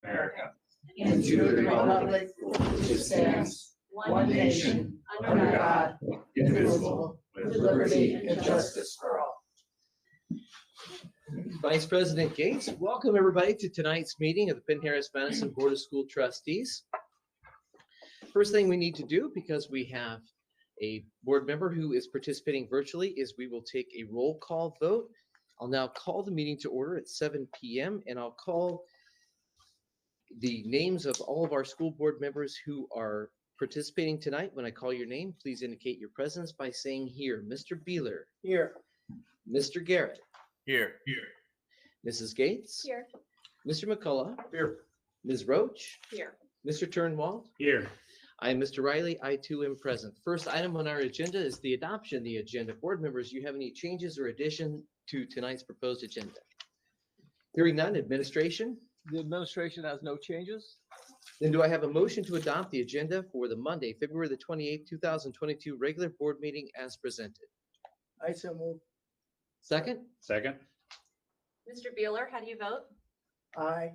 America, and to the republic which stands, one nation, under God, indivisible, with liberty and justice for all. Vice President Gates, welcome everybody to tonight's meeting of the Penn-Harris-Madison Board of School Trustees. First thing we need to do, because we have a board member who is participating virtually, is we will take a roll call vote. I'll now call the meeting to order at 7 p.m. and I'll call the names of all of our school board members who are participating tonight. When I call your name, please indicate your presence by saying here. Mr. Beeler. Here. Mr. Garrett. Here. Mrs. Gates. Here. Mr. McCullough. Here. Ms. Roach. Here. Mr. Turnwald. Here. I am Mr. Riley. I too am present. First item on our agenda is the adoption of the agenda. Board members, do you have any changes or additions to tonight's proposed agenda? Hearing none. Administration. The administration has no changes. Then do I have a motion to adopt the agenda for the Monday, February the 28th, 2022 regular board meeting as presented? I so move. Second? Second. Mr. Beeler, how do you vote? Aye.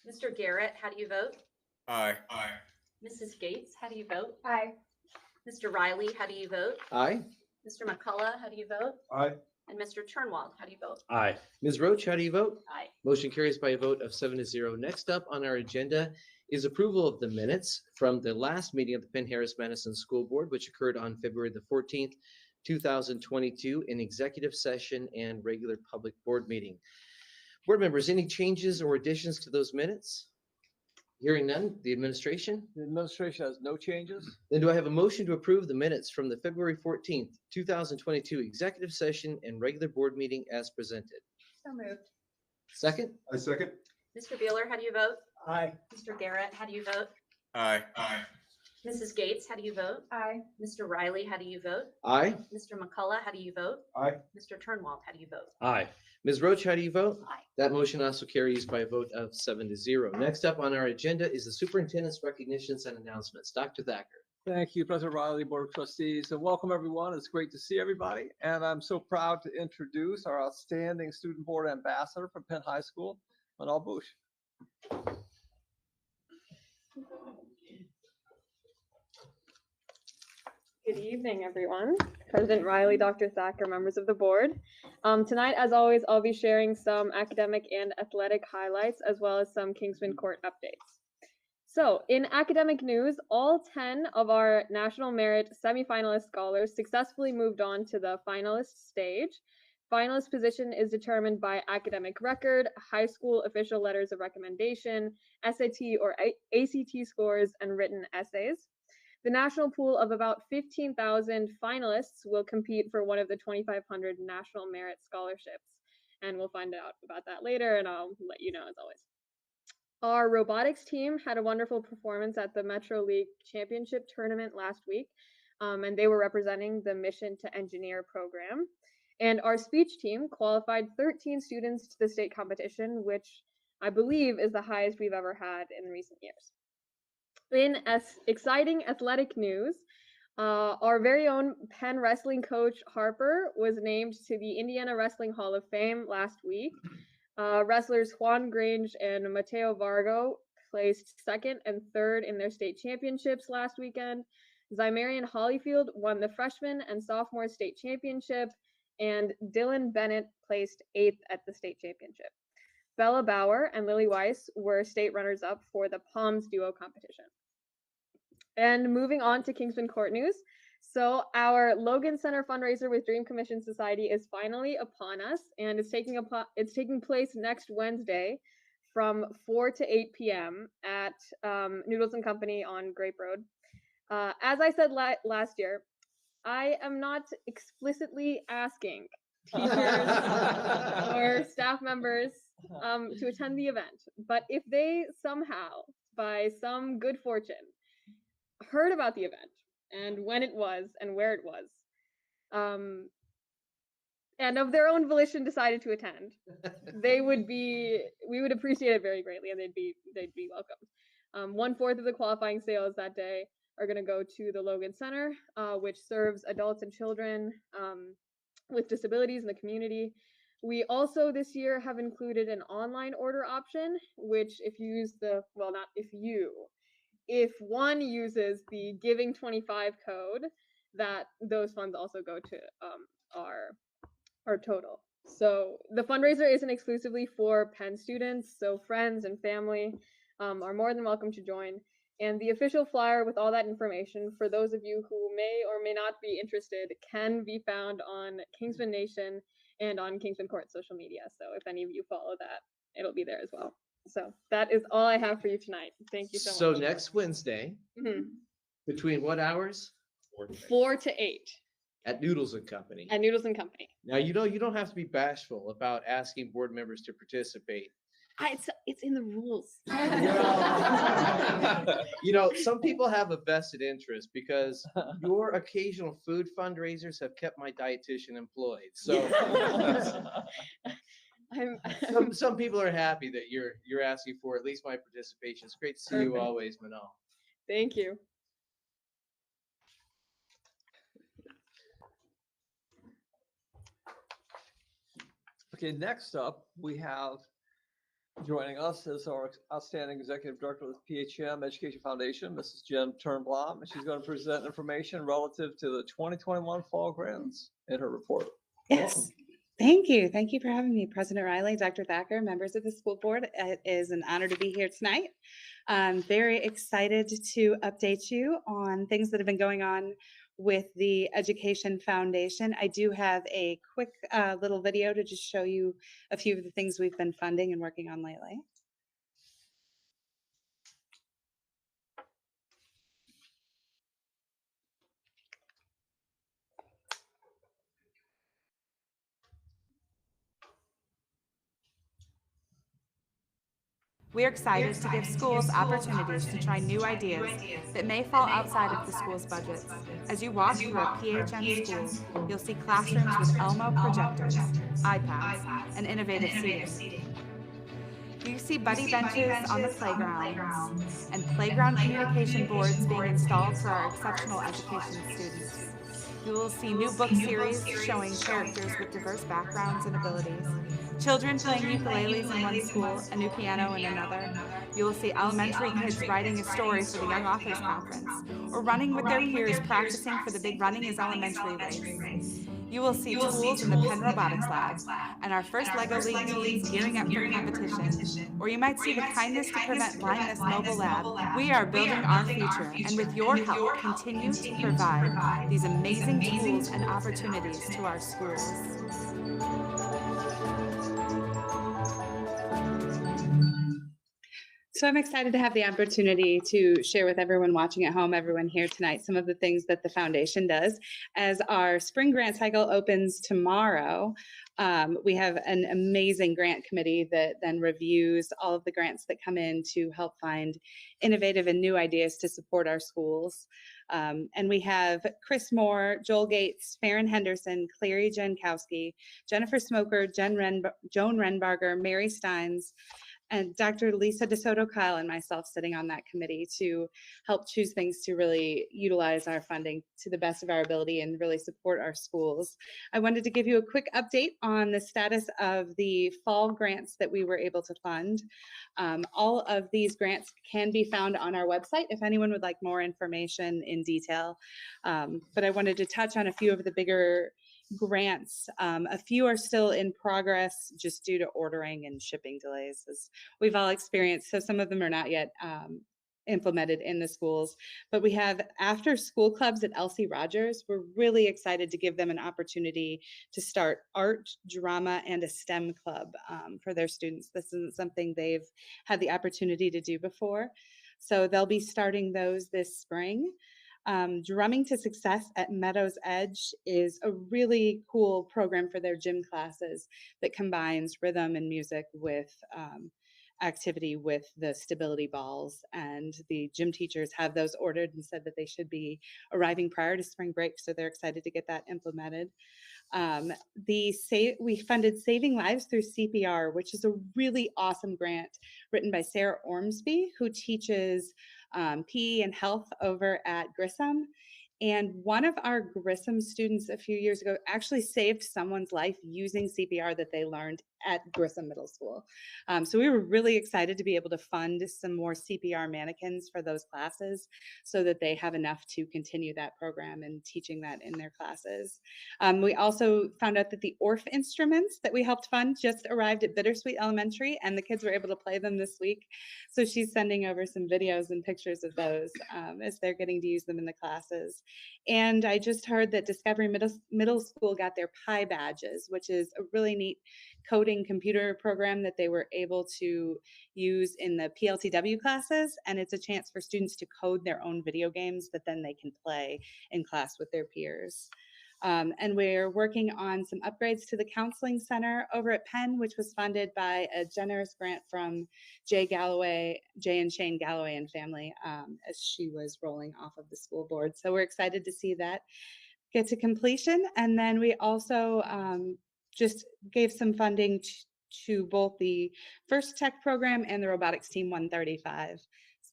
Mr. Garrett, how do you vote? Aye. Mrs. Gates, how do you vote? Aye. Mr. Riley, how do you vote? Aye. Mr. McCullough, how do you vote? Aye. And Mr. Turnwald, how do you vote? Aye. Ms. Roach, how do you vote? Aye. Motion carries by a vote of 7-0. Next up on our agenda is approval of the minutes from the last meeting of the Penn-Harris-Madison School Board, which occurred on February the 14th, 2022 in executive session and regular public board meeting. Board members, any changes or additions to those minutes? Hearing none, the administration? The administration has no changes. Then do I have a motion to approve the minutes from the February 14th, 2022 executive session and regular board meeting as presented? So moved. Second? I second. Mr. Beeler, how do you vote? Aye. Mr. Garrett, how do you vote? Aye. Mrs. Gates, how do you vote? Aye. Mr. Riley, how do you vote? Aye. Mr. McCullough, how do you vote? Aye. Mr. Turnwald, how do you vote? Aye. Ms. Roach, how do you vote? Aye. That motion also carries by a vote of 7-0. Next up on our agenda is the superintendent's recognitions and announcements. Dr. Thacker. Thank you, President Riley, Board of Trustees, and welcome everyone. It's great to see everybody. And I'm so proud to introduce our outstanding student board ambassador from Penn High School, Manal Bush. Good evening, everyone. President Riley, Dr. Thacker, members of the board. Tonight, as always, I'll be sharing some academic and athletic highlights, as well as some Kingsman court updates. So, in academic news, all 10 of our National Merit semifinalist scholars successfully moved on to the finalist stage. Finalist position is determined by academic record, high school official letters of recommendation, SAT or ACT scores, and written essays. The national pool of about 15,000 finalists will compete for one of the 2,500 National Merit Scholarships. And we'll find out about that later, and I'll let you know as always. Our robotics team had a wonderful performance at the Metro League Championship tournament last week, and they were representing the Mission to Engineer program. And our speech team qualified 13 students to the state competition, which I believe is the highest we've ever had in recent years. In exciting athletic news, our very own Penn wrestling coach Harper was named to the Indiana Wrestling Hall of Fame last week. Wrestlers Juan Grange and Mateo Vargo placed second and third in their state championships last weekend. Zymarian Hollyfield won the freshman and sophomore state championship, and Dylan Bennett placed 8th at the state championship. Bella Bauer and Lily Weiss were state runners-up for the Palms duo competition. And moving on to Kingsman court news. So our Logan Center fundraiser with Dream Commission Society is finally upon us, and it's taking place next Wednesday from 4 to 8 p.m. at Noodles & Company on Grape Road. As I said last year, I am not explicitly asking teachers or staff members to attend the event, but if they somehow, by some good fortune, heard about the event and when it was and where it was, and of their own volition decided to attend, we would appreciate it very greatly, and they'd be welcomed. 1/4 of the qualifying sales that day are going to go to the Logan Center, which serves adults and children with disabilities in the community. We also this year have included an online order option, which if you use the, well, not if you, if one uses the Giving 25 code, that those funds also go to our total. So the fundraiser isn't exclusively for Penn students, so friends and family are more than welcome to join. And the official flyer with all that information, for those of you who may or may not be interested, can be found on Kingsman Nation and on Kingsman Court social media. So if any of you follow that, it'll be there as well. So that is all I have for you tonight. Thank you so much. So next Wednesday, between what hours? 4 to 8 At Noodles and Company. at Noodles and Company. Now, you don't have to be bashful about asking board members to participate. It's in the rules. Some people have a vested interest because your occasional food fundraisers have kept my dietitian employed. So some people are happy that you're asking for at least my participation. It's great to see you Perfect. always, Manal. Thank you. Okay, next up, we have joining us as our outstanding executive director of the PHM Education Foundation, Mrs. Jen Turnblom, and she's going to present information relative to the 2021 fall grants in her report. Yes. Welcome. Thank you. Thank you for having me, President Riley, Dr. Thacker, members of the school board. It is an honor to be here tonight. I'm very excited to update you on things that have been going on with the Education Foundation. I do have a quick little video to just show you a few of the things we've been funding and working on lately. We are excited to give schools opportunities to try new ideas that may fall outside of the school's budgets. As you walk through a PHM school, you'll see classrooms with Elmo projectors, iPads, and innovative seating. You see buddy benches on the playgrounds and playground communication boards being installed for our exceptional education students. You will see new book series showing characters with diverse backgrounds and abilities. Children playing ukuleles in one school, a new piano in another. You will see elementary kids writing a story for the Young Authors Conference, or running with their peers practicing for the Big Running is Elementary race. You will see tools in the Penn Robotics Lab, and our first LEGO League teams gearing up for competition. Or you might see the Kindness to Prevent Blindness mobile lab. We are building our future, and with your help, continue to provide these amazing tools and opportunities to our schools. So I'm excited to have the opportunity to share with everyone watching at home, everyone here tonight, some of the things that the foundation does. As our spring grant cycle opens tomorrow, we have an amazing grant committee that then reviews all of the grants that come in to help find innovative and new ideas to support our schools. And we have Chris Moore, Joel Gates, Farron Henderson, Clary Jankowski, Jennifer Smoker, Joan Renbarger, Mary Steins, and Dr. Lisa DeSoto Kyle and myself sitting on that committee to help choose things to really utilize our funding to the best of our ability and really support our schools. I wanted to give you a quick update on the status of the fall grants that we were able to fund. All of these grants can be found on our website if anyone would like more information in detail. But I wanted to touch on a few of the bigger grants. A few are still in progress just due to ordering and shipping delays, as we've all experienced. So some of them are not yet implemented in the schools. But we have after school clubs at Elsie Rogers. We're really excited to give them an opportunity to start art, drama, and a STEM club for their students. This isn't something they've had the opportunity to do before. So they'll be starting those this spring. Drumming to Success at Meadows Edge is a really cool program for their gym classes that combines rhythm and music with activity with the stability balls. And the gym teachers have those ordered and said that they should be arriving prior to spring break. So they're excited to get that implemented. We funded Saving Lives Through CPR, which is a really awesome grant written by Sarah Ormsby, who teaches PE and health over at Grissom. And one of our Grissom students a few years ago actually saved someone's life using CPR that they learned at Grissom Middle School. So we were really excited to be able to fund some more CPR mannequins for those classes so that they have enough to continue that program and teaching that in their classes. We also found out that the ORF instruments that we helped fund just arrived at Bittersweet Elementary, and the kids were able to play them this week. So she's sending over some videos and pictures of those as they're getting to use them in the classes. And I just heard that Discovery Middle School got their Pi badges, which is a really neat coding computer program that they were able to use in the PLTW classes. And it's a chance for students to code their own video games that then they can play in class with their peers. And we're working on some upgrades to the counseling center over at Penn, which was funded by a generous grant from Jay and Shane Galloway and family as she was rolling off of the school board. So we're excited to see that get to completion. And then we also just gave some funding to both the First Tech program and the Robotics Team 135.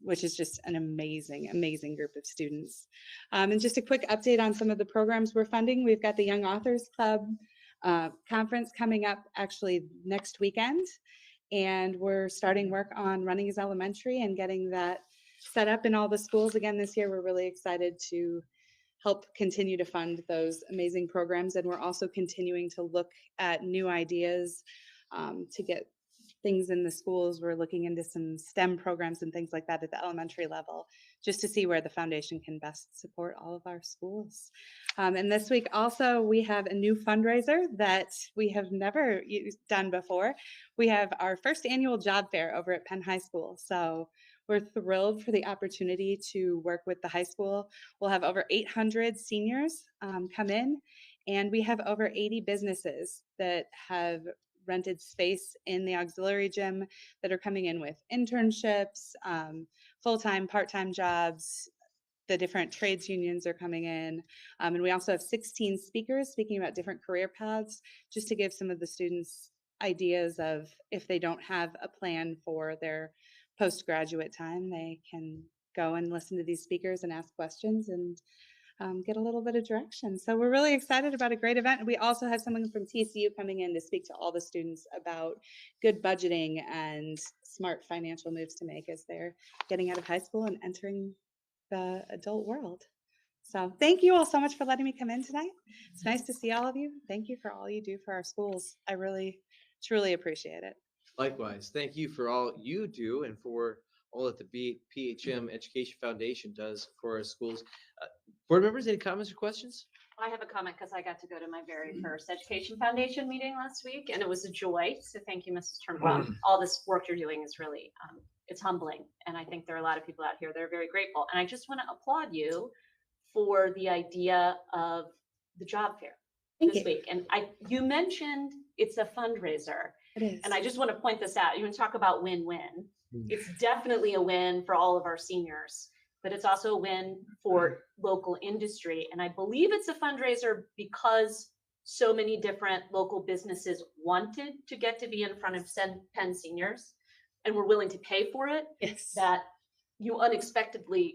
Which is just an amazing, amazing group of students. And just a quick update on some of the programs we're funding. We've got the Young Authors Club conference coming up actually next weekend. And we're starting work on Runnings Elementary and getting that set up in all the schools again this year. We're really excited to help continue to fund those amazing programs. And we're also continuing to look at new ideas to get things in the schools. We're looking into some STEM programs and things like that at the elementary level, just to see where the foundation can best support all of our schools. And this week also, we have a new fundraiser that we have never done before. We have our first annual job fair over at Penn High School. So we're thrilled for the opportunity to work with the high school. We'll have over 800 seniors come in, and we have over 80 businesses that have rented space in the auxiliary gym that are coming in with internships, full-time, part-time jobs. The different trades unions are coming in. And we also have 16 speakers speaking about different career paths, just to give some of the students ideas of if they don't have a plan for their postgraduate time, they can go and listen to these speakers and ask questions and get a little bit of direction. So we're really excited about a great event. We also have someone from TCU coming in to speak to all the students about good budgeting and smart financial moves to make as they're getting out of high school and entering the adult world. So thank you all so much for letting me come in tonight. It's nice to see all of you. Thank you for all you do for our schools. I really, truly appreciate it. Likewise, thank you for all you do and for all that the PHM Education Foundation does for our schools. Board members, any comments or questions? I have a comment because I got to go to my very first Education Foundation meeting last week, and it was a joy. So thank you, Mrs. Turnbull. All this work you're doing is really, it's humbling. And I think there are a lot of people out here that are very grateful. And I just want to applaud you for the idea of the job fair this week. And you mentioned it's a fundraiser. It is. And I just want to point this out. You want to talk about win-win. It's definitely a win for all of our seniors, but it's also a win for local industry. And I believe it's a fundraiser because so many different local businesses wanted to get to be in front of Penn seniors and were willing to pay for it. Yes. That you unexpectedly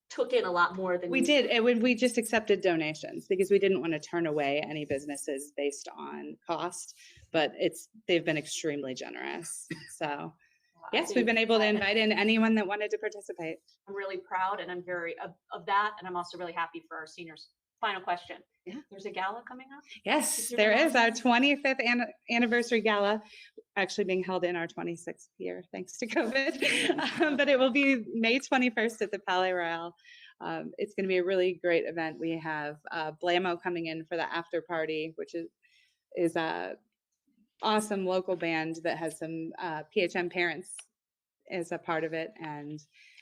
took in a lot more than we did. We just accepted donations because we didn't want to turn away any businesses based on cost, but they've been extremely generous. So yes, we've been able to invite in anyone that wanted to participate. I'm really proud and I'm very of that. And I'm also really happy for our seniors. Final question. Yeah. There's a gala coming up? Yes, there is our 25th anniversary gala, actually being held in our 26th year, thanks to COVID. But it will be May 21st at the Palais Royal. It's going to be a really great event. We have Blammo coming in for the after party, which is a awesome local band that has some PHM parents as a part of it, and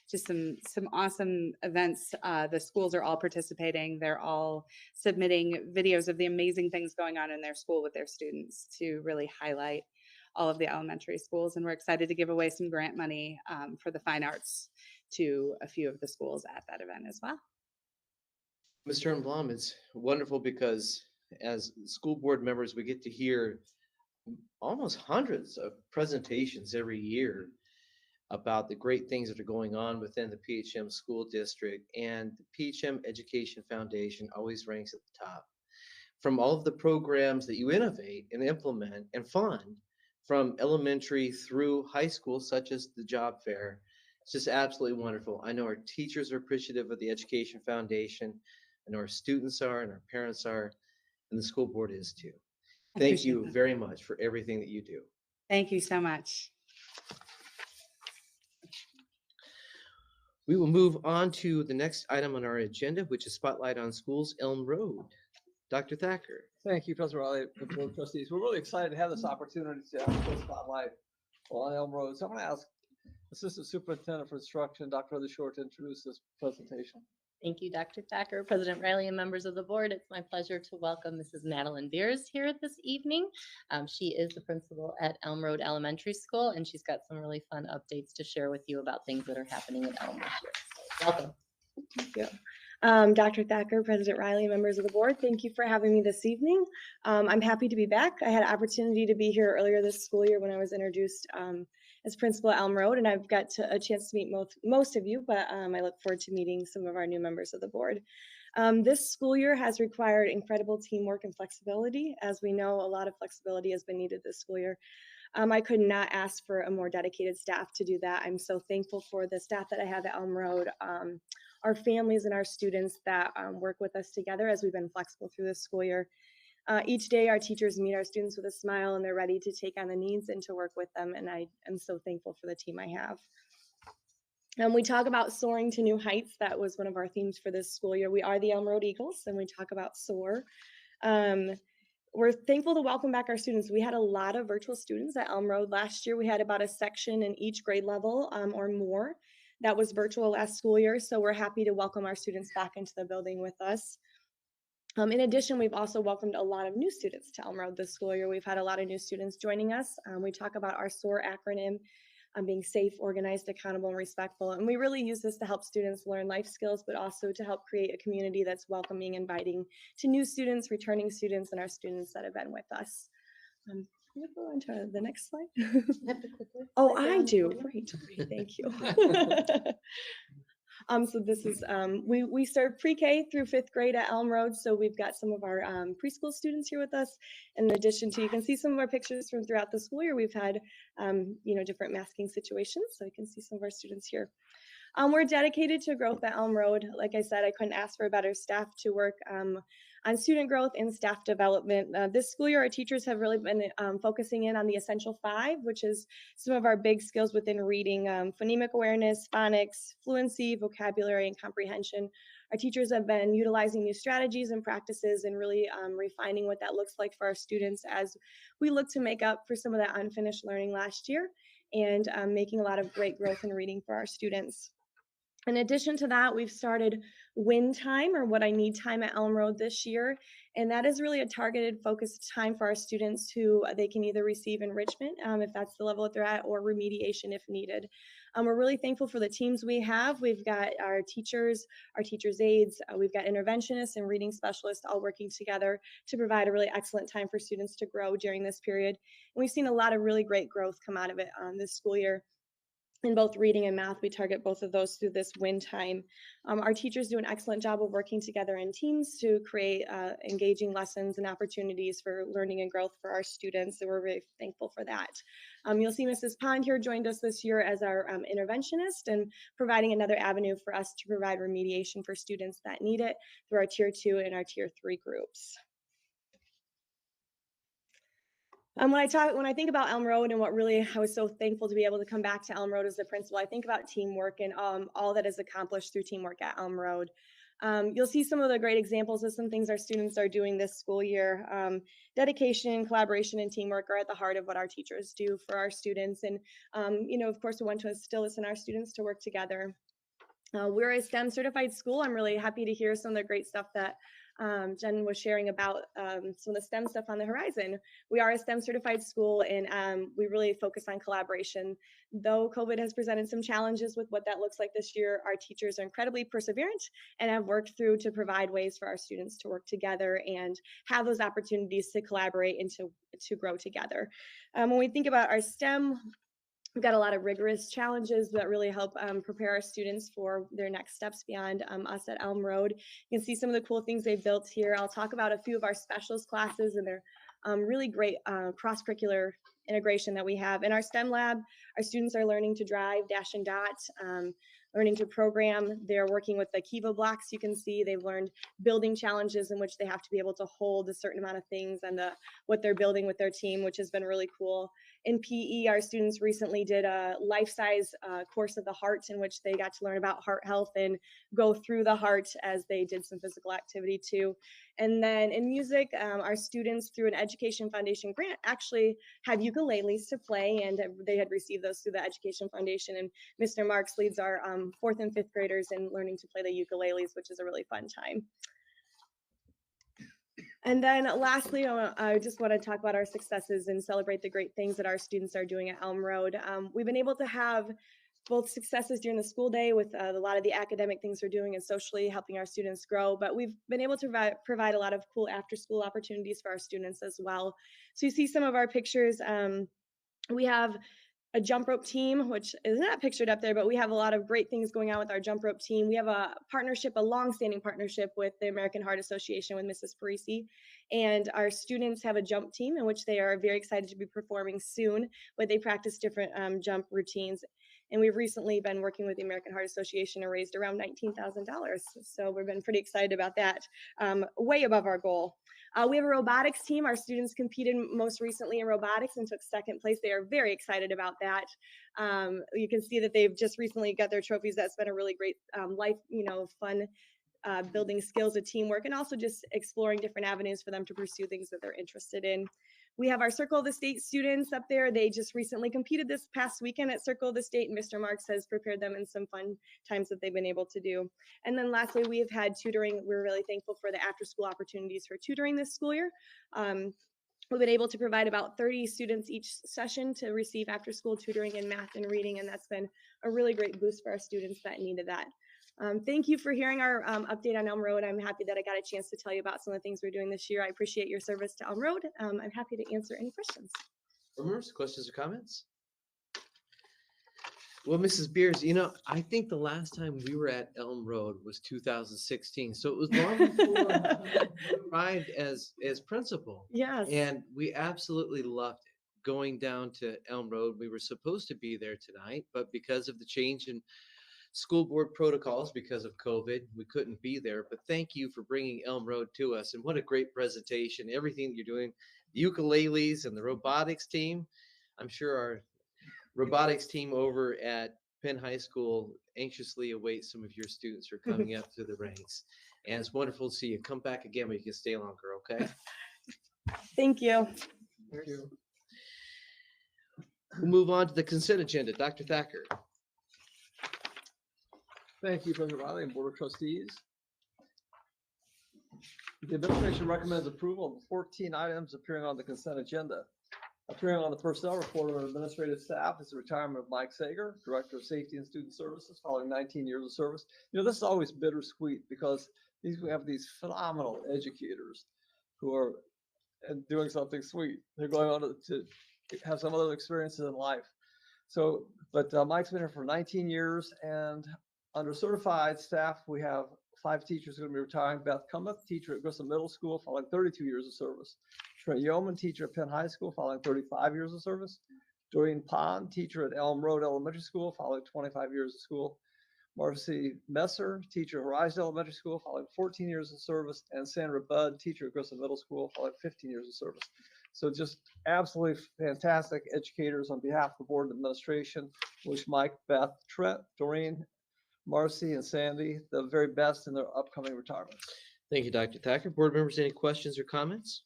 just some awesome events. The schools are all participating. They're all submitting videos of the amazing things going on in their school with their students to really highlight all of the elementary schools. And we're excited to give away some grant money for the fine arts to a few of the schools at that event as well. Mr. Turnblom, it's wonderful because as school board members, we get to hear almost hundreds of presentations every year. about the great things that are going on within the PHM school district, and the PHM Education Foundation always ranks at the top. From all of the programs that you innovate and implement and fund, from elementary through high school, such as the job fair, it's just absolutely wonderful. I know our teachers are appreciative of the Education Foundation. I know our students are, and our parents are, and the school board is too. I Thank appreciate you that. very much for everything that you do. Thank you so much. We will move on to the next item on our agenda, which is Spotlight on Schools, Elm Road. Dr. Thacker. Thank you, President Riley, the Board of Trustees. We're really excited to have this opportunity to have a spotlight on Elm Road. So I'm going to ask Assistant Superintendent for Instruction, Dr. Heather Short, to introduce this presentation. Thank you, Dr. Thacker, President Riley, and members of the board. It's my pleasure to welcome Mrs. Madeline Beers here this evening. She is the principal at Elm Road Elementary School, and she's got some really fun updates to share with you about things that are happening at Elm this year. So welcome. Thank you. Dr. Thacker, President Riley, members of the board, thank you for having me this evening. I'm happy to be back. I had an opportunity to be here earlier this school year when I was introduced as principal at Elm Road, and I've got a chance to meet most of you, but I look forward to meeting some of our new members of the board. This school year has required incredible teamwork and flexibility. As we know, a lot of flexibility has been needed this school year. I could not ask for a more dedicated staff to do that. I'm so thankful for the staff that I have at Elm Road, our families and our students that work with us together as we've been flexible through this school year. Each day our teachers meet our students with a smile and they're ready to take on the needs and to work with them. And I am so thankful for the team I have. We talk about soaring to new heights. That was one of our themes for this school year. We are the Elm Road Eagles and we talk about soar. We're thankful to welcome back our students. We had a lot of virtual students at Elm Road last year. We had about a section in each grade level or more that was virtual last school year. So we're happy to welcome our students back into the building with us. In addition, we've also welcomed a lot of new students to Elm Road this school year. We've had a lot of new students joining us. We talk about our SOAR acronym, being safe, organized, accountable, and respectful. And we really use this to help students learn life skills, but also to help create a community that's welcoming, inviting to new students, returning students, and our students that have been with us. I'm going to go on to the next slide. Oh, I do. Great. Thank you. So this is, we serve pre-K through 5th grade at Elm Road. So we've got some of our preschool students here with us. In addition to, you can see some of our pictures from throughout the school year. We've had, different masking situations. So you can see some of our students here. We're dedicated to growth at Elm Road. Like I said, I couldn't ask for a better staff to work on student growth and staff development. This school year, our teachers have really been focusing in on the essential 5, which is some of our big skills within reading, phonemic awareness, phonics, fluency, vocabulary, and comprehension. Our teachers have been utilizing new strategies and practices and really refining what that looks like for our students as we look to make up for some of that unfinished learning last year and making a lot of great growth in reading for our students. In addition to that, we've started Win Time, or What I Need Time, at Elm Road this year. And that is really a targeted, focused time for our students who they can either receive enrichment, if that's the level that they're at, or remediation if needed. We're really thankful for the teams we have. We've got our teachers' aides, we've got interventionists and reading specialists all working together to provide a really excellent time for students to grow during this period. And we've seen a lot of really great growth come out of it this school year. In both reading and math, we target both of those through this Win Time. Our teachers do an excellent job of working together in teams to create engaging lessons and opportunities for learning and growth for our students, and we're very thankful for that. You'll see Mrs. Pond here joined us this year as our interventionist and providing another avenue for us to provide remediation for students that need it through our Tier 2 and our Tier 3 groups. When I think about Elm Road and what really I was so thankful to be able to come back to Elm Road as a principal, I think about teamwork and all that is accomplished through teamwork at Elm Road. You'll see some of the great examples of some things our students are doing this school year. Dedication, collaboration, and teamwork are at the heart of what our teachers do for our students. And, of course, we want to instill this in our students to work together. We're a STEM certified school. I'm really happy to hear some of the great stuff that Jen was sharing about some of the STEM stuff on the horizon. We are a STEM certified school, and we really focus on collaboration. Though COVID has presented some challenges with what that looks like this year, our teachers are incredibly perseverant and have worked through to provide ways for our students to work together and have those opportunities to collaborate and to grow together. When we think about our STEM, We've got a lot of rigorous challenges that really help prepare our students for their next steps beyond us at Elm Road. You can see some of the cool things they've built here. I'll talk about a few of our specialist classes and their really great cross-curricular integration that we have. In our STEM lab, our students are learning to drive, dash and dot, learning to program. They're working with the Kiva blocks. You can see they've learned building challenges in which they have to be able to hold a certain amount of things and what they're building with their team, which has been really cool. In PE, our students recently did a life-size course of the heart in which they got to learn about heart health and go through the heart as they did some physical activity too. And then in music, our students through an Education Foundation grant actually have ukuleles to play, and they had received those through the Education Foundation. And Mr. Marks leads our 4th and 5th graders in learning to play the ukuleles, which is a really fun time. And then lastly, I just want to talk about our successes and celebrate the great things that our students are doing at Elm Road. We've been able to have both successes during the school day with a lot of the academic things we're doing and socially helping our students grow, but we've been able to provide a lot of cool after-school opportunities for our students as well. So you see some of our pictures. We have a jump rope team, which is not pictured up there, but we have a lot of great things going on with our jump rope team. We have a partnership, a long-standing partnership with the American Heart Association with Mrs. Parisi, and our students have a jump team in which they are very excited to be performing soon, where they practice different jump routines. And we've recently been working with the American Heart Association and raised around $19,000. So we've been pretty excited about that, way above our goal. We have a robotics team. Our students competed most recently in robotics and took 2nd place. They are very excited about that. You can see that they've just recently got their trophies. That's been a really great life, fun building skills of teamwork, and also just exploring different avenues for them to pursue things that they're interested in. We have our Circle of the State students up there. They just recently competed this past weekend at Circle of the State, and Mr. Marks has prepared them in some fun times that they've been able to do. And then lastly, we have had tutoring. We're really thankful for the after-school opportunities for tutoring this school year. We've been able to provide about 30 students each session to receive after-school tutoring in math and reading, and that's been a really great boost for our students that needed that. Thank you for hearing our update on Elm Road. I'm happy that I got a chance to tell you about some of the things we're doing this year. I appreciate your service to Elm Road. I'm happy to answer any questions. Rumors, questions, or comments? Well, Mrs. Beers, I think the last time we were at Elm Road was 2016. So it was long before you arrived as principal. Yes. And we absolutely loved it. Going down to Elm Road, we were supposed to be there tonight, but because of the change in school board protocols because of COVID, we couldn't be there. But thank you for bringing Elm Road to us. And what a great presentation. Everything that you're doing, the ukuleles and the robotics team. I'm sure our robotics team over at Penn High School anxiously awaits some of your students who are coming up through the ranks. And it's wonderful to see you. Come back again, but you can stay longer, okay? Thank you. Thank you. We'll move on to the consent agenda. Dr. Thacker. Thank you, President Riley and Board of Trustees. The administration recommends approval of 14 items appearing on the consent agenda. Appearing on the personnel report of administrative staff is the retirement of Mike Sager, Director of Safety and Student Services, following 19 years of service. This is always bittersweet because we have these phenomenal educators who are doing something sweet. They're going on to have some other experiences in life. But Mike's been here for 19 years, and under certified staff, we have 5 teachers going to be retiring. Beth Cummock, teacher at Grissom Middle School, following 32 years of service. Trent Yeoman, teacher at Penn High School, following 35 years of service. Doreen Pond, teacher at Elm Road Elementary School, following 25 years of school. Marcy Messer, teacher at Horizon Elementary School, following 14 years of service. And Sandra Budd, teacher at Grissom Middle School, following 15 years of service. So just absolutely fantastic educators. On behalf of the board and administration, wish Mike, Beth, Trent, Doreen, Marcy, and Sandy the very best in their upcoming retirements. Thank you, Dr. Thacker. Board members, any questions or comments?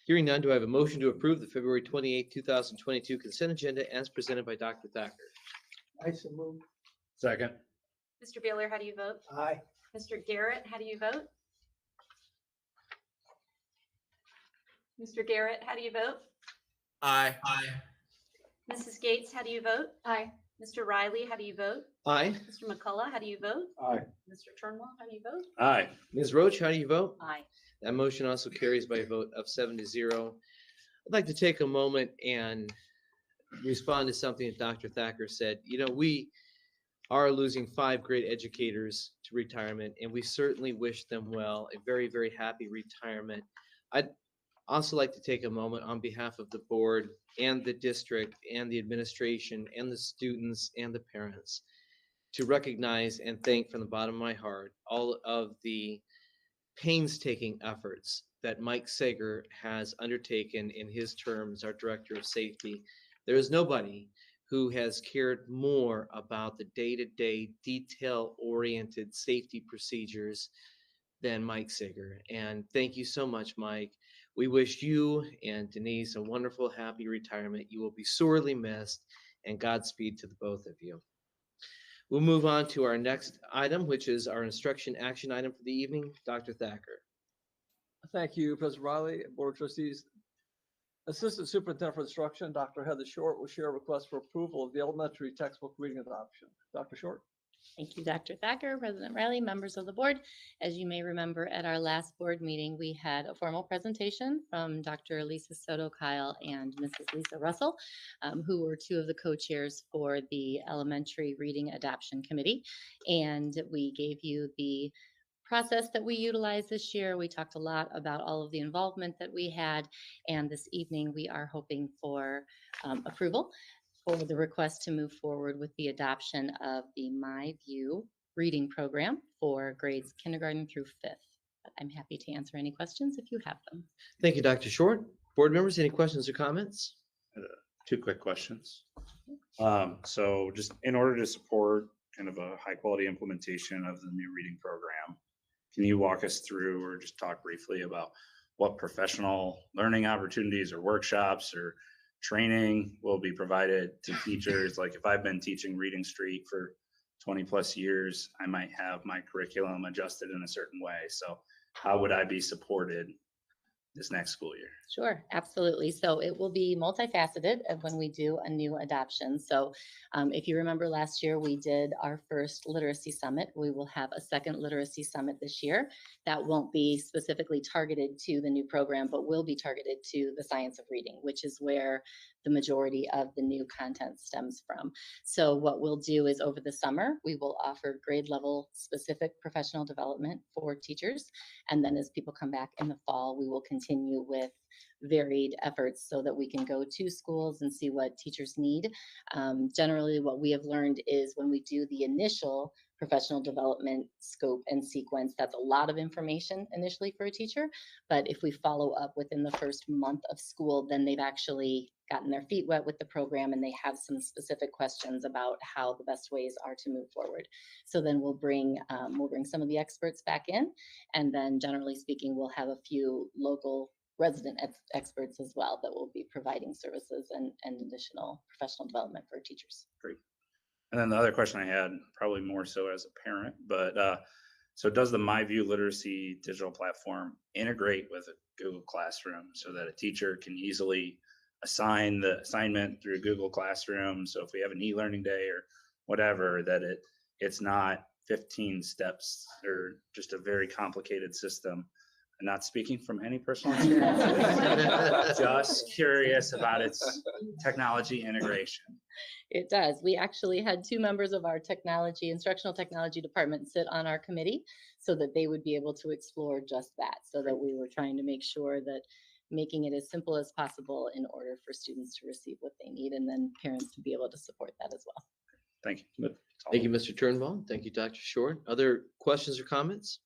Hearing none, do I have a motion to approve the February 28, 2022 consent agenda as presented by Dr. Thacker? I so move. Second. Mr. Baylor, how do you vote? Aye. Mr. Garrett, how do you vote? Mr. Garrett, how do you vote? Aye. Mrs. Gates, how do you vote? Aye. Mr. Riley, how do you vote? Aye. Mr. McCullough, how do you vote? Aye. Mr. Turnwell, how do you vote? Aye. Ms. Roach, how do you vote? Aye. That motion also carries by a vote of 7-0. I'd like to take a moment and respond to something that Dr. Thacker said. You know, we are losing 5 great educators to retirement, and we certainly wish them well, a very, very happy retirement. I'd also like to take a moment on behalf of the board and the district and the administration and the students and the parents to recognize and thank from the bottom of my heart all of the painstaking efforts that Mike Sager has undertaken in his term as our Director of Safety. There is nobody who has cared more about the day-to-day detail-oriented safety procedures than Mike Sager. And thank you so much, Mike. We wish you and Denise a wonderful, happy retirement. You will be sorely missed, and Godspeed to the both of you. We'll move on to our next item, which is our instruction action item for the evening. Dr. Thacker. Thank you, President Riley, Board of Trustees. Assistant Superintendent for Instruction, Dr. Heather Short, will share a request for approval of the elementary textbook reading adoption. Dr. Short. Thank you, Dr. Thacker, President Riley, members of the board. As you may remember, at our last board meeting, we had a formal presentation from Dr. Lisa Soto-Kyle and Mrs. Lisa Russell, who were 2 of the co-chairs for the Elementary Reading Adoption Committee. And we gave you the process that we utilized this year. We talked a lot about all of the involvement that we had. And this evening, we are hoping for approval for the request to move forward with the adoption of the MyView reading program for grades kindergarten through 5th. I'm happy to answer any questions if you have them. Thank you, Dr. Short. Board members, any questions or comments? 2 quick questions. So just in order to support kind of a high quality implementation of the new reading program, can you walk us through or just talk briefly about what professional learning opportunities or workshops or training will be provided to teachers? Like if I've been teaching Reading Street for 20 plus years, I might have my curriculum adjusted in a certain way. So how would I be supported this next school year? Sure, absolutely. So it will be multifaceted when we do a new adoption. So if you remember last year, we did our first literacy summit. We will have a second literacy summit this year. That won't be specifically targeted to the new program, but will be targeted to the science of reading, which is where the majority of the new content stems from. So what we'll do is over the summer, we will offer grade level specific professional development for teachers. And then as people come back in the fall, we will continue with varied efforts so that we can go to schools and see what teachers need. Generally, what we have learned is when we do the initial professional development scope and sequence, that's a lot of information initially for a teacher. But if we follow up within the first month of school, then they've actually gotten their feet wet with the program and they have some specific questions about how the best ways are to move forward. So then we'll bring some of the experts back in, and then generally speaking, we'll have a few local resident experts as well that will be providing services and additional professional development for teachers. Great. And then the other question I had, probably more so as a parent, but so does the MyView literacy digital platform integrate with a Google Classroom so that a teacher can easily assign the assignment through Google Classroom? So if we have an e-learning day or whatever, that it's not 15 steps or just a very complicated system. I'm not speaking from any personal experience, just curious about its technology integration. It does. We actually had 2 members of our instructional technology department sit on our committee so that they would be able to explore just that, so that we were trying to make sure that making it as simple as possible in order for students to receive what they need and then parents to be able to support that as well. Thank you. Thank you, Mr. Turnbull. Thank you, Dr. Short. Other questions or comments?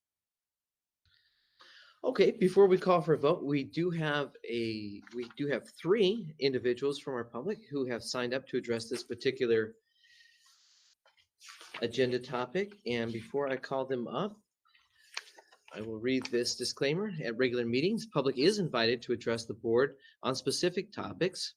Okay, before we call for a vote, we do have 3 individuals from our public who have signed up to address this particular agenda topic. And before I call them up, I will read this disclaimer. At regular meetings, public is invited to address the board on specific topics.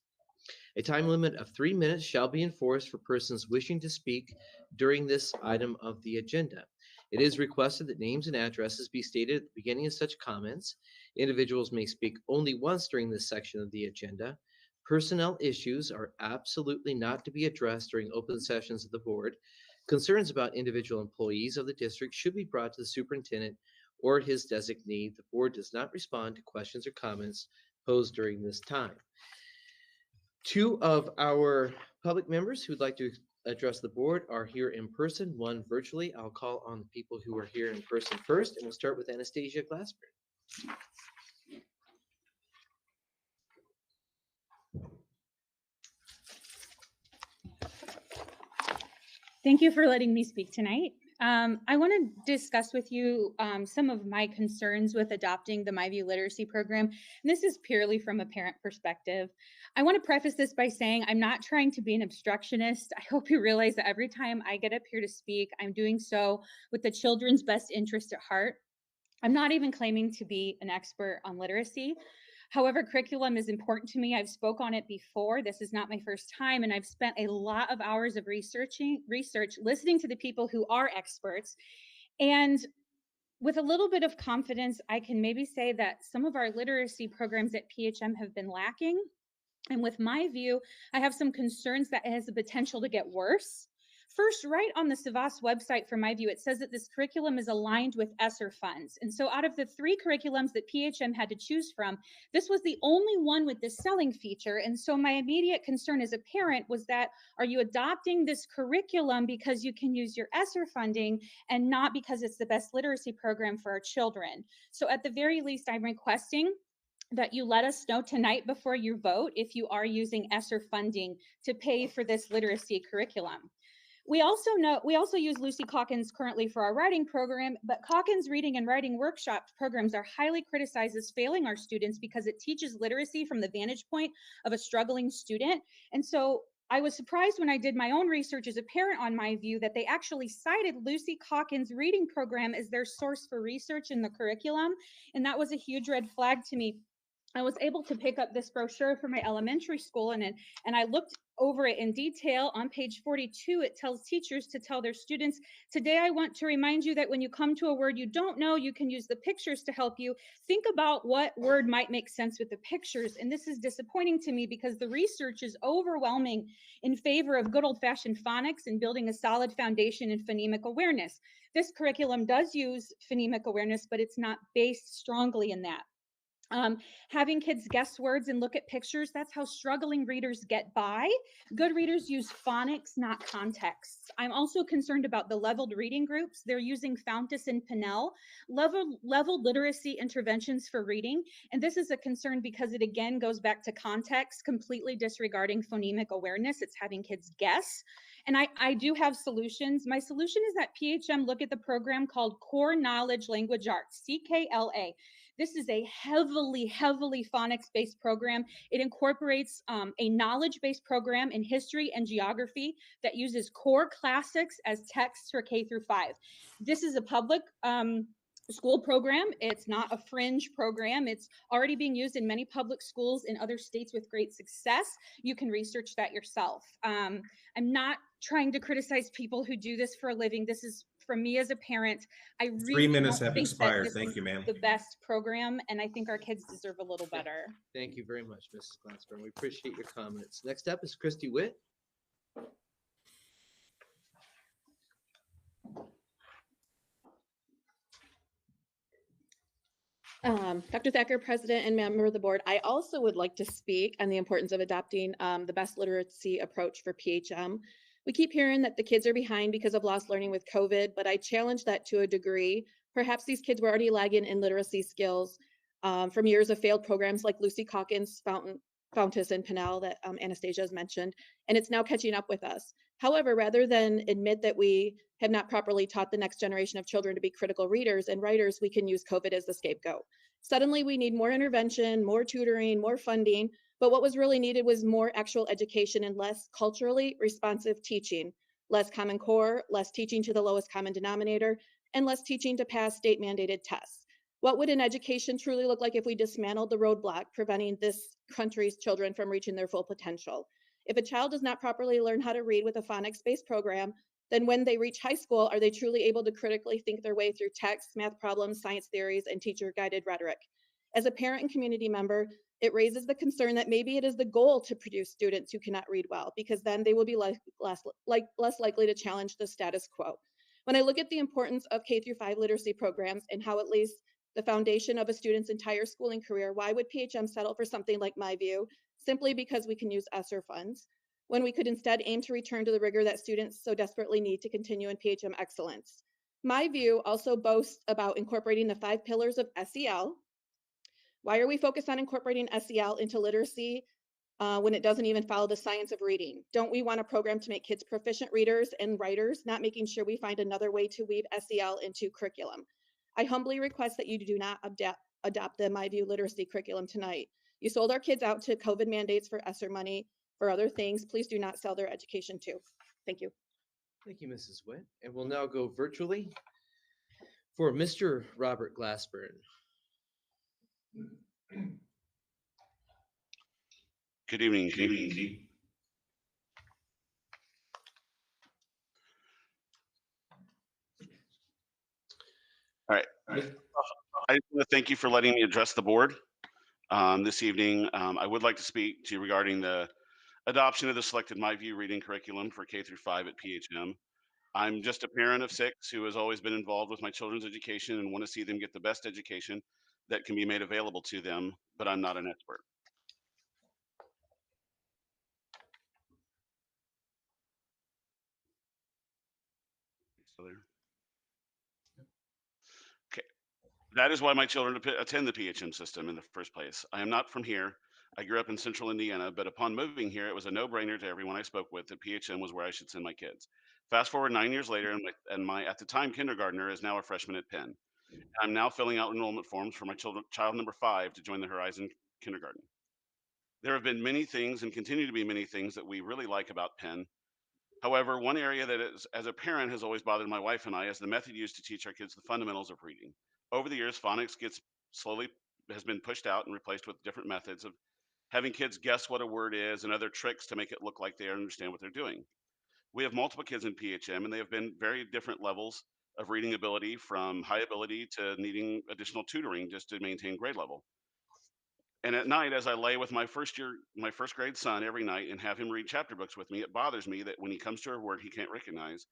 A time limit of 3 minutes shall be enforced for persons wishing to speak during this item of the agenda. It is requested that names and addresses be stated at the beginning of such comments. Individuals may speak only once during this section of the agenda. Personnel issues are absolutely not to be addressed during open sessions of the board. Concerns about individual employees of the district should be brought to the superintendent or his designee. The board does not respond to questions or comments posed during this time. Two of our public members who'd like to address the board are here in person, one virtually. I'll call on the people who are here in person first, and we'll start with Anastasia Glassburn. Thank you for letting me speak tonight. I want to discuss with you some of my concerns with adopting the MyView Literacy Program. And this is purely from a parent perspective. I want to preface this by saying I'm not trying to be an obstructionist. I hope you realize that every time I get up here to speak, I'm doing so with the children's best interest at heart. I'm not even claiming to be an expert on literacy. However, curriculum is important to me. I've spoke on it before. This is not my first time, and I've spent a lot of hours of research, listening to the people who are experts. And with a little bit of confidence, I can maybe say that some of our literacy programs at PHM have been lacking. And with MyView, I have some concerns that it has the potential to get worse. First, right on the SAVAS website for MyView, it says that this curriculum is aligned with ESSER funds. And so out of the 3 curriculums that PHM had to choose from, this was the only one with this selling feature. And so my immediate concern as a parent was that, are you adopting this curriculum because you can use your ESSER funding and not because it's the best literacy program for our children? So at the very least, I'm requesting that you let us know tonight before you vote if you are using ESSER funding to pay for this literacy curriculum. We also use Lucy Calkins currently for our writing program, but Calkins reading and writing workshop programs are highly criticized as failing our students because it teaches literacy from the vantage point of a struggling student. And so I was surprised when I did my own research as a parent on MyView that they actually cited Lucy Calkins' reading program as their source for research in the curriculum. And that was a huge red flag to me. I was able to pick up this brochure for my elementary school and I looked over it in detail. On page 42, it tells teachers to tell their students, today I want to remind you that when you come to a word you don't know, you can use the pictures to help you. Think about what word might make sense with the pictures. And this is disappointing to me because the research is overwhelming in favor of good old-fashioned phonics and building a solid foundation in phonemic awareness. This curriculum does use phonemic awareness, but it's not based strongly in that. Having kids guess words and look at pictures, that's how struggling readers get by. Good readers use phonics, not contexts. I'm also concerned about the leveled reading groups. They're using Fountas and Pinnell, leveled literacy interventions for reading. And this is a concern because it again goes back to context, completely disregarding phonemic awareness. It's having kids guess. And I do have solutions. My solution is that PHM look at the program called Core Knowledge Language Arts, CKLA. This is a heavily phonics-based program. It incorporates a knowledge-based program in history and geography that uses core classics as texts for K through 5. This is a public school program. It's not a fringe program. It's already being used in many public schools in other states with great success. You can research that yourself. I'm not trying to criticize people who do this for a living. This is from me as a parent. I really 3 minutes don't have think that expired. this Thank is you, ma'am. the best program, and I think our kids deserve a little better. Thank you very much, Mrs. Glassburn. We appreciate your comments. Next up is Christy Witt. Dr. Thacker, President and member of the board, I also would like to speak on the importance of adopting the best literacy approach for PHM. We keep hearing that the kids are behind because of lost learning with COVID, but I challenge that to a degree. Perhaps these kids were already lagging in literacy skills from years of failed programs like Lucy Calkins, Fountas, and Pinnell that Anastasia has mentioned, and it's now catching up with us. However, rather than admit that we have not properly taught the next generation of children to be critical readers and writers, we can use COVID as the scapegoat. Suddenly, we need more intervention, more tutoring, more funding, but what was really needed was more actual education and less culturally responsive teaching, less Common Core, less teaching to the lowest common denominator, and less teaching to pass state-mandated tests. What would an education truly look like if we dismantled the roadblock preventing this country's children from reaching their full potential? If a child does not properly learn how to read with a phonics-based program, then when they reach high school, are they truly able to critically think their way through text, math problems, science theories, and teacher-guided rhetoric? As a parent and community member, it raises the concern that maybe it is the goal to produce students who cannot read well, because then they will be less likely to challenge the status quo. When I look at the importance of K through 5 literacy programs and how at least the foundation of a student's entire schooling career, why would PHM settle for something like MyView simply because we can use ESSER funds, when we could instead aim to return to the rigor that students so desperately need to continue in PHM excellence? MyView also boasts about incorporating the 5 pillars of SEL. Why are we focused on incorporating SEL into literacy when it doesn't even follow the science of reading? Don't we want a program to make kids proficient readers and writers, not making sure we find another way to weave SEL into curriculum? I humbly request that you do not adopt the MyView literacy curriculum tonight. You sold our kids out to COVID mandates for ESSER money, for other things. Please do not sell their education too. Thank you. Thank you, Mrs. Witt. And we'll now go virtually for Mr. Robert Glassburn. Good evening. Good evening. All right. I just want to thank you for letting me address the board this evening. I would like to speak to you regarding the adoption of the selected MyView reading curriculum for K through 5 at PHM. I'm just a parent of 6 who has always been involved with my children's education and want to see them get the best education that can be made available to them, but I'm not an expert. Still there? Okay. That is why my children attend the PHM system in the first place. I am not from here. I grew up in central Indiana, but upon moving here, it was a no-brainer to everyone I spoke with that PHM was where I should send my kids. Fast forward 9 years later, and my at the time kindergartner is now a freshman at Penn. I'm now filling out enrollment forms for my child number 5 to join the Horizon kindergarten. There have been many things and continue to be many things that we really like about Penn. However, one area that is, as a parent, has always bothered my wife and I is the method used to teach our kids the fundamentals of reading. Over the years, phonics has been pushed out and replaced with different methods of having kids guess what a word is and other tricks to make it look like they understand what they're doing. We have multiple kids in PHM, and they have been very different levels of reading ability, from high ability to needing additional tutoring just to maintain grade level. And at night, as I lay with my first grade son every night and have him read chapter books with me, it bothers me that when he comes to a word he can't recognize,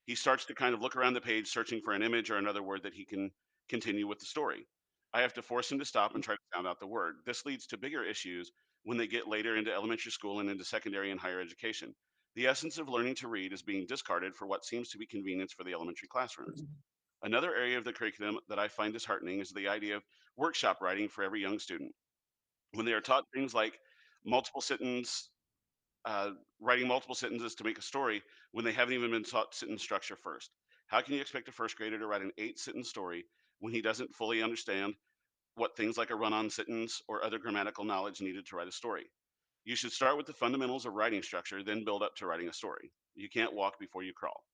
he starts to kind of look around the page searching for an image or another word that he can continue with the story. I have to force him to stop and try to sound out the word. This leads to bigger issues when they get later into elementary school and into secondary and higher education. The essence of learning to read is being discarded for what seems to be convenience for the elementary classrooms. Another area of the curriculum that I find disheartening is the idea of workshop writing for every young student. When they are taught things like writing multiple sentences to make a story, when they haven't even been taught sentence structure first. How can you expect a first grader to write an 8-sentence story when he doesn't fully understand what things like a run-on sentence or other grammatical knowledge needed to write a story? You should start with the fundamentals of writing structure, then build up to writing a story. You can't walk before you crawl.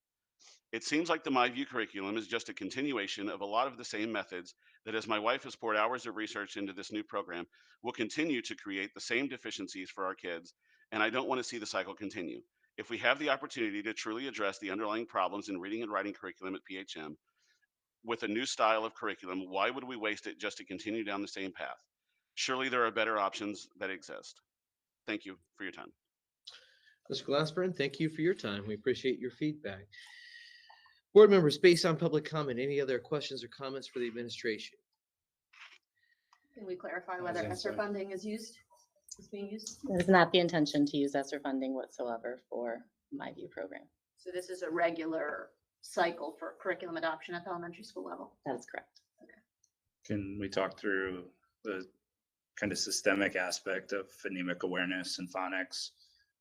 It seems like the MyView curriculum is just a continuation of a lot of the same methods that, as my wife has poured hours of research into this new program, will continue to create the same deficiencies for our kids, and I don't want to see the cycle continue. If we have the opportunity to truly address the underlying problems in reading and writing curriculum at PHM with a new style of curriculum, why would we waste it just to continue down the same path? Surely there are better options that exist. Thank you for your time. Mr. Glassburn, thank you for your time. We appreciate your feedback. Board members, based on public comment, any other questions or comments for the administration? Can we clarify whether ESSER funding is being used? It is not the intention to use ESSER funding whatsoever for MyView program. So this is a regular cycle for curriculum adoption at the elementary school level? That is correct. Can we talk through the kind of systemic aspect of phonemic awareness and phonics?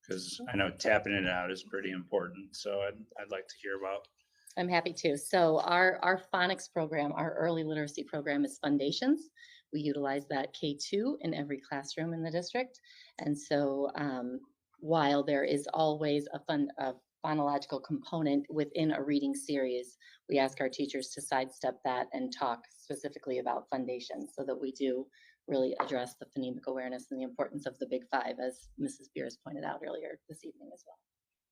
Because I know tapping it out is pretty important. So I'd like to hear about. I'm happy to. So our phonics program, our early literacy program, is Foundations. We utilize that K2 in every classroom in the district. And so while there is always a phonological component within a reading series, we ask our teachers to sidestep that and talk specifically about Foundations so that we do really address the phonemic awareness and the importance of the Big Five, as Mrs. Beers pointed out earlier this evening as well.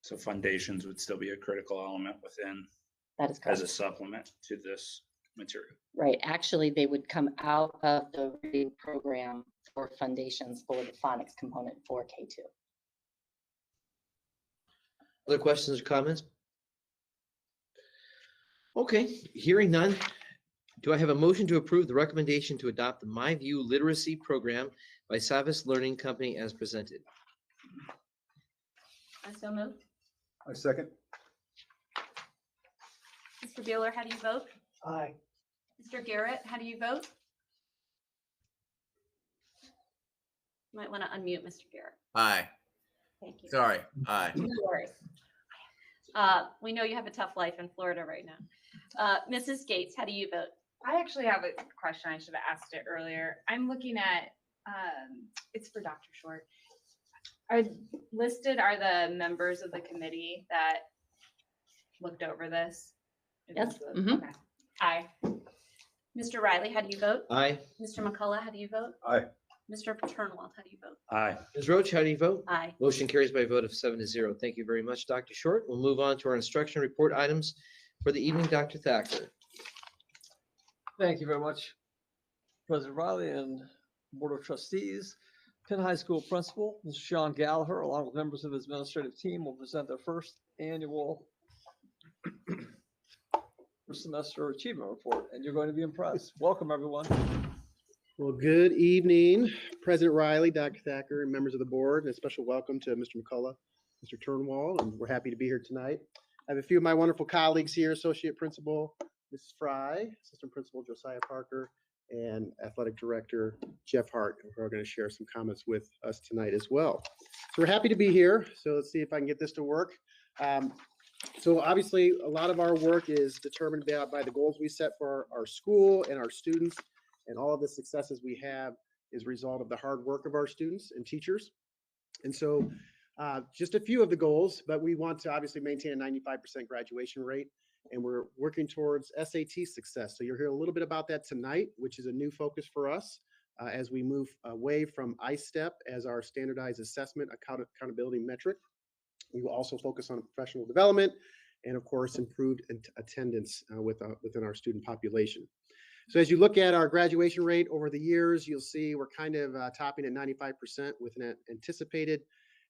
So Foundations would still be a critical element within. That is correct. As a supplement to this material. Right. Actually, they would come out of the reading program for Foundations for the phonics component for K2. Other questions or comments? Okay, hearing none. Do I have a motion to approve the recommendation to adopt the MyView Literacy Program by Savas Learning Company as presented? I so move. I second. Mr. Bueller, how do you vote? Aye. Mr. Garrett, how do you vote? Might want to unmute Mr. Garrett. Aye. Thank you. Sorry. Aye. No worries. We know you have a tough life in Florida right now. Mrs. Gates, how do you vote? I actually have a question. I should have asked it earlier. I'm looking at, it's for Dr. Short. Are the members of the committee that looked over this? Yes. Okay. Aye. Mr. Riley, how do you vote? Aye. Mr. McCullough, how do you vote? Aye. Mr. Paternwald, how do you vote? Aye. Ms. Roach, how do you vote? Aye. Motion carries by a vote of 7-0. Thank you very much, Dr. Short. We'll move on to our instruction report items for the evening. Dr. Thacker. Thank you very much, President Riley and Board of Trustees. Penn High School Principal, Mr. Sean Gallagher, along with members of his administrative team, will present their first annual first semester achievement report, and you're going to be impressed. Welcome, everyone. Well, good evening, President Riley, Dr. Thacker, and members of the board, and a special welcome to Mr. McCullough, Mr. Turnwall, and we're happy to be here tonight. I have a few of my wonderful colleagues here, Associate Principal Mrs. Fry, Assistant Principal Josiah Parker, and Athletic Director Jeff Hart, who are going to share some comments with us tonight as well. So we're happy to be here. So let's see if I can get this to work. So obviously, a lot of our work is determined by the goals we set for our school and our students, and all of the successes we have is a result of the hard work of our students and teachers. And so just a few of the goals, but we want to obviously maintain a 95% graduation rate, and we're working towards SAT success. So you'll hear a little bit about that tonight, which is a new focus for us as we move away from ISTEP as our standardized assessment accountability metric. We will also focus on professional development and, of course, improved attendance within our student population. So as you look at our graduation rate over the years, you'll see we're kind of topping at 95% with an anticipated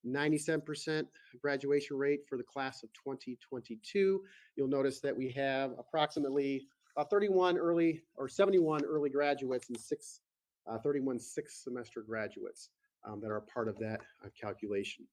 97% graduation rate for the class of 2022. You'll notice that we have approximately 71 early graduates and 31 sixth semester graduates that are part of that calculation.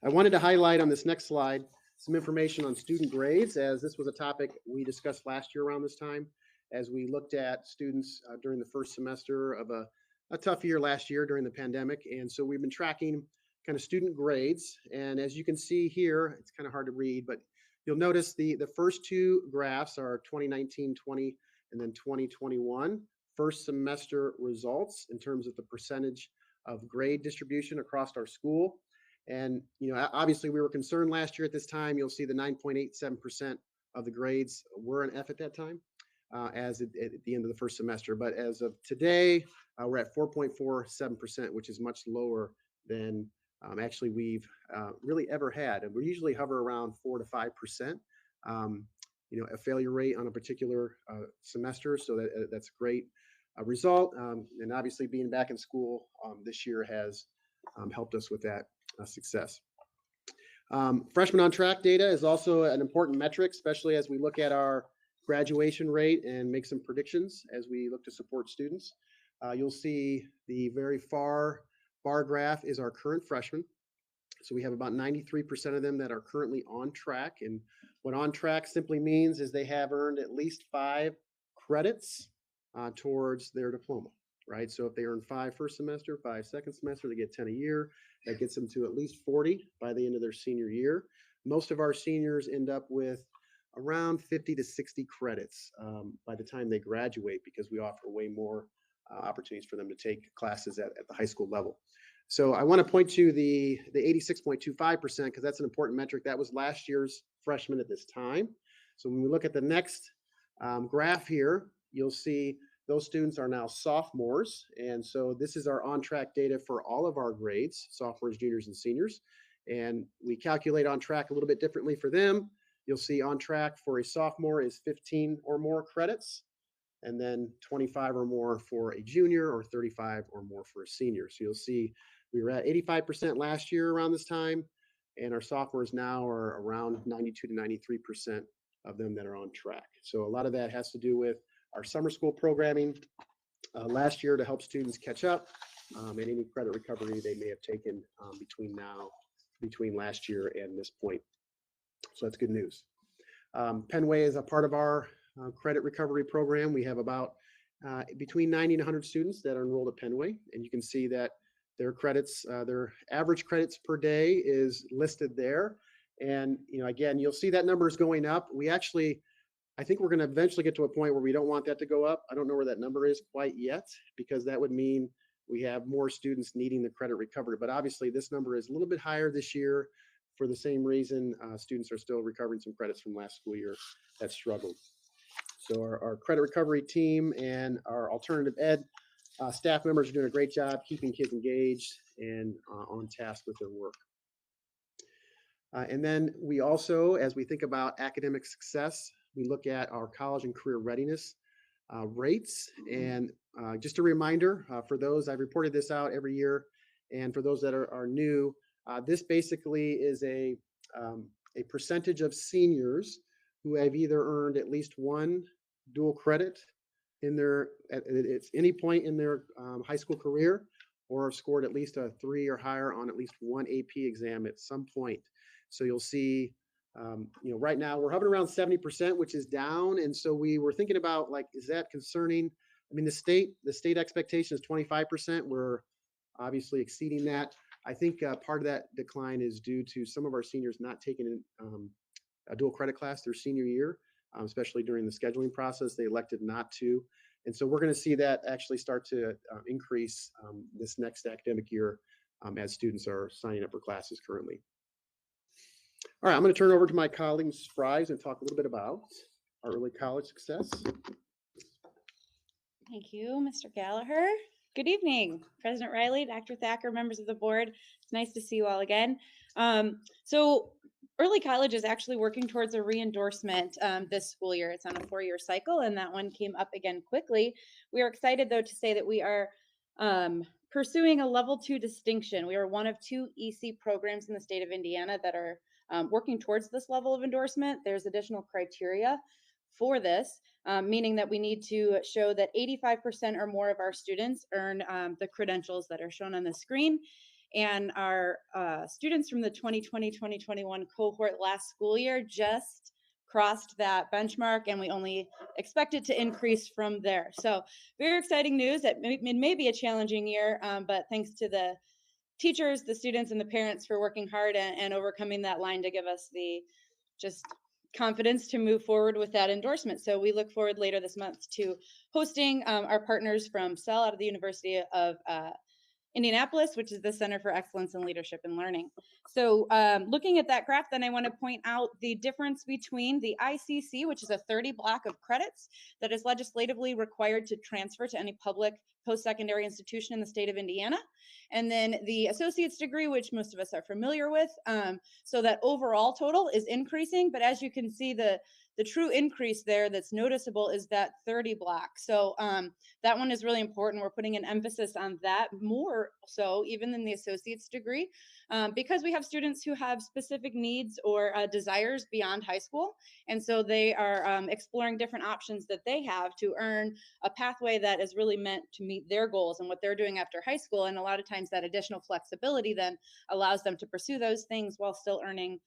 I wanted to highlight on this next slide some information on student grades, as this was a topic we discussed last year around this time, as we looked at students during the first semester of a tough year last year during the pandemic. And so we've been tracking kind of student grades. And as you can see here, it's kind of hard to read, but you'll notice the first two graphs are 2019-20 and then 2021 first semester results in terms of the percentage of grade distribution across our school. And, you know, obviously we were concerned last year at this time. You'll see the 9.87% of the grades were an F at that time at the end of the first semester. But as of today, we're at 4.47%, which is much lower than actually we've really ever had. And we usually hover around 4 to 5%, you know, a failure rate on a particular semester. So that's a great result. And obviously being back in school this year has helped us with that success. Freshman on track data is also an important metric, especially as we look at our graduation rate and make some predictions as we look to support students. You'll see the very far bar graph is our current freshmen. So we have about 93% of them that are currently on track. And what on track simply means is they have earned at least 5 credits towards their diploma, right? So if they earn 5 first semester, 5 second semester, they get 10 a year. That gets them to at least 40 by the end of their senior year. Most of our seniors end up with around 50 to 60 credits by the time they graduate, because we offer way more opportunities for them to take classes at the high school level. So I want to point to the 86.25%, because that's an important metric. That was last year's freshmen at this time. So when we look at the next graph here, you'll see those students are now sophomores. And so this is our on-track data for all of our grades, sophomores, juniors, and seniors. And we calculate on track a little bit differently for them. You'll see on track for a sophomore is 15 or more credits, and then 25 or more for a junior, or 35 or more for a senior. So you'll see we were at 85% last year around this time, and our sophomores now are around 92 to 93% of them that are on track. So a lot of that has to do with our summer school programming last year to help students catch up and any credit recovery they may have taken between last year and this point. So that's good news. Penway is a part of our credit recovery program. We have about between 90 and 100 students that are enrolled at Penway, and you can see that their credits, their average credits per day is listed there. And again, you'll see that number is going up. I think we're going to eventually get to a point where we don't want that to go up. I don't know where that number is quite yet, because that would mean we have more students needing the credit recovery. But obviously, this number is a little bit higher this year for the same reason. Students are still recovering some credits from last school year that struggled. So our credit recovery team and our alternative ed staff members are doing a great job keeping kids engaged and on task with their work. And then we also, as we think about academic success, we look at our college and career readiness rates. And just a reminder for those, I've reported this out every year. And for those that are new, this basically is a percentage of seniors who have either earned at least one dual credit at any point in their high school career, or have scored at least a 3 or higher on at least one AP exam at some point. So you'll see, right now we're hovering around 70%, which is down. And so we were thinking about, is that concerning? I mean, the state expectation is 25%. We're obviously exceeding that. I think part of that decline is due to some of our seniors not taking a dual credit class their senior year, especially during the scheduling process. They elected not to. And so we're going to see that actually start to increase this next academic year as students are signing up for classes currently. All right, I'm going to turn it over to my colleague, Ms. Fries, and talk a little bit about our early college success. Thank you, Mr. Gallagher. Good evening, President Riley, Dr. Thacker, members of the board. It's nice to see you all again. So early college is actually working towards a re-endorsement this school year. It's on a 4-year cycle, and that one came up again quickly. We are excited, though, to say that we are pursuing a level 2 distinction. We are one of 2 EC programs in the state of Indiana that are working towards this level of endorsement. There's additional criteria for this, meaning that we need to show that 85% or more of our students earn the credentials that are shown on the screen. And our students from the 2020-2021 cohort last school year just crossed that benchmark, and we only expect it to increase from there. So very exciting news. It may be a challenging year, but thanks to the teachers, the students, and the parents for working hard and overcoming that line to give us the just confidence to move forward with that endorsement. So we look forward later this month to hosting our partners from CEL out of the University of Indianapolis, which is the Center for Excellence in Leadership and Learning. So looking at that graph, then I want to point out the difference between the ICC, which is a 30 block of credits that is legislatively required to transfer to any public post-secondary institution in the state of Indiana, and then the associate's degree, which most of us are familiar with. So that overall total is increasing, but as you can see, the true increase there that's noticeable is that 30 block. So that one is really important. We're putting an emphasis on that more so even than the associate's degree, because we have students who have specific needs or desires beyond high school. And so they are exploring different options that they have to earn a pathway that is really meant to meet their goals and what they're doing after high school. And a lot of times that additional flexibility then allows them to pursue those things while still earning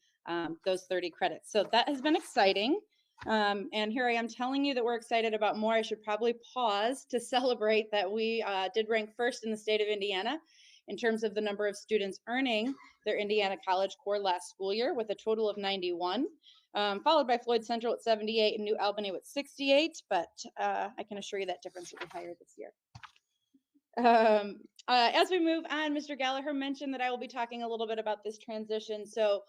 those 30 credits. So that has been exciting. And here I am telling you that we're excited about more. I should probably pause to celebrate that we did rank first in the state of Indiana in terms of the number of students earning their Indiana College Core last school year, with a total of 91, followed by Floyd Central at 78 and New Albany with 68, but I can assure you that difference will be higher this year. As we move on, Mr. Gallagher mentioned that I will be talking a little bit about this transition. So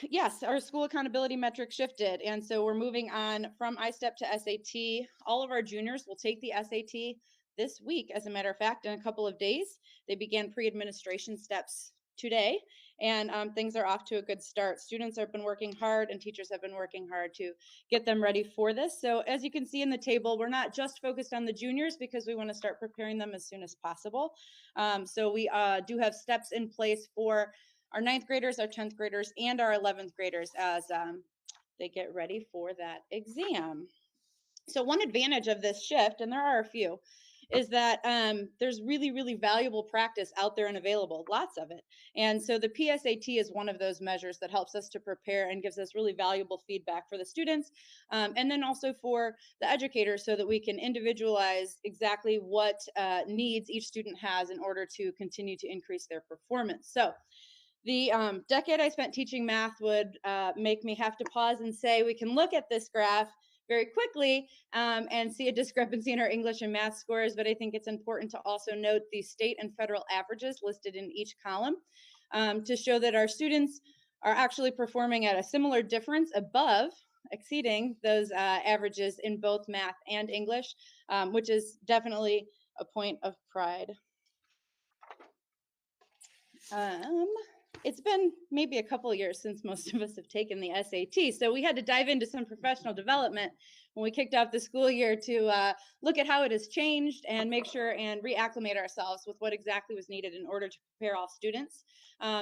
yes, our school accountability metric shifted. And so we're moving on from ISTEP to SAT. All of our juniors will take the SAT this week, as a matter of fact, in a couple of days. They began pre-administration steps today, and things are off to a good start. Students have been working hard and teachers have been working hard to get them ready for this. So as you can see in the table, we're not just focused on the juniors because we want to start preparing them as soon as possible. So we do have steps in place for our 9th graders, our 10th graders, and our 11th graders as they get ready for that exam. So one advantage of this shift, and there are a few, is that there's really, really valuable practice out there and available, lots of it. And so the PSAT is one of those measures that helps us to prepare and gives us really valuable feedback for the students, and then also for the educators, so that we can individualize exactly what needs each student has in order to continue to increase their performance. So the decade I spent teaching math would make me have to pause and say, we can look at this graph very quickly and see a discrepancy in our English and math scores, but I think it's important to also note the state and federal averages listed in each column to show that our students are actually performing at a similar difference above, exceeding those averages in both math and English, which is definitely a point of pride. It's been maybe a couple of years since most of us have taken the SAT, so we had to dive into some professional development when we kicked off the school year to look at how it has changed and make sure and reacclimate ourselves with what exactly was needed in order to prepare all students.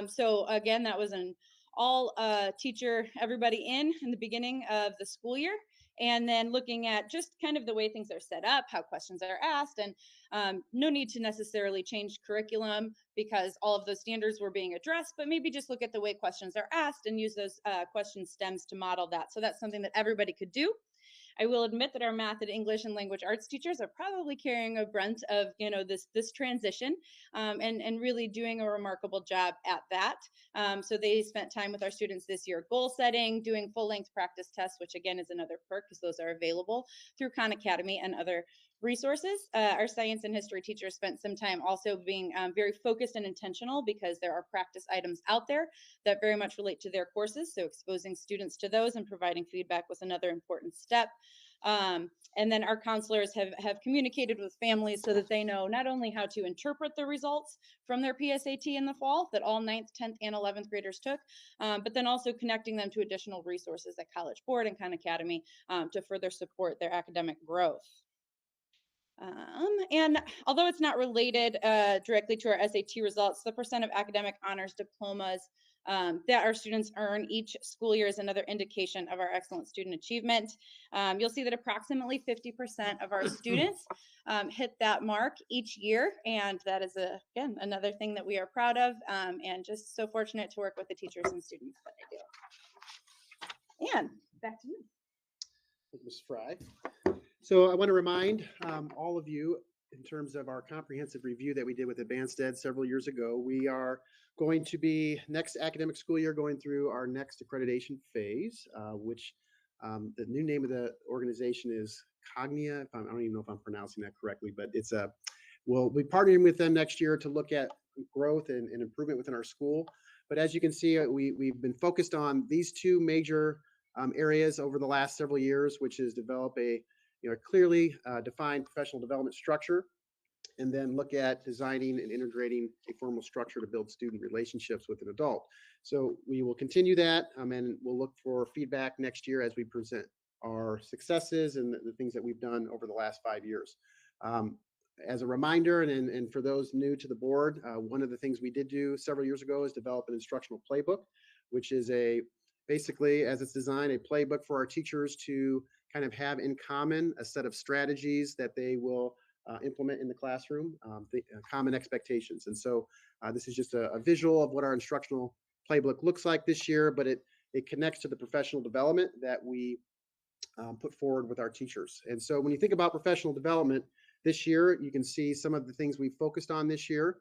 So again, that was an all teacher, everybody in the beginning of the school year. And then looking at just kind of the way things are set up, how questions are asked, and no need to necessarily change curriculum because all of those standards were being addressed, but maybe just look at the way questions are asked and use those question stems to model that. So that's something that everybody could do. I will admit that our math and English and language arts teachers are probably carrying a brunt of, this transition and really doing a remarkable job at that. So they spent time with our students this year, goal setting, doing full length practice tests, which again is another perk because those are available through Khan Academy and other resources. Our science and history teachers spent some time also being very focused and intentional because there are practice items out there that very much relate to their courses. So exposing students to those and providing feedback was another important step. And then our counselors have communicated with families so that they know not only how to interpret the results from their PSAT in the fall that all 9th, 10th, and 11th graders took, but then also connecting them to additional resources at College Board and Khan Academy to further support their academic growth. And although it's not related directly to our SAT results, the percent of academic honors diplomas that our students earn each school year is another indication of our excellent student achievement. You'll see that approximately 50% of our students hit that mark each year, and that is, again, another thing that we are proud of and just so fortunate to work with the teachers and students that I do. And back to you. Thank you, Ms. Fry. So I want to remind all of you, in terms of our comprehensive review that we did with Advanced Ed several years ago, we are going to be next academic school year going through our next accreditation phase, which the new name of the organization is Cognia. I don't even know if I'm pronouncing that correctly, but it's we'll be partnering with them next year to look at growth and improvement within our school. But as you can see, we've been focused on these two major areas over the last several years, which is develop a clearly defined professional development structure, and then look at designing and integrating a formal structure to build student relationships with an adult. So we will continue that, and we'll look for feedback next year as we present our successes and the things that we've done over the last 5 years. As a reminder, and for those new to the board, one of the things we did do several years ago is develop an instructional playbook, which is basically, as it's designed, a playbook for our teachers to kind of have in common a set of strategies that they will implement in the classroom, common expectations. And so this is just a visual of what our instructional playbook looks like this year, but it connects to the professional development that we put forward with our teachers. And so when you think about professional development this year, you can see some of the things we focused on this year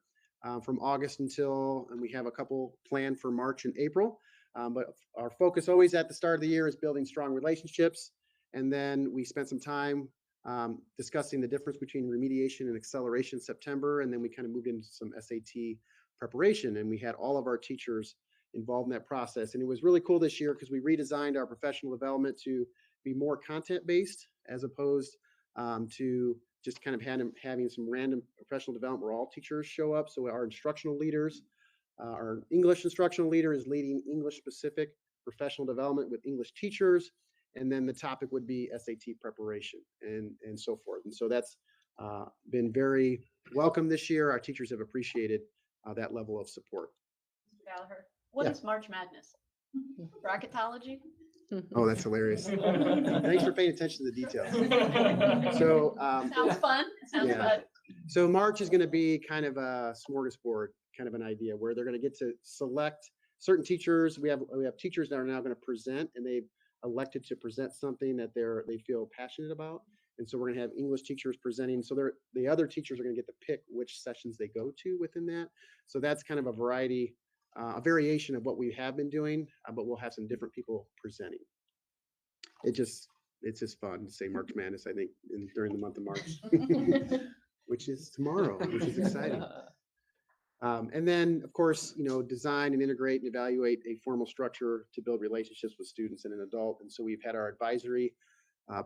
from August and we have a couple planned for March and April. But our focus always at the start of the year is building strong relationships. And then we spent some time discussing the difference between remediation and acceleration in September. And then we kind of moved into some SAT preparation. And we had all of our teachers involved in that process. And it was really cool this year because we redesigned our professional development to be more content-based as opposed to just kind of having some random professional development where all teachers show up. So our instructional leaders, our English instructional leader is leading English-specific professional development with English teachers. And then the topic would be SAT preparation and so forth. And so that's been very welcome this year. Our teachers have appreciated that level of support. Mr. Gallagher, what is March Madness? Bracketology? Oh, that's hilarious. Thanks for paying attention to the details. So, Sounds fun. Sounds yeah. fun. So March is going to be kind of a smorgasbord kind of an idea where they're going to get to select certain teachers. We have teachers that are now going to present, and they've elected to present something that they feel passionate about. And so we're going to have English teachers presenting. So the other teachers are going to get to pick which sessions they go to within that. So that's kind of a variety, a variation of what we have been doing, but we'll have some different people presenting. It's just fun to say March Madness, I think, during the month of March, which is tomorrow, which is exciting. And then, of course, design and integrate and evaluate a formal structure to build relationships with students and an adult. And so we've had our advisory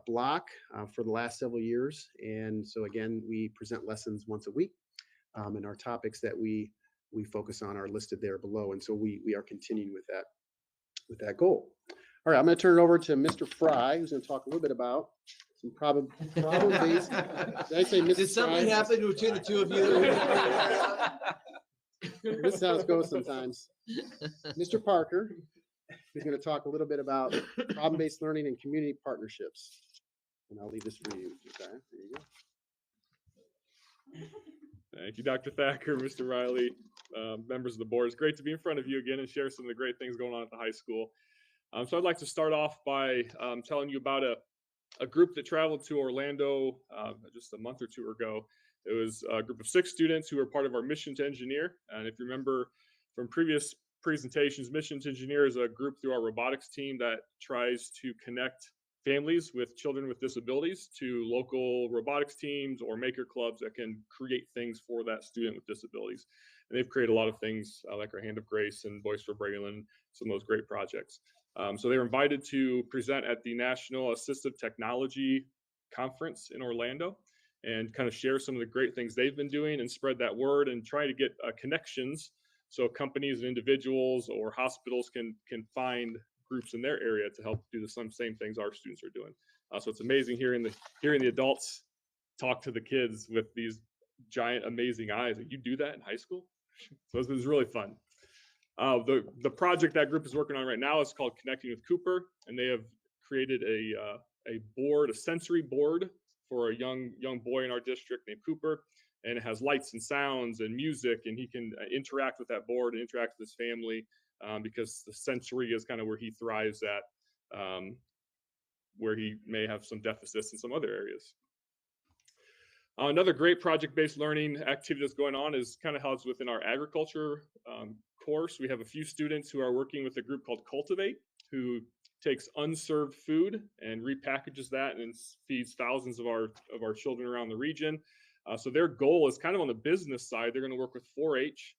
block for the last several years. And so again, we present lessons once a week, and our topics that we focus on are listed there below. And so we are continuing with that goal. All right, I'm going to turn it over to Mr. Fry, who's going to talk a little bit about some probabilities. Did I say Mrs. Did something Fry? happen between the two of you? This is how it goes sometimes. Mr. Parker is going to talk a little bit about problem-based learning and community partnerships. And I'll leave this for you. Okay, there you go. Thank you, Dr. Thacker, Mr. Riley, members of the board. It's great to be in front of you again and share some of the great things going on at the high school. So I'd like to start off by telling you about a group that traveled to Orlando just a month or two ago. It was a group of 6 students who were part of our Mission to Engineer. And if you remember from previous presentations, Mission to Engineer is a group through our robotics team that tries to connect families with children with disabilities to local robotics teams or maker clubs that can create things for that student with disabilities. And they've created a lot of things like our Hand of Grace and Voice for Braille, some of those great projects. So they were invited to present at the National Assistive Technology Conference in Orlando and kind of share some of the great things they've been doing and spread that word and try to get connections so companies and individuals or hospitals can find groups in their area to help do the same things our students are doing. So it's amazing hearing the adults talk to the kids with these giant, amazing eyes. Like, you do that in high school? So it was really fun. The project that group is working on right now is called Connecting with Cooper, and they have created a sensory board for a young boy in our district named Cooper, and it has lights and sounds and music, and he can interact with that board and interact with his family because the sensory is kind of where he thrives at, where he may have some deficits in some other areas. Another great project-based learning activity that's going on is kind of housed within our agriculture course. We have a few students who are working with a group called Cultivate, who takes unserved food and repackages that and feeds thousands of our children around the region. So their goal is kind of on the business side. They're going to work with 4-H,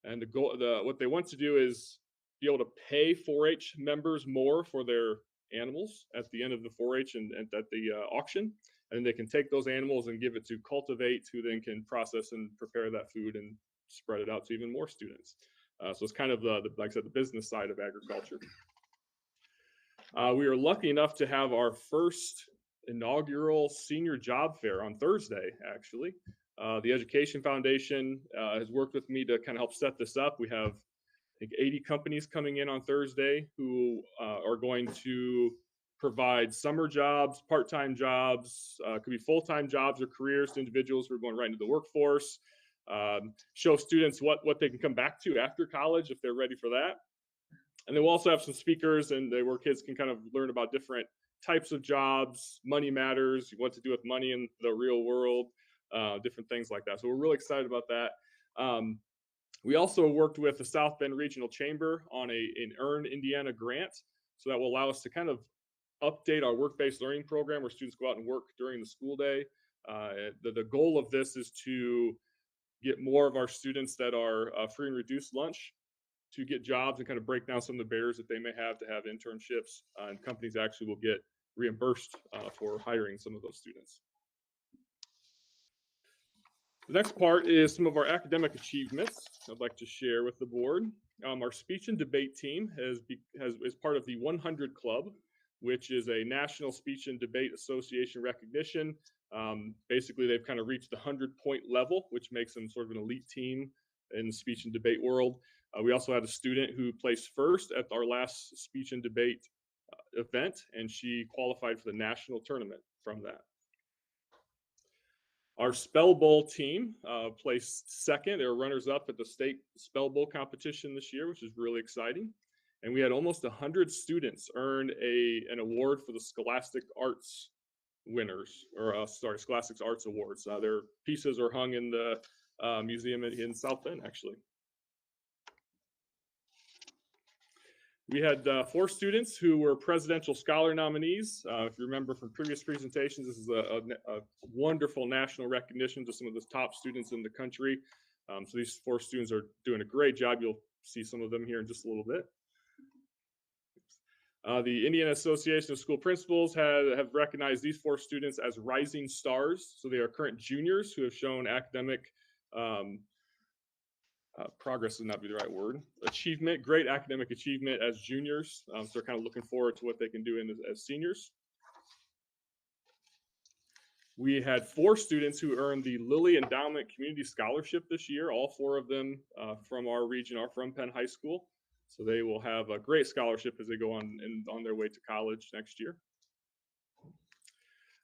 and what they want to do is be able to pay 4-H members more for their animals at the end of the 4-H and at the auction. And they can take those animals and give it to Cultivate, who then can process and prepare that food and spread it out to even more students. So it's kind of like I said, the business side of agriculture. We are lucky enough to have our first inaugural senior job fair on Thursday, actually. The Education Foundation has worked with me to kind of help set this up. We have, I think, 80 companies coming in on Thursday who are going to provide summer jobs, part-time jobs, could be full-time jobs or careers to individuals who are going right into the workforce, show students what they can come back to after college if they're ready for that. And then we'll also have some speakers where kids can kind of learn about different types of jobs, money matters, what to do with money in the real world, different things like that. So we're really excited about that. We also worked with the South Bend Regional Chamber on an Earn Indiana grant. So that will allow us to kind of update our work-based learning program where students go out and work during the school day. The goal of this is to get more of our students that are free and reduced lunch to get jobs and kind of break down some of the barriers that they may have to have internships, and companies actually will get reimbursed for hiring some of those students. The next part is some of our academic achievements I'd like to share with the board. Our speech and debate team is part of the 100 Club, which is a National Speech and Debate Association recognition. Basically, they've kind of reached the 100-point level, which makes them sort of an elite team in the speech and debate world. We also had a student who placed first at our last speech and debate event, and she qualified for the national tournament from that. Our Spell Bowl team placed second. They were runners-up at the state Spell Bowl competition this year, which is really exciting. And we had almost 100 students earn an award for the Scholastic Arts winners, or Scholastic Arts Awards. Their pieces are hung in the museum in South Bend, actually. We had 4 students who were Presidential Scholar nominees. If you remember from previous presentations, this is a wonderful national recognition to some of the top students in the country. So these 4 students are doing a great job. You'll see some of them here in just a little bit. The Indiana Association of School Principals have recognized these 4 students as rising stars. So they are current juniors who have shown academic progress would not be the right word. Achievement, great academic achievement as juniors. So they're kind of looking forward to what they can do as seniors. We had 4 students who earned the Lilly Endowment Community Scholarship this year. All 4 of them from our region are from Penn High School. So they will have a great scholarship as they go on their way to college next year.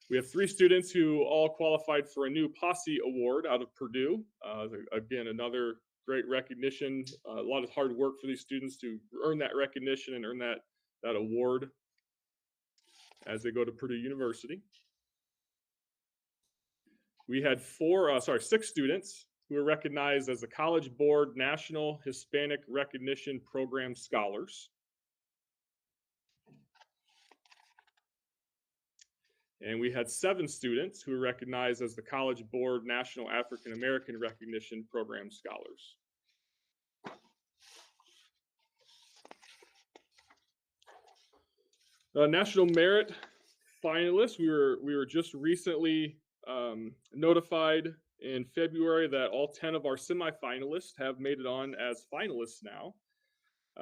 We have 3 students who all qualified for a new Posse Award out of Purdue. Again, another great recognition, a lot of hard work for these students to earn that recognition and earn that award as they go to Purdue University. We had 6 students who were recognized as the College Board National Hispanic Recognition Program Scholars. And we had 7 students who were recognized as the College Board National African American Recognition Program Scholars. National Merit finalists, we were just recently notified in February that all 10 of our semifinalists have made it on as finalists now.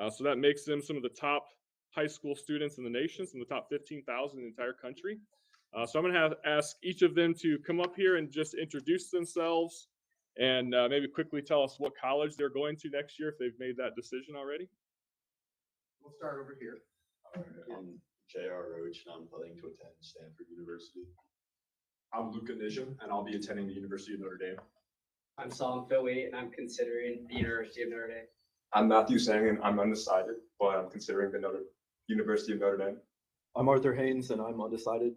So that makes them some of the top high school students in the nation, some of the top 15,000 in the entire country. So I'm going to ask each of them to come up here and just introduce themselves and maybe quickly tell us what college they're going to next year if they've made that decision already. We'll start over here. I'm J.R. Roach, and I'm planning to attend Stanford University. I'm Luca Nijam, and I'll be attending the University of Notre Dame. I'm Salam Philly, and I'm considering the University of Notre Dame. I'm Matthew Sang, and I'm undecided, but I'm considering the University of Notre Dame. I'm Arthur Haynes, and I'm undecided.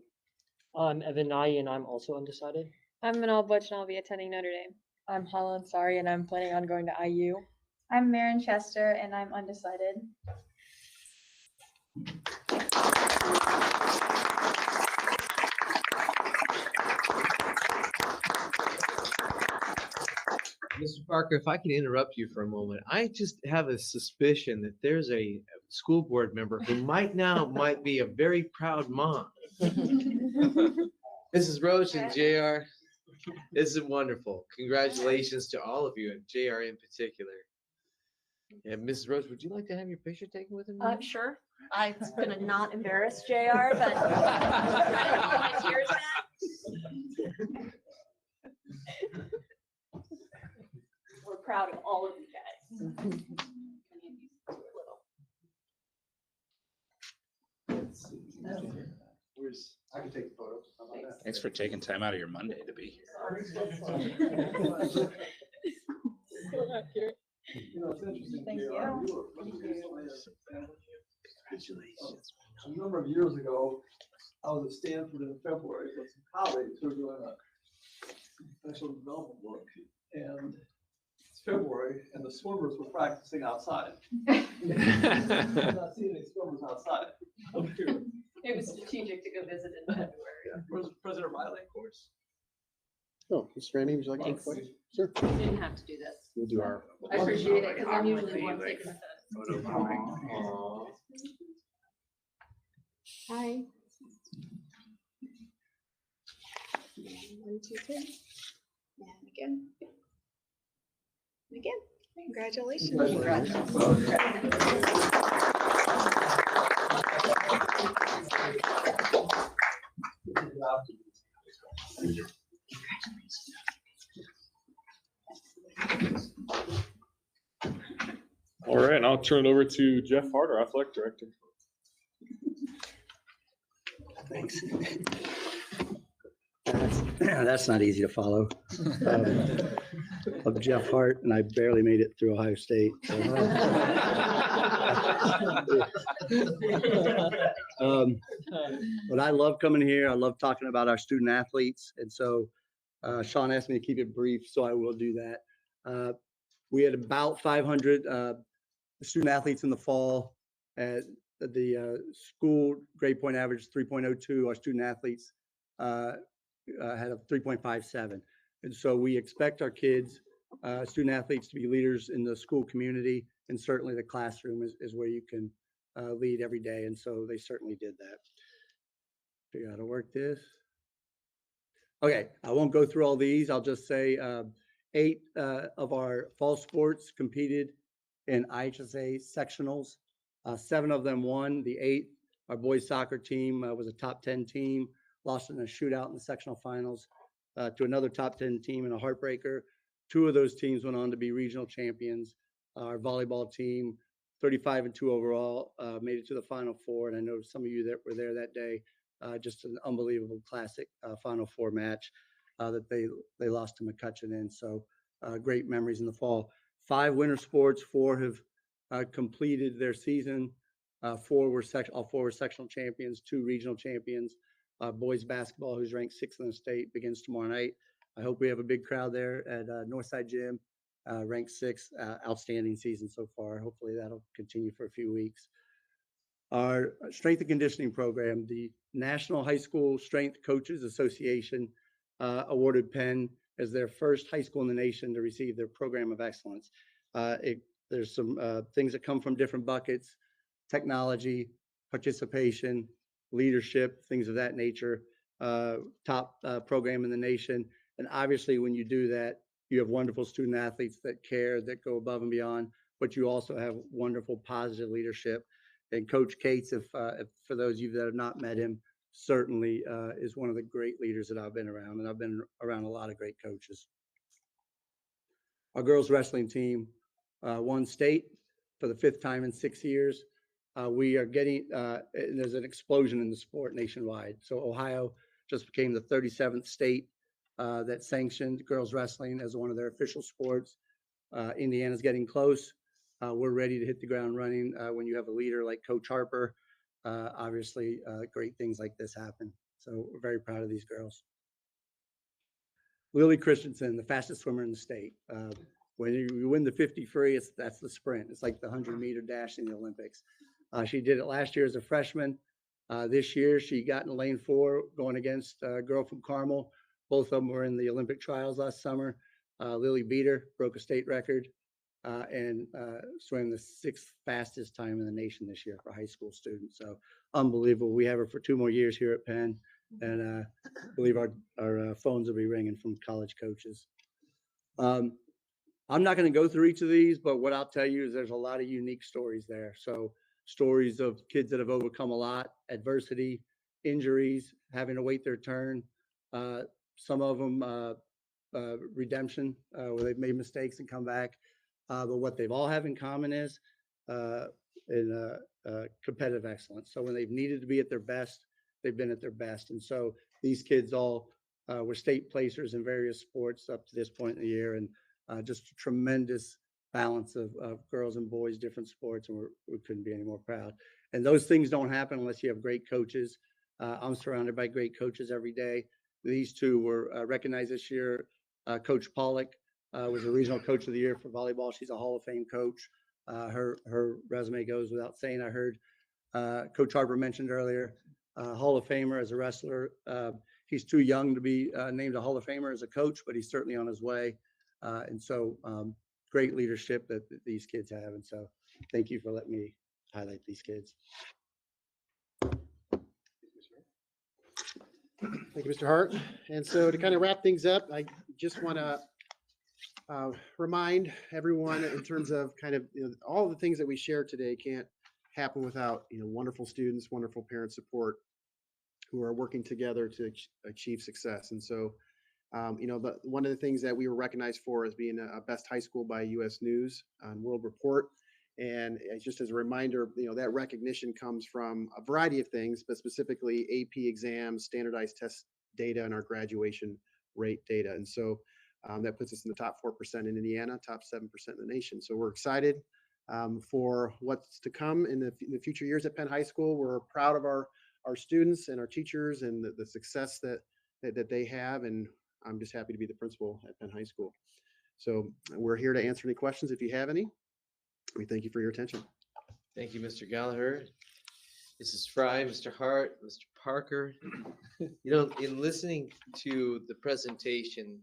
I'm Evan Nye, and I'm also undecided. I'm Manal Butch, and I'll be attending Notre Dame. I'm Holland Sari, and I'm planning on going to IU. I'm Marin Chester, and I'm undecided. Mr. Parker, if I can interrupt you for a moment, I just have a suspicion that there's a school board member who might be a very proud mom. Mrs. Roach and JR, this is wonderful. Congratulations to all of you, and JR in particular. And Mrs. Roach, would you like to have your picture taken with him? Sure. I'm gonna not embarrass JR, but my tears back. We're proud of all of you guys. I can take the photo. How about that? Thanks for taking time out of your Monday to be here. You know, it's interesting. Thank JR, you. Congratulations. A number of years ago, I was at Stanford in February with some colleagues who were doing a professional development work. And it's February, and the swimmers were practicing outside. I'm not seeing any swimmers outside. It was strategic to go visit in February. Where's President Riley, of course. Oh, Mr. Randy, would you like to Thanks. question? Sure. You didn't have to do this. We'll do our. I appreciate it, because I'm usually the one taking the Hi. 1, 2, 3. And again. And again. Congratulations. All right, and I'll turn it over to Jeff Hart, our athletic director. Thanks. That's not easy to follow. I'm Jeff Hart, and I barely made it through Ohio State. So. But I love coming here. I love talking about our student athletes. And so Sean asked me to keep it brief, so I will do that. We had about 500 student athletes in the fall. At the school grade point average 3.02. Our student athletes had a 3.57. And so we expect our kids, student athletes, to be leaders in the school community, and certainly the classroom is where you can lead every day. And so they certainly did that. Figure out how to work this. Okay, I won't go through all these. I'll just say 8 of our fall sports competed in IHSA sectionals. 7 of them won. The 8th, our boys soccer team was a top 10 team, lost in a shootout in the sectional finals to another top 10 team in a heartbreaker. 2 of those teams went on to be regional champions. Our volleyball team, 35-2 overall, made it to the Final Four. And I know some of you that were there that day, just an unbelievable classic Final Four match that they lost to McCutcheon in. So great memories in the fall. 5 winter sports, 4 have completed their season. All 4 were sectional champions, 2 regional champions. Boys basketball, who's ranked 6th in the state, begins tomorrow night. I hope we have a big crowd there at Northside Gym. Ranked 6th, outstanding season so far. Hopefully that'll continue for a few weeks. Our strength and conditioning program, the National High School Strength Coaches Association awarded Penn as their first high school in the nation to receive their program of excellence. There's some things that come from different buckets: technology, participation, leadership, things of that nature. Top program in the nation. And obviously when you do that, you have wonderful student athletes that care, that go above and beyond, but you also have wonderful positive leadership. And Coach Cates, if for those of you that have not met him, certainly is one of the great leaders that I've been around, and I've been around a lot of great coaches. Our girls wrestling team won state for the 5th time in 6 years. We are getting, there's an explosion in the sport nationwide. So Ohio just became the 37th state that sanctioned girls wrestling as one of their official sports. Indiana's getting close. We're ready to hit the ground running when you have a leader like Coach Harper. Obviously, great things like this happen. So we're very proud of these girls. Lily Christensen, the fastest swimmer in the state. When you win the 50 free, that's the sprint. It's like the 100-meter dash in the Olympics. She did it last year as a freshman. This year, she got in lane 4 going against a girl from Carmel. Both of them were in the Olympic trials last summer. Lily beat her, broke a state record, and swam the 6th fastest time in the nation this year for high school students. So unbelievable. We have her for 2 more years here at Penn, and I believe our phones will be ringing from college coaches. I'm not going to go through each of these, but what I'll tell you is there's a lot of unique stories there. So stories of kids that have overcome a lot, adversity, injuries, having to wait their turn. Some of them redemption, where they've made mistakes and come back. But what they've all have in common is competitive excellence. So when they've needed to be at their best, they've been at their best. And so these kids all were state placers in various sports up to this point in the year, and just a tremendous balance of girls and boys, different sports, and we couldn't be any more proud. And those things don't happen unless you have great coaches. I'm surrounded by great coaches every day. These 2 were recognized this year. Coach Pollock was a regional coach of the year for volleyball. She's a Hall of Fame coach. Her resume goes without saying. I heard Coach Harper mentioned earlier, Hall of Famer as a wrestler. He's too young to be named a Hall of Famer as a coach, but he's certainly on his way. And so great leadership that these kids have. And so thank you for letting me highlight these kids. Thank you, Mr. Hart. And so to kind of wrap things up, I just want to remind everyone in terms of kind of all the things that we shared today can't happen without wonderful students, wonderful parent support who are working together to achieve success. And so one of the things that we were recognized for is being a best high school by U.S. News and World Report. And just as a reminder, that recognition comes from a variety of things, but specifically AP exams, standardized test data, and our graduation rate data. And so that puts us in the top 4% in Indiana, top 7% in the nation. So we're excited for what's to come in the future years at Penn High School. We're proud of our students and our teachers and the success that they have. And I'm just happy to be the principal at Penn High School. So we're here to answer any questions if you have any. We thank you for your attention. Thank you, Mr. Gallagher, Mrs. Fry, Mr. Hart, Mr. Parker. In listening to the presentation,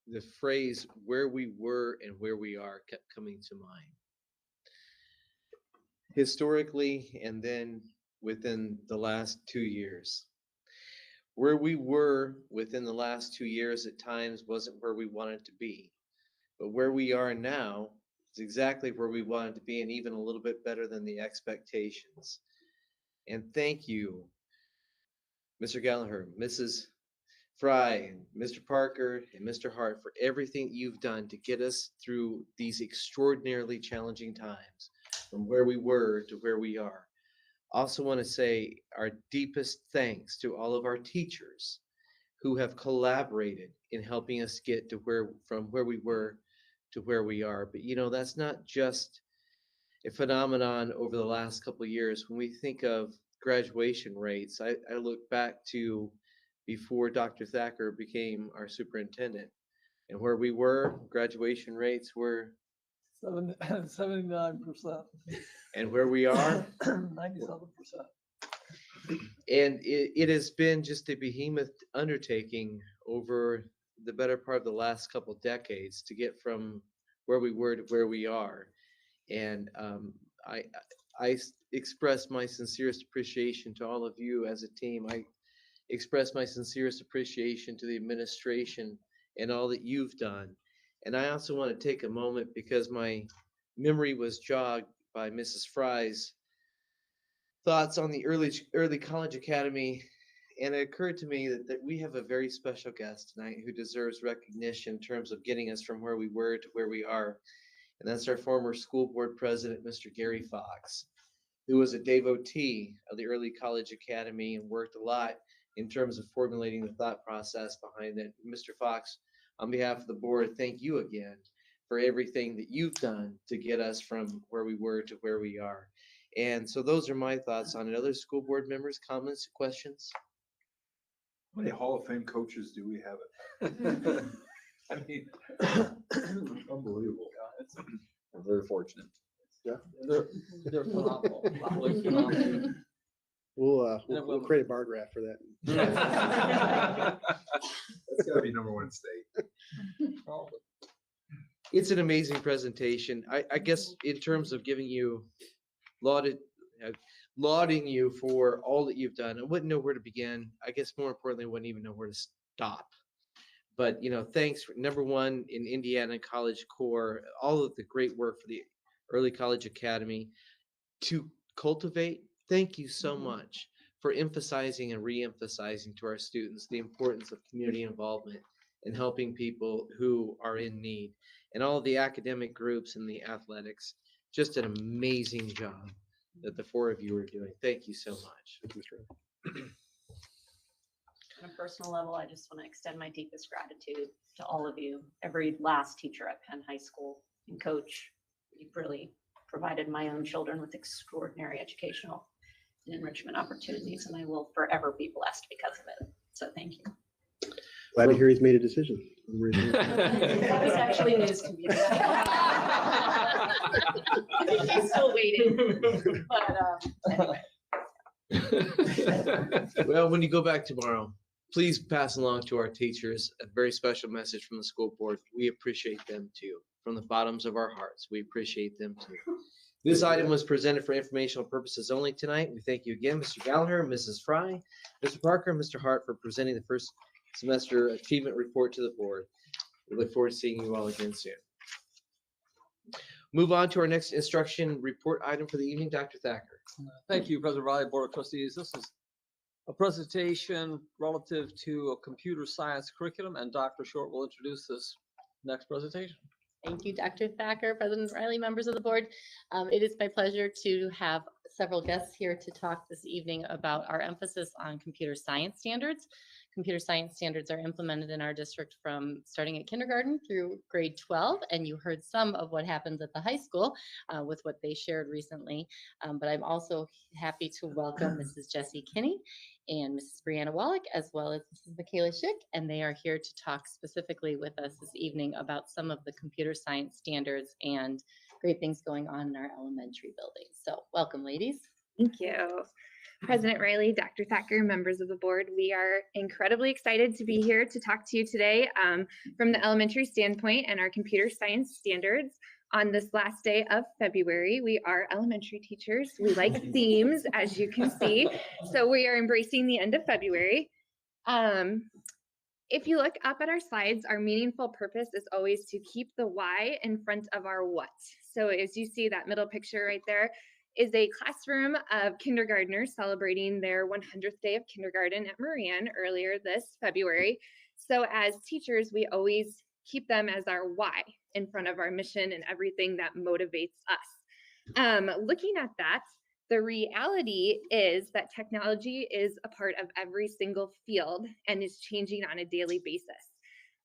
the phrase "where we were and where we are" kept coming to mind. Historically, and then within the last 2 years. Where we were within the last 2 years at times wasn't where we wanted to be. But where we are now is exactly where we wanted to be, and even a little bit better than the expectations. And thank you, Mr. Gallagher, Mrs. Fry, Mr. Parker, and Mr. Hart for everything you've done to get us through these extraordinarily challenging times, from where we were to where we are. Also want to say our deepest thanks to all of our teachers who have collaborated in helping us get to from where we were to where we are. But that's not just a phenomenon over the last couple of years. When we think of graduation rates, I look back to before Dr. Thacker became our superintendent, and where we were, graduation rates were 79%. And where we are, 97%. And it has been just a behemoth undertaking over the better part of the last couple decades to get from where we were to where we are. And I express my sincerest appreciation to all of you as a team. I express my sincerest appreciation to the administration and all that you've done. And I also want to take a moment, because my memory was jogged by Mrs. Fry's thoughts on the early college academy, and it occurred to me that we have a very special guest tonight who deserves recognition in terms of getting us from where we were to where we are, and that's our former school board president, Mr. Gary Fox, who was a devotee of the early college academy and worked a lot in terms of formulating the thought process behind it. Mr. Fox, on behalf of the board, thank you again for everything that you've done to get us from where we were to where we are. And so those are my thoughts on it. Other school board members, comments, questions? How many Hall of Fame coaches do we have? I mean, unbelievable. We're very fortunate. Yeah. They're phenomenal. Absolutely phenomenal. We'll create a bar graph for that. That's got to be number one in state. It's an amazing presentation. I guess in terms of giving you lauding you for all that you've done, I wouldn't know where to begin. I guess more importantly, I wouldn't even know where to stop. But thanks for, number one, in Indiana College Corps, all of the great work for the Early College Academy to cultivate. Thank you so much for emphasizing and re-emphasizing to our students the importance of community involvement and helping people who are in need, and all of the academic groups and the athletics. Just an amazing job that the four of you are doing. Thank you so much. Thank you, Mr. On a personal level, I just want to extend my deepest gratitude to all of you, every last teacher at Penn High School and coach. You've really provided my own children with extraordinary educational and enrichment opportunities, and I will forever be blessed because of it. So thank you. Glad to hear he's made a decision. That was actually news to me. I'm still waiting, but anyway. Well, when you go back tomorrow, please pass along to our teachers a very special message from the school board. We appreciate them too. From the bottoms of our hearts, we appreciate them too. This item was presented for informational purposes only tonight. We thank you again, Mr. Gallagher, Mrs. Fry, Mr. Parker, and Mr. Hart for presenting the first semester achievement report to the board. We look forward to seeing you all again soon. Move on to our next instruction report item for the evening, Dr. Thacker. Thank you, President Riley, Board of Trustees. This is a presentation relative to a computer science curriculum, and Dr. Short will introduce this next presentation. Thank you, Dr. Thacker, President Riley, members of the board. It is my pleasure to have several guests here to talk this evening about our emphasis on computer science standards. Computer science standards are implemented in our district from starting at kindergarten through grade 12, and you heard some of what happens at the high school with what they shared recently. But I'm also happy to welcome Mrs. Jessie Kinney and Mrs. Brianna Wallach, as well as Mrs. Michaela Schick, and they are here to talk specifically with us this evening about some of the computer science standards and great things going on in our elementary buildings. So welcome, ladies. Thank you. President Riley, Dr. Thacker, members of the board, we are incredibly excited to be here to talk to you today from the elementary standpoint and our computer science standards. On this last day of February, we are elementary teachers. We like themes, as you can see. So we are embracing the end of February. If you look up at our slides, our meaningful purpose is always to keep the why in front of our what. So as you see that middle picture right there is a classroom of kindergartners celebrating their 100th day of kindergarten at Marianne earlier this February. So as teachers, we always keep them as our why in front of our mission and everything that motivates us. Looking at that, the reality is that technology is a part of every single field and is changing on a daily basis.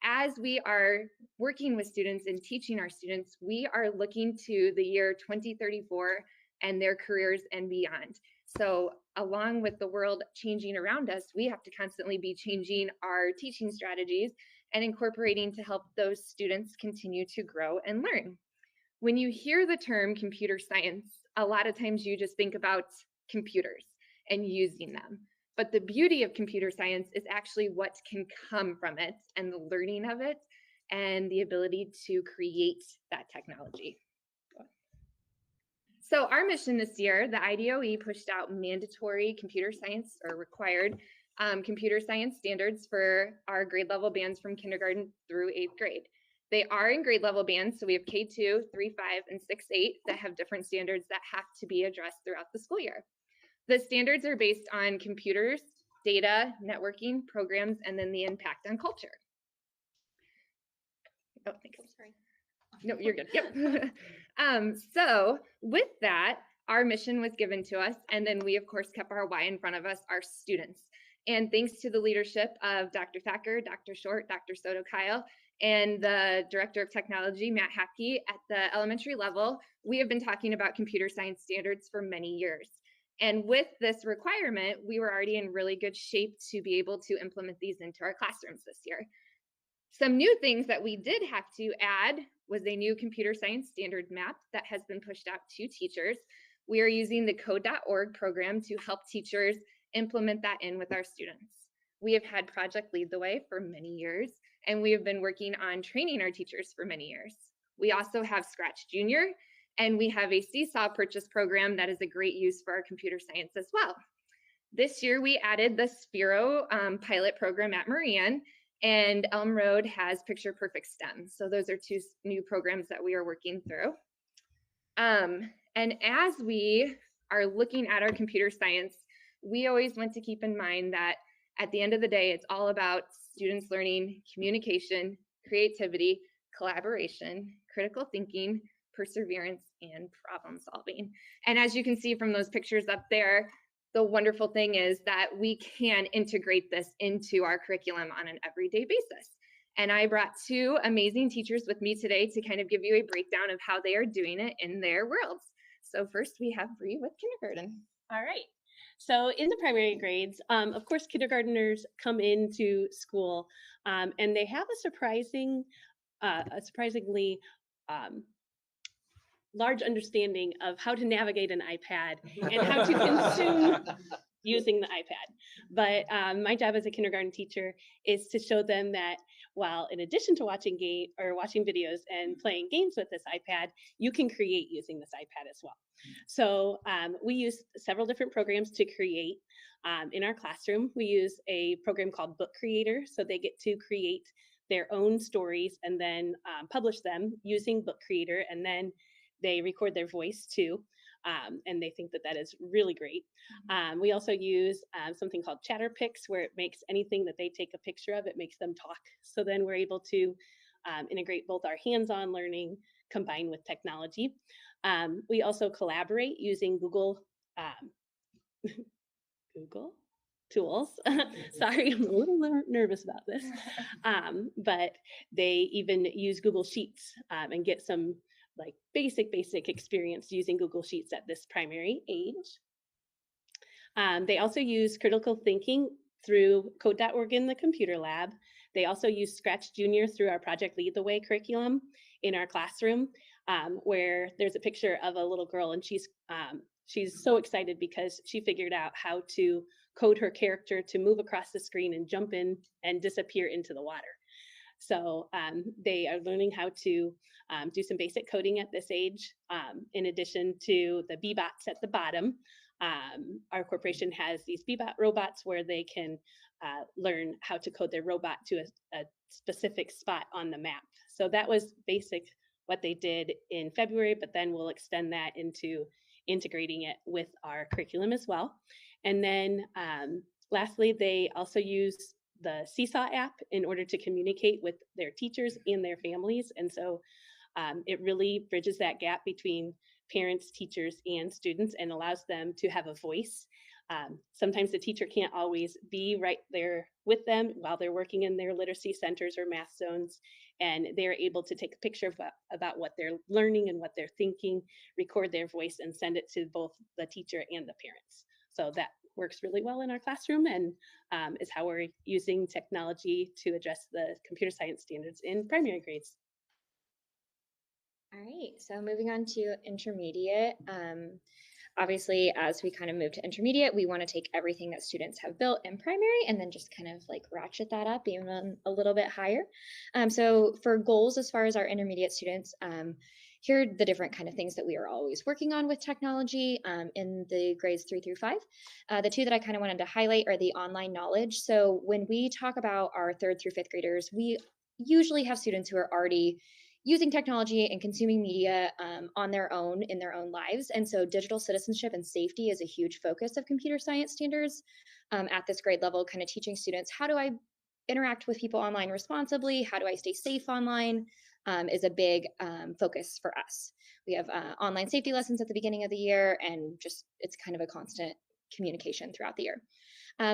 As we are working with students and teaching our students, we are looking to the year 2034 and their careers and beyond. So along with the world changing around us, we have to constantly be changing our teaching strategies and incorporating to help those students continue to grow and learn. When you hear the term computer science, a lot of times you just think about computers and using them. But the beauty of computer science is actually what can come from it and the learning of it and the ability to create that technology. So our mission this year, the IDOE pushed out mandatory computer science or required computer science standards for our grade level bands from kindergarten through 8th grade. They are in grade level bands, so we have K2, 3, 5, and 6, 8 that have different standards that have to be addressed throughout the school year. The standards are based on computers, data, networking, programs, and then the impact on culture. Oh, thanks. Sorry. No, you're good. Yep. So with that, our mission was given to us, and then we, of course, kept our why in front of us, our students. And thanks to the leadership of Dr. Thacker, Dr. Short, Dr. Soto-Kyle, and the Director of Technology, Matt Hapke, at the elementary level, we have been talking about computer science standards for many years. And with this requirement, we were already in really good shape to be able to implement these into our classrooms this year. Some new things that we did have to add was a new computer science standard map that has been pushed out to teachers. We are using the code.org program to help teachers implement that in with our students. We have had Project Lead the Way for many years, and we have been working on training our teachers for many years. We also have Scratch Junior, and we have a Seesaw purchase program that is a great use for our computer science as well. This year, we added the Sphero pilot program at Marianne, and Elm Road has Picture Perfect STEM. So those are two new programs that we are working through. And as we are looking at our computer science, we always want to keep in mind that at the end of the day, it's all about students learning communication, creativity, collaboration, critical thinking, perseverance, and problem solving. And as you can see from those pictures up there, the wonderful thing is that we can integrate this into our curriculum on an everyday basis. And I brought two amazing teachers with me today to kind of give you a breakdown of how they are doing it in their worlds. So first we have Bree with kindergarten. All right. So in the primary grades, of course, kindergartners come into school and they have a surprisingly large understanding of how to navigate an iPad and how to consume using the iPad. But my job as a kindergarten teacher is to show them that while in addition to watching videos and playing games with this iPad, you can create using this iPad as well. So we use several different programs to create in our classroom. We use a program called Book Creator, so they get to create their own stories and then publish them using Book Creator, and then they record their voice too, and they think that that is really great. We also use something called Chatter Pics, where it makes anything that they take a picture of, it makes them talk. So then we're able to integrate both our hands-on learning combined with technology. We also collaborate using Google tools. Sorry, I'm a little nervous about this. But they even use Google Sheets and get some like basic experience using Google Sheets at this primary age. They also use critical thinking through code.org in the computer lab. They also use Scratch Junior through our Project Lead the Way curriculum in our classroom, where there's a picture of a little girl, and she's so excited because she figured out how to code her character to move across the screen and jump in and disappear into the water. So they are learning how to do some basic coding at this age. In addition to the Bebots at the bottom, our corporation has these Bebot robots where they can learn how to code their robot to a specific spot on the map. So that was basic what they did in February, but then we'll extend that into integrating it with our curriculum as well. And then lastly, they also use the Seesaw app in order to communicate with their teachers and their families. And so it really bridges that gap between parents, teachers, and students and allows them to have a voice. Sometimes the teacher can't always be right there with them while they're working in their literacy centers or math zones, and they're able to take a picture about what they're learning and what they're thinking, record their voice, and send it to both the teacher and the parents. So that works really well in our classroom and is how we're using technology to address the computer science standards in primary grades. All right, so moving on to intermediate. Obviously, as we kind of move to intermediate, we want to take everything that students have built in primary and then just kind of like ratchet that up even a little bit higher. So for goals, as far as our intermediate students, here are the different kind of things that we are always working on with technology in the grades 3 through 5. The two that I kind of wanted to highlight are the online knowledge. So when we talk about our 3rd through 5th graders, we usually have students who are already using technology and consuming media on their own in their own lives. And so digital citizenship and safety is a huge focus of computer science standards at this grade level, kind of teaching students, how do I interact with people online responsibly? How do I stay safe online? Is a big focus for us. We have online safety lessons at the beginning of the year, and just it's kind of a constant communication throughout the year.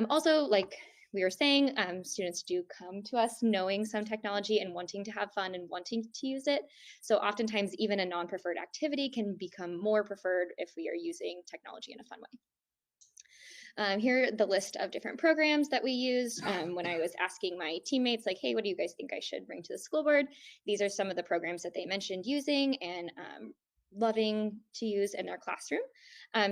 Also, like we were saying, students do come to us knowing some technology and wanting to have fun and wanting to use it. So oftentimes even a non-preferred activity can become more preferred if we are using technology in a fun way. Here are the list of different programs that we used when I was asking my teammates, like, hey, what do you guys think I should bring to the school board? These are some of the programs that they mentioned using and loving to use in their classroom.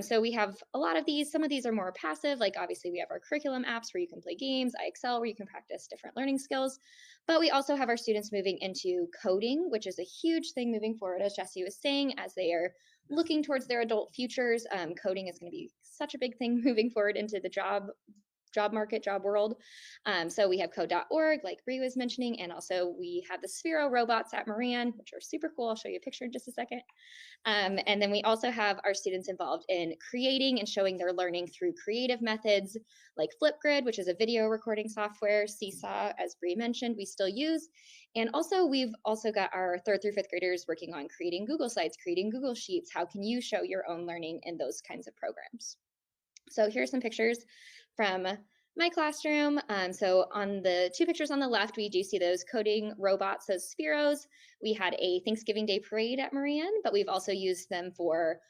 So we have a lot of these. Some of these are more passive, like obviously we have our curriculum apps where you can play games, iExcel where you can practice different learning skills, but we also have our students moving into coding, which is a huge thing moving forward, as Jesse was saying, as they are looking towards their adult futures. Coding is going to be such a big thing moving forward into the job market, job world. So we have code.org, like Bree was mentioning, and also we have the Sphero robots at Moran, which are super cool. I'll show you a picture in just a second. And then we also have our students involved in creating and showing their learning through creative methods like Flipgrid, which is a video recording software, Seesaw, as Bree mentioned, we still use. And also we've also got our 3rd through 5th graders working on creating Google Slides, creating Google Sheets. How can you show your own learning in those kinds of programs? So here's some pictures from my classroom. So on the 2 pictures on the left, we do see those coding robots, those Spheros. We had a Thanksgiving Day parade at Moran, but we've also used them for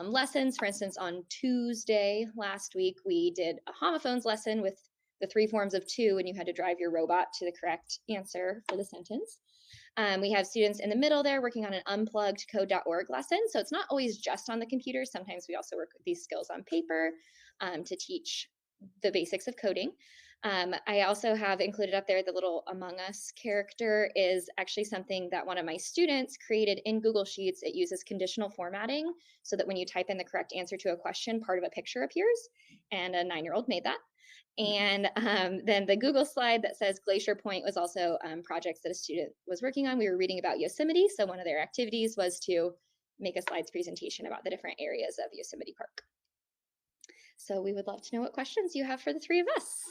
lessons. For instance, on Tuesday last week, we did a homophones lesson with the 3 forms of 2, and you had to drive your robot to the correct answer for the sentence. We have students in the middle there working on an unplugged code.org lesson. So it's not always just on the computer. Sometimes we also work with these skills on paper to teach the basics of coding. I also have included up there the little Among Us character is actually something that one of my students created in Google Sheets. It uses conditional formatting so that when you type in the correct answer to a question, part of a picture appears, and a 9-year-old made that. And then the Google slide that says Glacier Point was also projects that a student was working on. We were reading about Yosemite, so one of their activities was to make a slides presentation about the different areas of Yosemite Park. So we would love to know what questions you have for the 3 of us.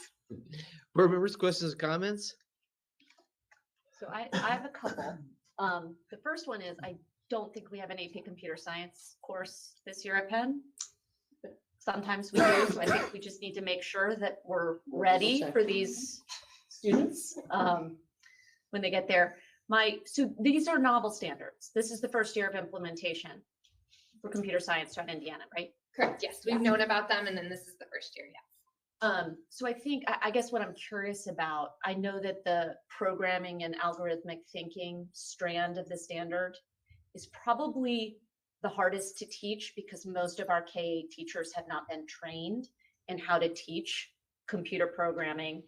Board members, questions, comments? So I have a couple. The first one is I don't think we have an AP Computer Science course this year at Penn. But sometimes we do, so I think we just need to make sure that we're ready for these students when they get there. So these are novel standards. This is the first year of implementation for computer science throughout Indiana, right? Correct. Yes, we've known about them, and then this is the first year. Yes. So I guess what I'm curious about, I know that the programming and algorithmic thinking strand of the standard is probably the hardest to teach because most of our K-8 teachers have not been trained in how to teach computer programming.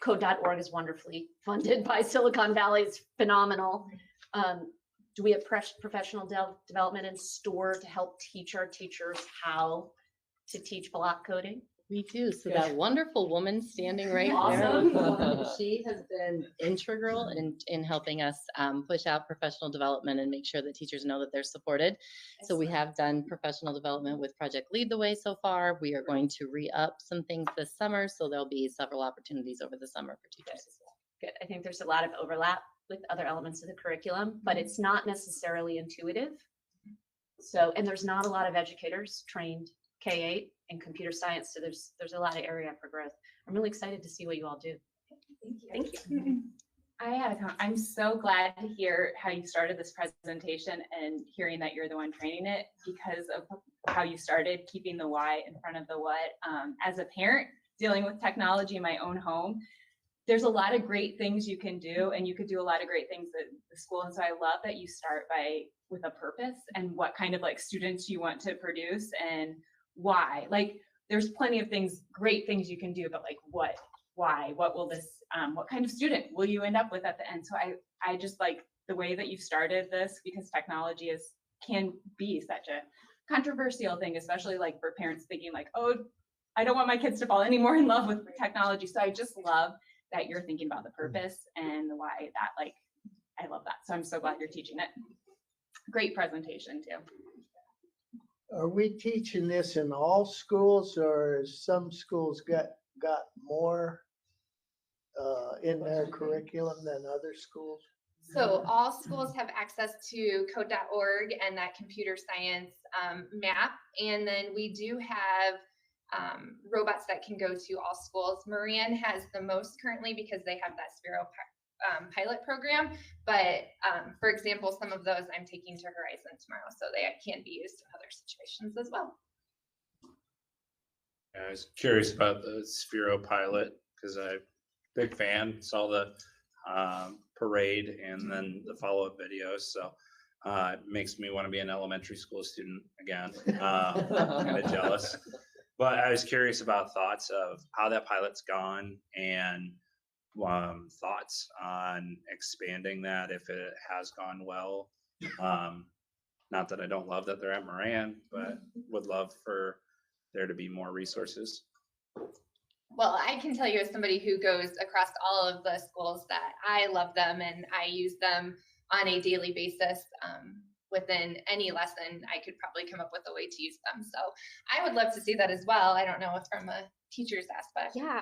Code.org is wonderfully funded by Silicon Valley. It's phenomenal. Do we have professional development in store to help teach our teachers how to teach block coding? We do. So that wonderful woman standing right Awesome. there, she has been integral in helping us push out professional development and make sure that teachers know that they're supported. So we have done professional development with Project Lead the Way so far. We are going to re-up some things this summer. So there'll be several opportunities over the summer for teachers as well. Good. I think there's a lot of overlap with other elements of the curriculum, but it's not necessarily intuitive. So, and there's not a lot of educators trained K-8 in computer science. So there's a lot of area for growth. I'm really excited to see what you all do. Thank you. I had a comment. I'm so glad to hear how you started this presentation and hearing that you're the one training it because of how you started keeping the why in front of the what. As a parent dealing with technology in my own home, there's a lot of great things you can do, and you could do a lot of great things at the school. And so I love that you start with a purpose and what kind of like students you want to produce and why. Like there's plenty of things, great things you can do, but like what, why, what will this, what kind of student will you end up with at the end? So I just like the way that you started this because technology can be such a controversial thing, especially like for parents thinking like, oh, I don't want my kids to fall any more in love with technology. So I just love that you're thinking about the purpose and the why that like, I love that. So I'm so glad you're teaching it. Great presentation too. Are we teaching this in all schools or some schools got more in their curriculum than other schools? So all schools have access to code.org and that computer science map. And then we do have robots that can go to all schools. Moran has the most currently because they have that Sphero pilot program. But for example, some of those I'm taking to Horizon tomorrow, so they can be used in other situations as well. I was curious about the Sphero pilot because I'm a big fan, saw the parade and then the follow-up videos. So it makes me want to be an elementary school student again. Kind of jealous. But I was curious about thoughts of how that pilot's gone and thoughts on expanding that if it has gone well. Not that I don't love that they're at Moran, but would love for there to be more resources. Well, I can tell you as somebody who goes across all of the schools that I love them and I use them on a daily basis. Within any lesson, I could probably come up with a way to use them. So I would love to see that as well. I don't know if from a teacher's aspect. Yeah,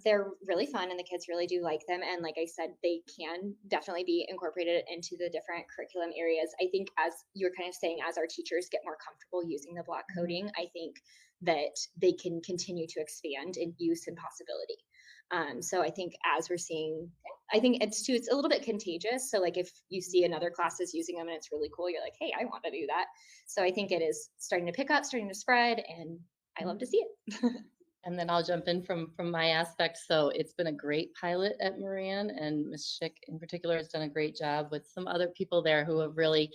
they're really fun and the kids really do like them. And like I said, they can definitely be incorporated into the different curriculum areas. I think as you're kind of saying, as our teachers get more comfortable using the block coding, I think that they can continue to expand in use and possibility. So I think as we're seeing, I think it's a little bit contagious. So like if you see another classes using them and it's really cool, you're like, hey, I want to do that. So I think it is starting to pick up, starting to spread, and I love to see it. And then I'll jump in from my aspect. So it's been a great pilot at Moran, and Ms. Schick in particular has done a great job with some other people there who have really,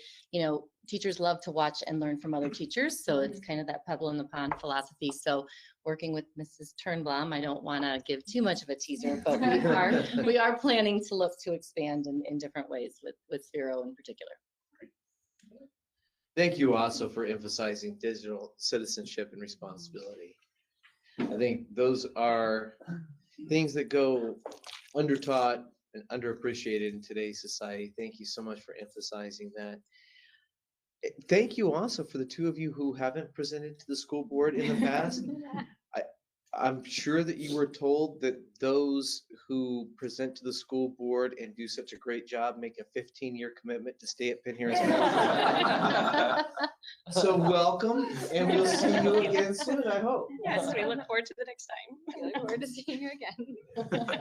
teachers love to watch and learn from other teachers. So it's kind of that pebble in the pond philosophy. So working with Mrs. Turnblom, I don't want to give too much of a teaser, but we are planning to look to expand in different ways with Sphero in particular. Thank you also for emphasizing digital citizenship and responsibility. I think those are things that go undertaught and underappreciated in today's society. Thank you so much for emphasizing that. Thank you also for the two of you who haven't presented to the school board in the past. I'm sure that you were told that those who present to the school board and do such a great job, make a 15-year commitment to stay at Penn-Harris-Madison. So welcome, and we'll see you again soon, I hope. Yes, we look forward to the next time. I look forward to seeing you again.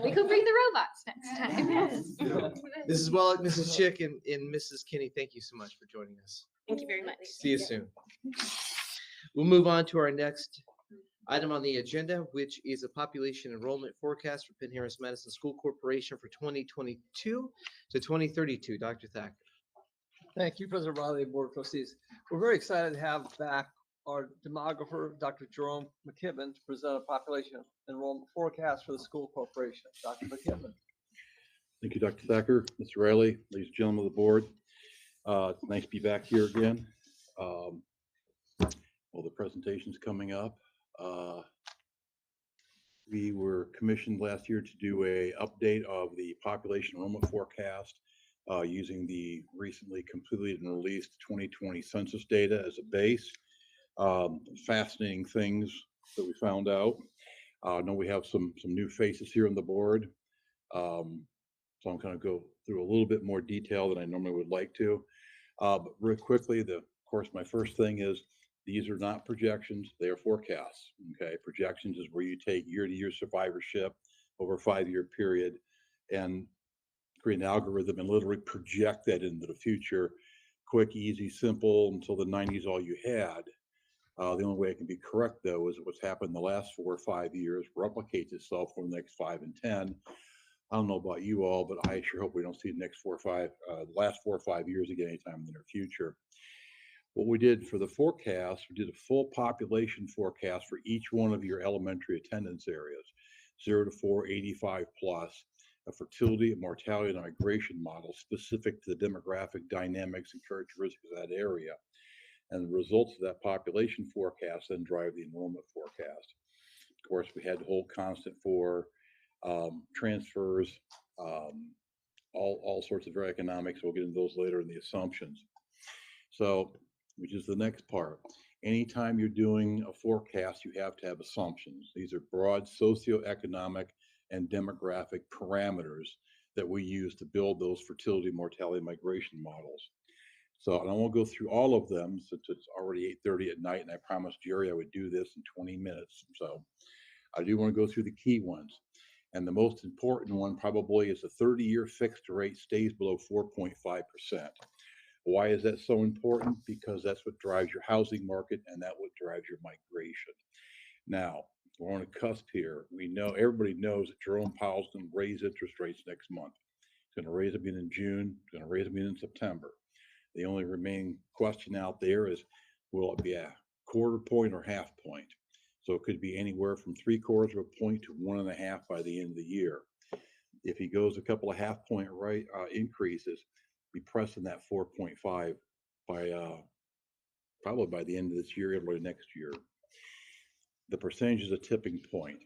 We could bring the robots next time. Yes. Mrs. Wallach, Mrs. Chick, and Mrs. Kinney, thank you so much for joining us. Thank you very much. See you soon. We'll move on to our next item on the agenda, which is a population enrollment forecast for Penn-Harris-Madison School Corporation for 2022 to 2032. Dr. Thacker. Thank you, President Riley and Board of Trustees. We're very excited to have back our demographer, Dr. Jerome McKibben, to present a population enrollment forecast for the school corporation. Dr. McKibben. Thank you, Dr. Thacker, Mr. Riley, ladies and gentlemen of the board. It's nice to be back here again. Well, the presentation's coming up. We were commissioned last year to do a update of the population enrollment forecast using the recently completed and released 2020 census data as a base. Fascinating things that we found out. I know we have some new faces here on the board. So I'm going to go through a little bit more detail than I normally would like to. But real quickly, of course, my first thing is these are not projections, they are forecasts. Okay, projections is where you take year-to-year survivorship over a 5-year period and create an algorithm and literally project that into the future. Quick, easy, simple, until the 90s all you had. The only way it can be correct, though, is what's happened in the last 4 or 5 years replicates itself for the next 5 and 10. I don't know about you all, but I sure hope we don't see the next the last 4 or 5 years again anytime in the near future. What we did for the forecast, we did a full population forecast for each one of your elementary attendance areas, 0 to 4, 85 plus, a fertility, mortality, and migration model specific to the demographic dynamics and characteristics of that area. And the results of that population forecast then drive the enrollment forecast. Of course, we had to hold constant for transfers, all sorts of very economics. We'll get into those later in the assumptions. So, which is the next part. Anytime you're doing a forecast, you have to have assumptions. These are broad socioeconomic and demographic parameters that we use to build those fertility, mortality, migration models. So I won't go through all of them since it's already 8:30 at night, and I promised Jerry I would do this in 20 minutes. So I do want to go through the key ones. And the most important one probably is the 30-year fixed rate stays below 4.5%. Why is that so important? Because that's what drives your housing market, and that's what drives your migration. Now, we're on a cusp here. We know, everybody knows that Jerome Powell's going to raise interest rates next month. He's going to raise them in June, he's going to raise them in September. The only remaining question out there is, will it be a 1/4 point or 1/2 point? So it could be anywhere from 3/4 of a point to 1.5 by the end of the year. If he goes a couple of 1/2 point increases, be pressing that 4.5 by probably by the end of this year, early next year. The percentage is a tipping point.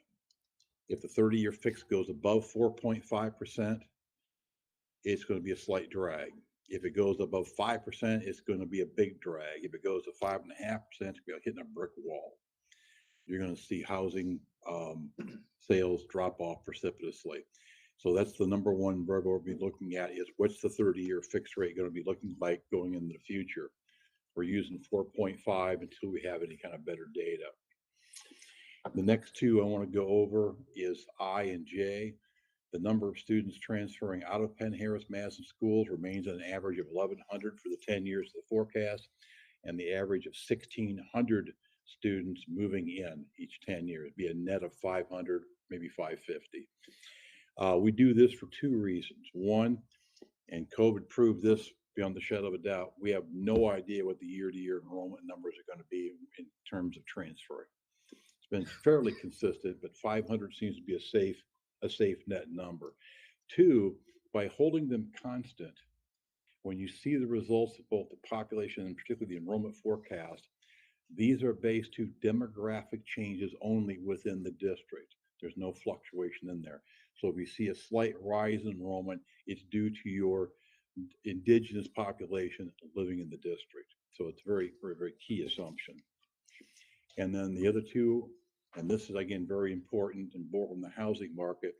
If the 30-year fix goes above 4.5%, it's going to be a slight drag. If it goes above 5%, it's going to be a big drag. If it goes to 5.5%, it's going to be like hitting a brick wall. You're going to see housing sales drop off precipitously. So that's the number one variable we'll be looking at is what's the 30-year fixed rate going to be looking like going into the future. We're using 4.5 until we have any kind of better data. The next two I want to go over is I and J. The number of students transferring out of Penn-Harris-Madison schools remains at an average of 1,100 for the 10 years of the forecast, and the average of 1,600 students moving in each 10 years. It'd be a net of 500, maybe 550. We do this for 2 reasons. One, and COVID proved this beyond the shadow of a doubt, we have no idea what the year-to-year enrollment numbers are going to be in terms of transferring. It's been fairly consistent, but 500 seems to be a safe net number. 2, by holding them constant, when you see the results of both the population and particularly the enrollment forecast, these are based to demographic changes only within the district. There's no fluctuation in there. So if you see a slight rise in enrollment, it's due to your indigenous population living in the district. So it's a very, very, very key assumption. And then the other two, and this is again very important and more from the housing market,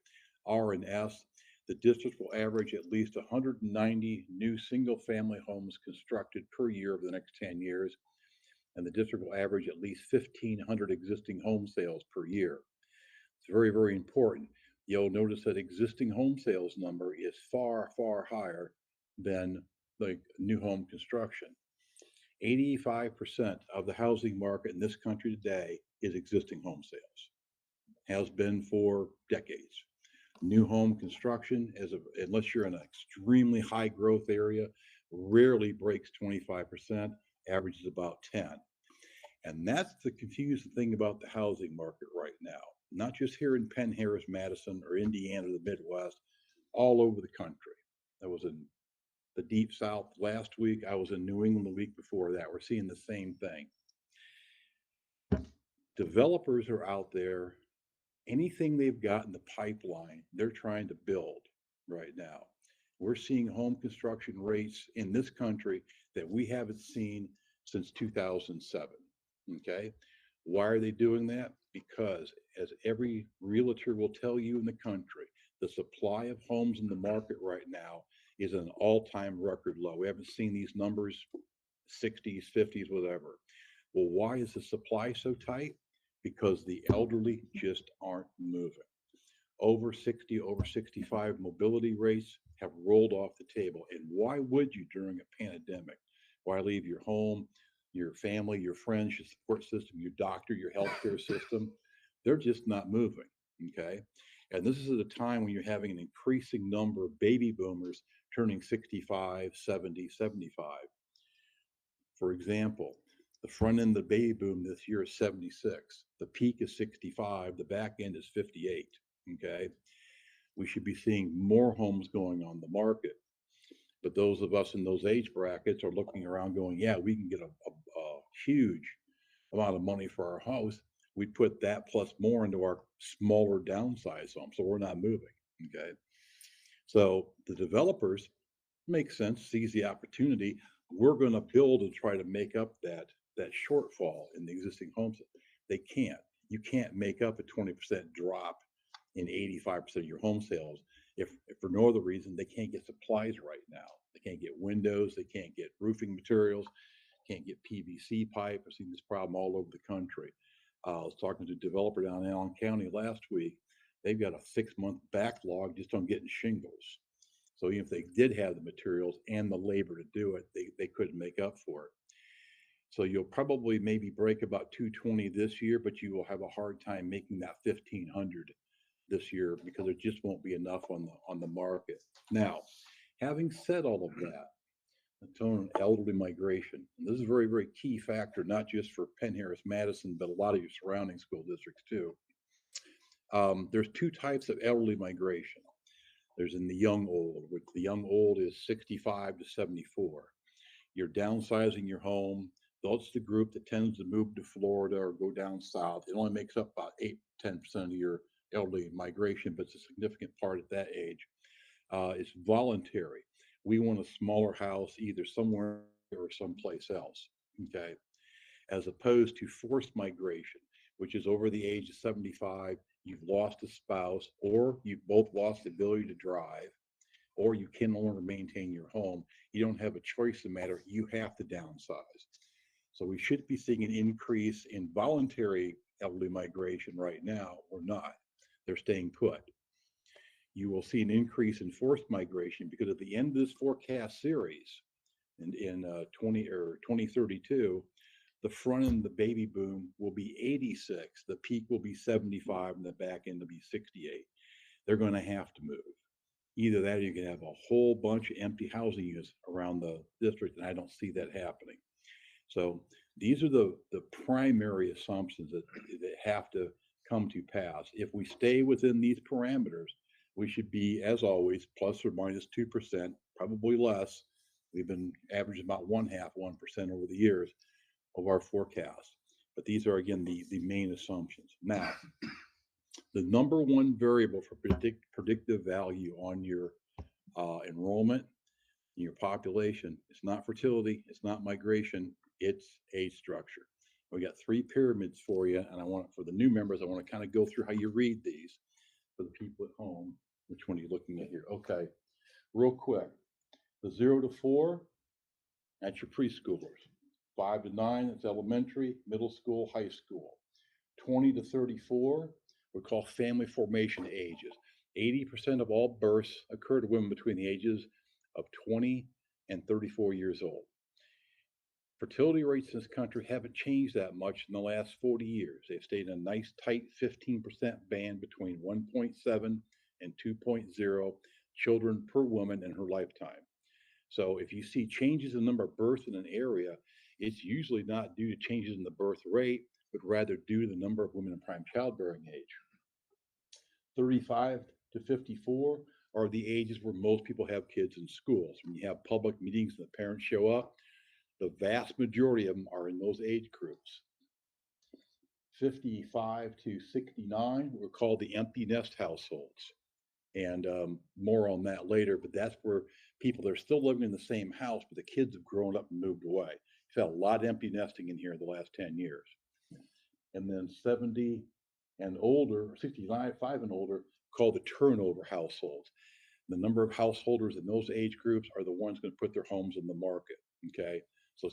R and S, the district will average at least 190 new single-family homes constructed per year over the next 10 years, and the district will average at least 1,500 existing home sales per year. It's very, very important. You'll notice that existing home sales number is far, far higher than the new home construction. 85% of the housing market in this country today is existing home sales. Has been for decades. New home construction, unless you're in an extremely high growth area, rarely breaks 25%, averages about 10. And that's the confusing thing about the housing market right now. Not just here in Penn-Harris-Madison or Indiana or the Midwest, all over the country. I was in the Deep South last week. I was in New England the week before that. We're seeing the same thing. Developers are out there. Anything they've got in the pipeline, they're trying to build right now. We're seeing home construction rates in this country that we haven't seen since 2007. Okay. Why are they doing that? Because, as every realtor will tell you in the country, the supply of homes in the market right now is an all-time record low. We haven't seen these numbers, 60s, 50s, whatever. Well, why is the supply so tight? Because the elderly just aren't moving. Over 60, over 65 mobility rates have rolled off the table. And why would you during a pandemic? Why leave your home, your family, your friends, your support system, your doctor, your healthcare system? They're just not moving, okay? And this is at a time when you're having an increasing number of baby boomers turning 65, 70, 75. For example, the front end of the baby boom this year is 76. The peak is 65. The back end is 58. Okay. We should be seeing more homes going on the market. But those of us in those age brackets are looking around going, yeah, we can get a huge amount of money for our house. We put that plus more into our smaller downsized home. So we're not moving. Okay. So the developers, makes sense, sees the opportunity. We're going to build and try to make up that shortfall in the existing homes. They can't. You can't make up a 20% drop in 85% of your home sales if for no other reason they can't get supplies right now. They can't get windows, they can't get roofing materials, can't get PVC pipe. I've seen this problem all over the country. I was talking to a developer down in Allen County last week. They've got a 6-month backlog just on getting shingles. So even if they did have the materials and the labor to do it, they couldn't make up for it. So you'll probably maybe break about 220 this year, but you will have a hard time making that 1,500 this year because there just won't be enough on the market. Now, having said all of that, the tone of elderly migration, and this is a very, very key factor, not just for Penn-Harris-Madison, but a lot of your surrounding school districts too. There's 2 types of elderly migration. There's in the young old, which the young old is 65 to 74. You're downsizing your home. That's the group that tends to move to Florida or go down south. It only makes up about 8-10% of your elderly migration, but it's a significant part at that age. It's voluntary. We want a smaller house either somewhere or someplace else, okay? As opposed to forced migration, which is over the age of 75, you've lost a spouse, or you've both lost the ability to drive, or you can no longer maintain your home. You don't have a choice in the matter. You have to downsize. So we should be seeing an increase in voluntary elderly migration right now, or not. They're staying put. You will see an increase in forced migration because at the end of this forecast series, in 2032, the front end of the baby boom will be 86, the peak will be 75, and the back end will be 68. They're going to have to move. Either that or you can have a whole bunch of empty housing units around the district, and I don't see that happening. So these are the primary assumptions that have to come to pass. If we stay within these parameters, we should be, as always, plus or minus 2%, probably less. We've been averaging about 0.5% over the years of our forecast. But these are, again, the main assumptions. Now, the number one variable for predictive value on your enrollment, your population, it's not fertility, it's not migration, it's age structure. We got 3 pyramids for you, and I want, for the new members, I want to kind of go through how you read these for the people at home. Which one are you looking at here? Okay, real quick. The 0 to 4, that's your preschoolers. 5 to 9, that's elementary, middle school, high school. 20 to 34, we call family formation ages. 80% of all births occur to women between the ages of 20 and 34 years old. Fertility rates in this country haven't changed that much in the last 40 years. They've stayed in a nice tight 15% band between 1.7 and 2.0 children per woman in her lifetime. So if you see changes in the number of births in an area, it's usually not due to changes in the birth rate, but rather due to the number of women in prime childbearing age. 35 to 54 are the ages where most people have kids in schools. When you have public meetings and the parents show up, the vast majority of them are in those age groups. 55 to 69 were called the empty nest households. And more on that later, but that's where people, they're still living in the same house, but the kids have grown up and moved away. We've had a lot of empty nesting in here in the last 10 years. And then 70 and older, 65 and older, called the turnover households. The number of householders in those age groups are the ones going to put their homes in the market, okay? So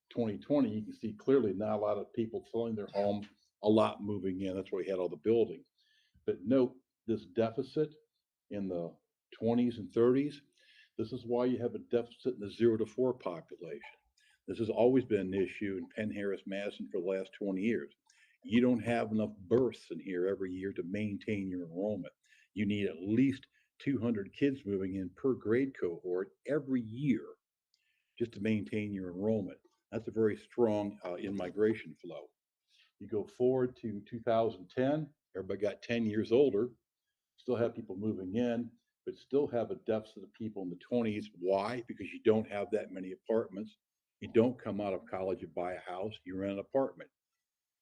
2020, you can see clearly not a lot of people selling their homes, a lot moving in. That's why we had all the building. But note this deficit in the 20s and 30s. This is why you have a deficit in the 0 to 4 population. This has always been an issue in Penn-Harris-Madison for the last 20 years. You don't have enough births in here every year to maintain your enrollment. You need at least 200 kids moving in per grade cohort every year just to maintain your enrollment. That's a very strong in-migration flow. You go forward to 2010, everybody got 10 years older, still have people moving in, but still have a deficit of people in the 20s. Why? Because you don't have that many apartments. You don't come out of college and buy a house, you rent an apartment.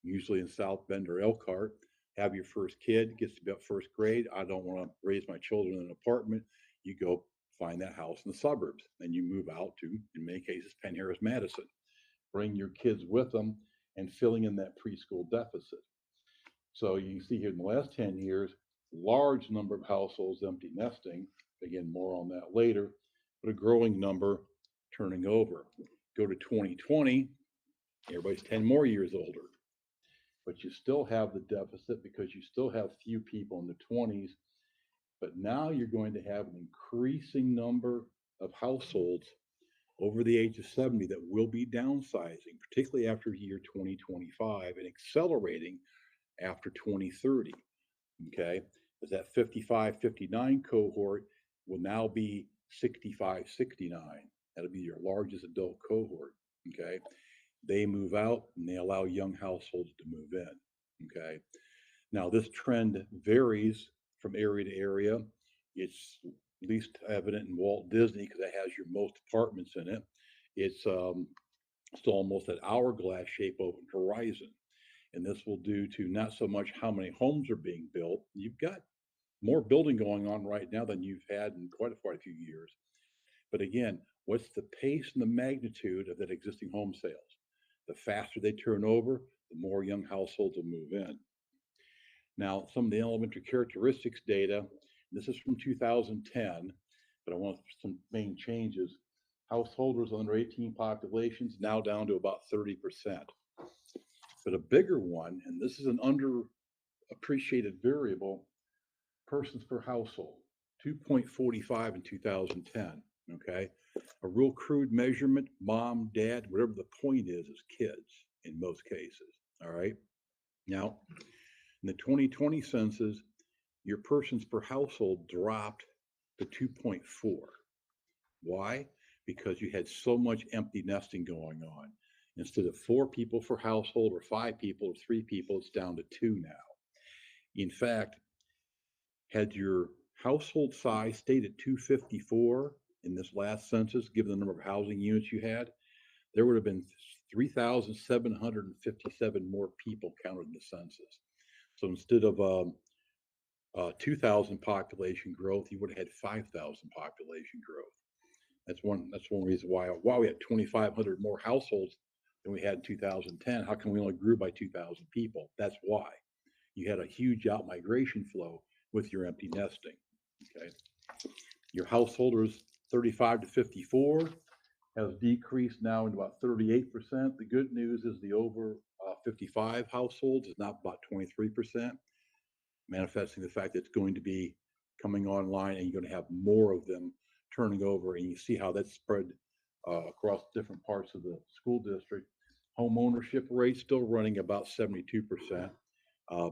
Usually in South Bend or Elkhart, have your first kid, gets to be up first grade. I don't want to raise my children in an apartment. You go find that house in the suburbs. Then you move out to, in many cases, Penn-Harris-Madison. Bring your kids with them and filling in that preschool deficit. So you see here in the last 10 years, large number of households empty nesting. Again, more on that later, but a growing number turning over. Go to 2020, everybody's 10 more years older. But you still have the deficit because you still have few people in the 20s. But now you're going to have an increasing number of households over the age of 70 that will be downsizing, particularly after year 2025 and accelerating after 2030. Okay, as that 55, 59 cohort will now be 65, 69. That'll be your largest adult cohort. Okay, they move out and they allow young households to move in. Okay, now this trend varies from area to area. It's least evident in Walt Disney because it has your most apartments in it. It's still almost that hourglass shape of horizon. And this will due to not so much how many homes are being built. You've got more building going on right now than you've had in quite a few years. But again, what's the pace and the magnitude of that existing home sales? The faster they turn over, the more young households will move in. Now, some of the elementary characteristics data, this is from 2010, but I want some main changes. Householders under 18 populations now down to about 30%. But a bigger one, and this is an underappreciated variable, persons per household, 2.45 in 2010, okay? A real crude measurement, mom, dad, whatever the point is kids in most cases, all right? Now, in the 2020 census, your persons per household dropped to 2.4. Why? Because you had so much empty nesting going on. Instead of 4 people per household or 5 people or 3 people, it's down to 2 now. In fact, had your household size stayed at 254 in this last census, given the number of housing units you had, there would have been 3,757 more people counted in the census. So instead of 2,000 population growth, you would have had 5,000 population growth. That's one reason why we had 2,500 more households than we had in 2010. How come we only grew by 2,000 people? That's why. You had a huge out-migration flow with your empty nesting. Okay. Your householders 35 to 54 has decreased now into about 38%. The good news is the over 55 households is now about 23%, manifesting the fact that it's going to be coming online and you're going to have more of them turning over. And you see how that's spread across different parts of the school district. Home ownership rate still running about 72%.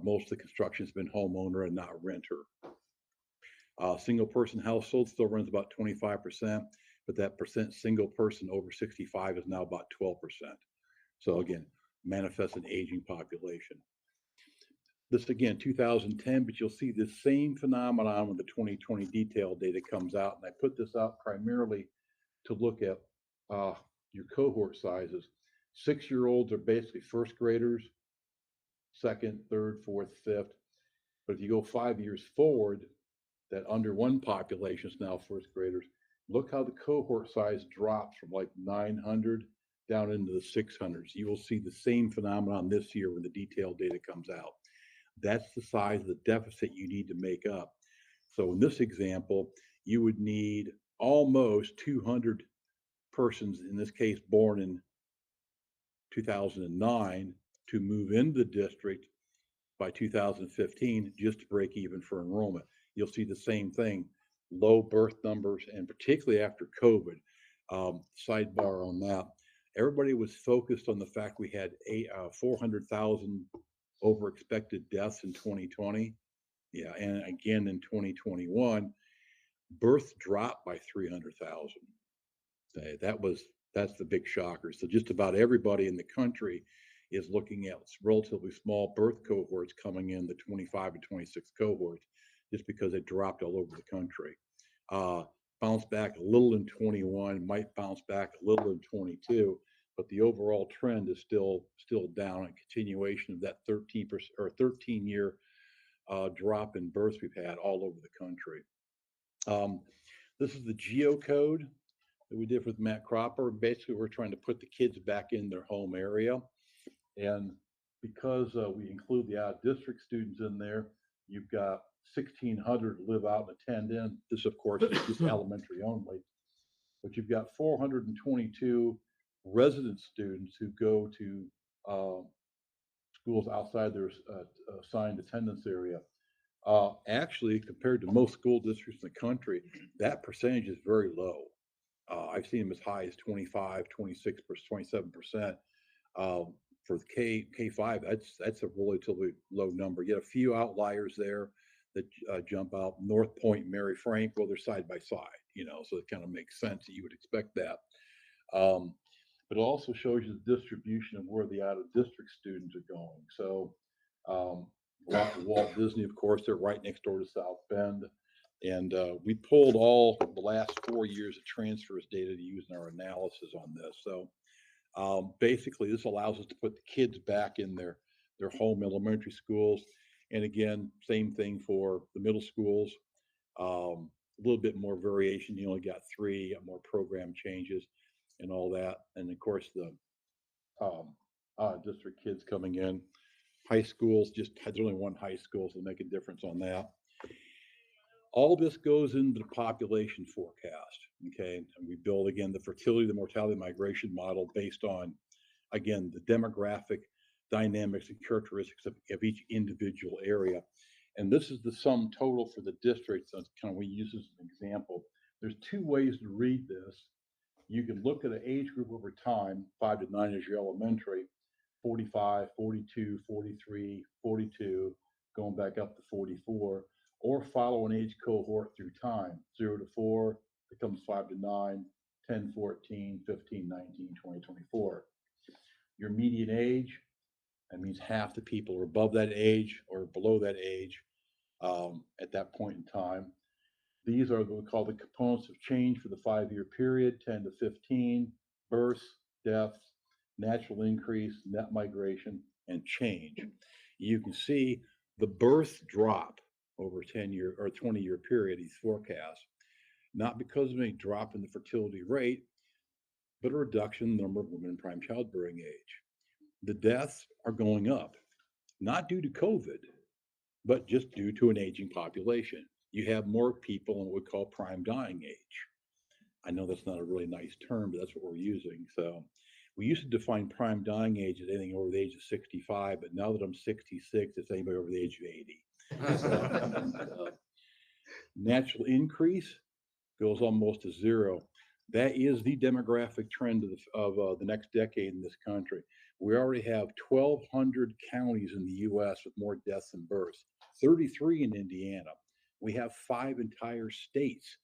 Most of the construction has been homeowner and not renter. Single person household still runs about 25%, but that percent single person over 65 is now about 12%. So again, manifests an aging population. This again, 2010, but you'll see the same phenomenon when the 2020 detailed data comes out. And I put this out primarily to look at your cohort sizes. 6-year-olds are basically first graders, second, third, fourth, fifth. But if you go 5 years forward, that under one population is now first graders. Look how the cohort size drops from like 900 down into the 600s. You will see the same phenomenon this year when the detailed data comes out. That's the size of the deficit you need to make up. So in this example, you would need almost 200 persons, in this case born in 2009, to move into the district by 2015 just to break even for enrollment. You'll see the same thing, low birth numbers, and particularly after COVID. Sidebar on that, everybody was focused on the fact we had 400,000 over expected deaths in 2020. Yeah, and again in 2021, births dropped by 300,000. That's the big shocker. So just about everybody in the country is looking at relatively small birth cohorts coming in, the 25 and 26 cohorts, just because it dropped all over the country. Bounced back a little in 21, might bounce back a little in 22, but the overall trend is still down, a continuation of that 13% or 13-year drop in births we've had all over the country. This is the geocode that we did with Matt Cropper. Basically, we're trying to put the kids back in their home area. And because we include the out-of-district students in there, you've got 1,600 live out and attend in. This, of course, is just elementary only. But you've got 422 resident students who go to schools outside their assigned attendance area. Actually, compared to most school districts in the country, that percentage is very low. I've seen them as high as 25, 26%, 27%. For the K5, that's a relatively low number. You get a few outliers there that jump out. North Point, Mary Frank, well, they're side by side, so it kind of makes sense that you would expect that. But it also shows you the distribution of where the out-of-district students are going. So Walt Disney, of course, they're right next door to South Bend. And we pulled all the last 4 years of transfers data to use in our analysis on this. So basically, this allows us to put the kids back in their home elementary schools. And again, same thing for the middle schools. A little bit more variation. You only got 3, more program changes and all that. And of course, the district kids coming in. High schools, there's only one high school, so make a difference on that. All this goes into the population forecast, okay? And we build, again, the fertility, the mortality, migration model based on, again, the demographic dynamics and characteristics of each individual area. And this is the sum total for the district. So we use this as an example. There's 2 ways to read this. You can look at an age group over time, 5 to 9 is your elementary, 45, 42, 43, 42, going back up to 44. Or follow an age cohort through time, 0 to 4, becomes 5 to 9, 10, 14, 15, 19, 20, 24. Your median age, that means half the people are above that age or below that age at that point in time. These are what we call the components of change for the 5-year period, 10 to 15, births, deaths, natural increase, net migration, and change. You can see the births drop over a 10-year or 20-year period, these forecasts, not because of any drop in the fertility rate, but a reduction in the number of women in prime childbearing age. The deaths are going up, not due to COVID, but just due to an aging population. you have more people in what we call prime dying age. I know that's not a really nice term, but that's what we're using. So we used to define prime dying age as anything over the age of 65, but now that I'm 66, it's anybody over the age of 80. Natural increase goes almost to zero. That is the demographic trend of the next decade in this country. We already have 1,200 counties in the U.S. with more deaths than births, 33 in Indiana. We have 5 entire states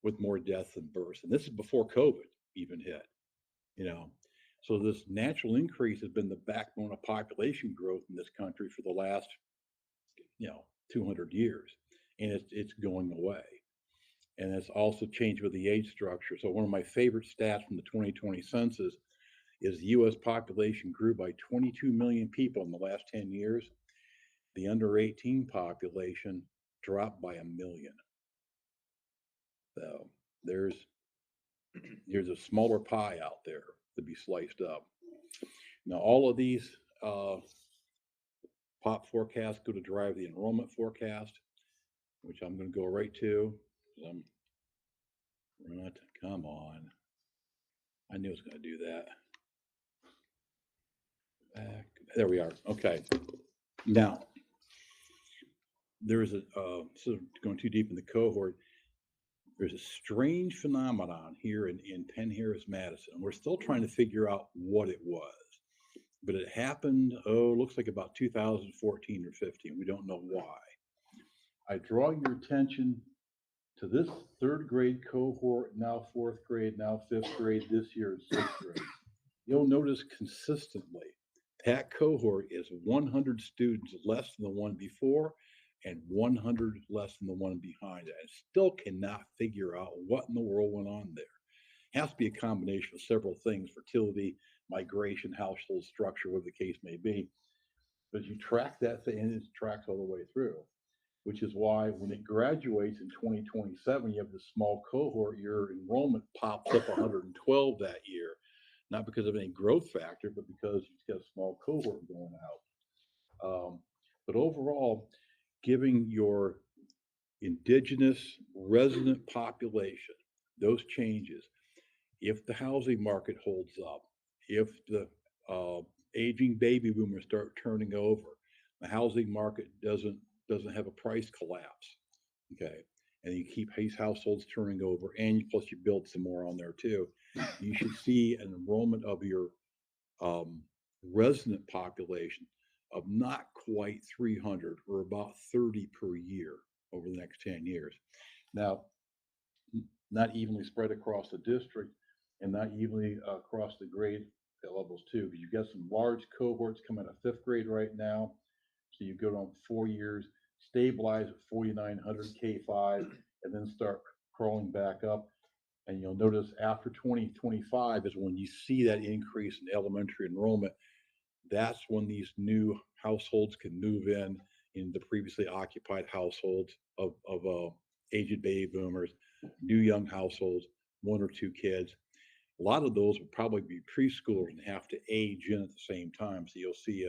with more deaths than births. And this is before COVID even hit, you know. So this natural increase has been the backbone of population growth in this country for the last, 200 years. And it's going away. And it's also changed with the age structure. So one of my favorite stats from the 2020 census is the U.S. population grew by 22 million people in the last 10 years. The under 18 population dropped by 1 million. So there's a smaller pie out there to be sliced up. Now, all of these pop forecasts go to drive the enrollment forecast, which I'm going to go right to. Come on. I knew it was going to do that. There we are. Okay. Now, there's sort of going too deep in the cohort. There's a strange phenomenon here in Penn-Harris-Madison. We're still trying to figure out what it was, but it happened, looks like about 2014 or 15. We don't know why. I draw your attention to this 3rd grade cohort, now 4th grade, now 5th grade, this year in 6th grade. You'll notice consistently that cohort is 100 students less than the one before and 100 less than the one behind it. I still cannot figure out what in the world went on there. It has to be a combination of several things: fertility, migration, household structure, whatever the case may be. But you track that thing, and it tracks all the way through, which is why when it graduates in 2027, you have this small cohort, your enrollment pops up 112 that year, not because of any growth factor, but because you've got a small cohort going out. But overall, giving your indigenous resident population those changes, if the housing market holds up, if the aging baby boomers start turning over, the housing market doesn't have a price collapse, okay, and you keep these households turning over, and plus you build some more on there too, you should see an enrollment of your resident population of not quite 300 or about 30 per year over the next 10 years. Now, not evenly spread across the district and not evenly across the grade levels too, because you've got some large cohorts coming out of 5th grade right now. So you go on 4 years, stabilize at 4,900 K5, and then start crawling back up. And you'll notice after 2025 is when you see that increase in elementary enrollment. That's when these new households can move in the previously occupied households of aged baby boomers, new young households, 1 or 2 kids. A lot of those will probably be preschoolers and have to age in at the same time. So you'll see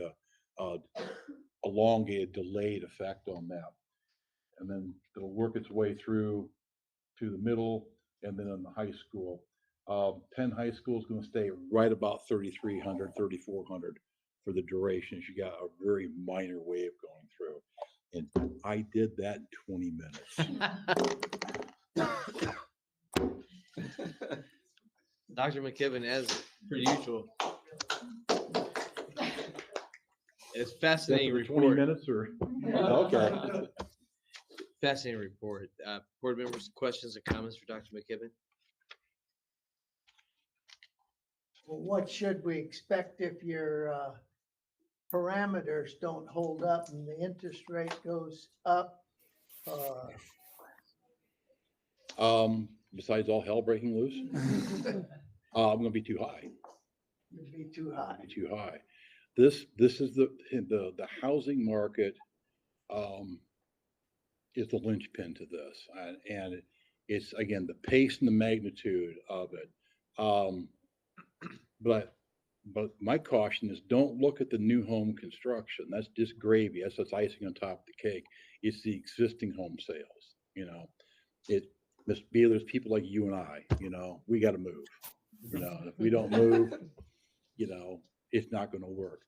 a elongated, delayed effect on that. And then it'll work its way through to the middle and then in the high school. Penn High School is going to stay right about 3,300, 3,400 for the duration. You got a very minor wave going through. And I did that in 20 minutes. Dr. McKibben, as per usual. It's fascinating report. 20 minutes or? Okay. Fascinating report. Board members, questions or comments for Dr. McKibben? Well, what should we expect if your parameters don't hold up and the interest rate goes up? Besides all hell breaking loose, I'm going to be too high. It'd be too high. Too high. This is the housing market is the linchpin to this, and it's again the pace and the magnitude of it. But But my caution is don't look at the new home construction. That's just gravy. That's icing on top of the cake. It's the existing home sales. You know, Mr. Beal, there's people like you and I, you know, we got to move. You know, if we don't move, you know, it's not going to work.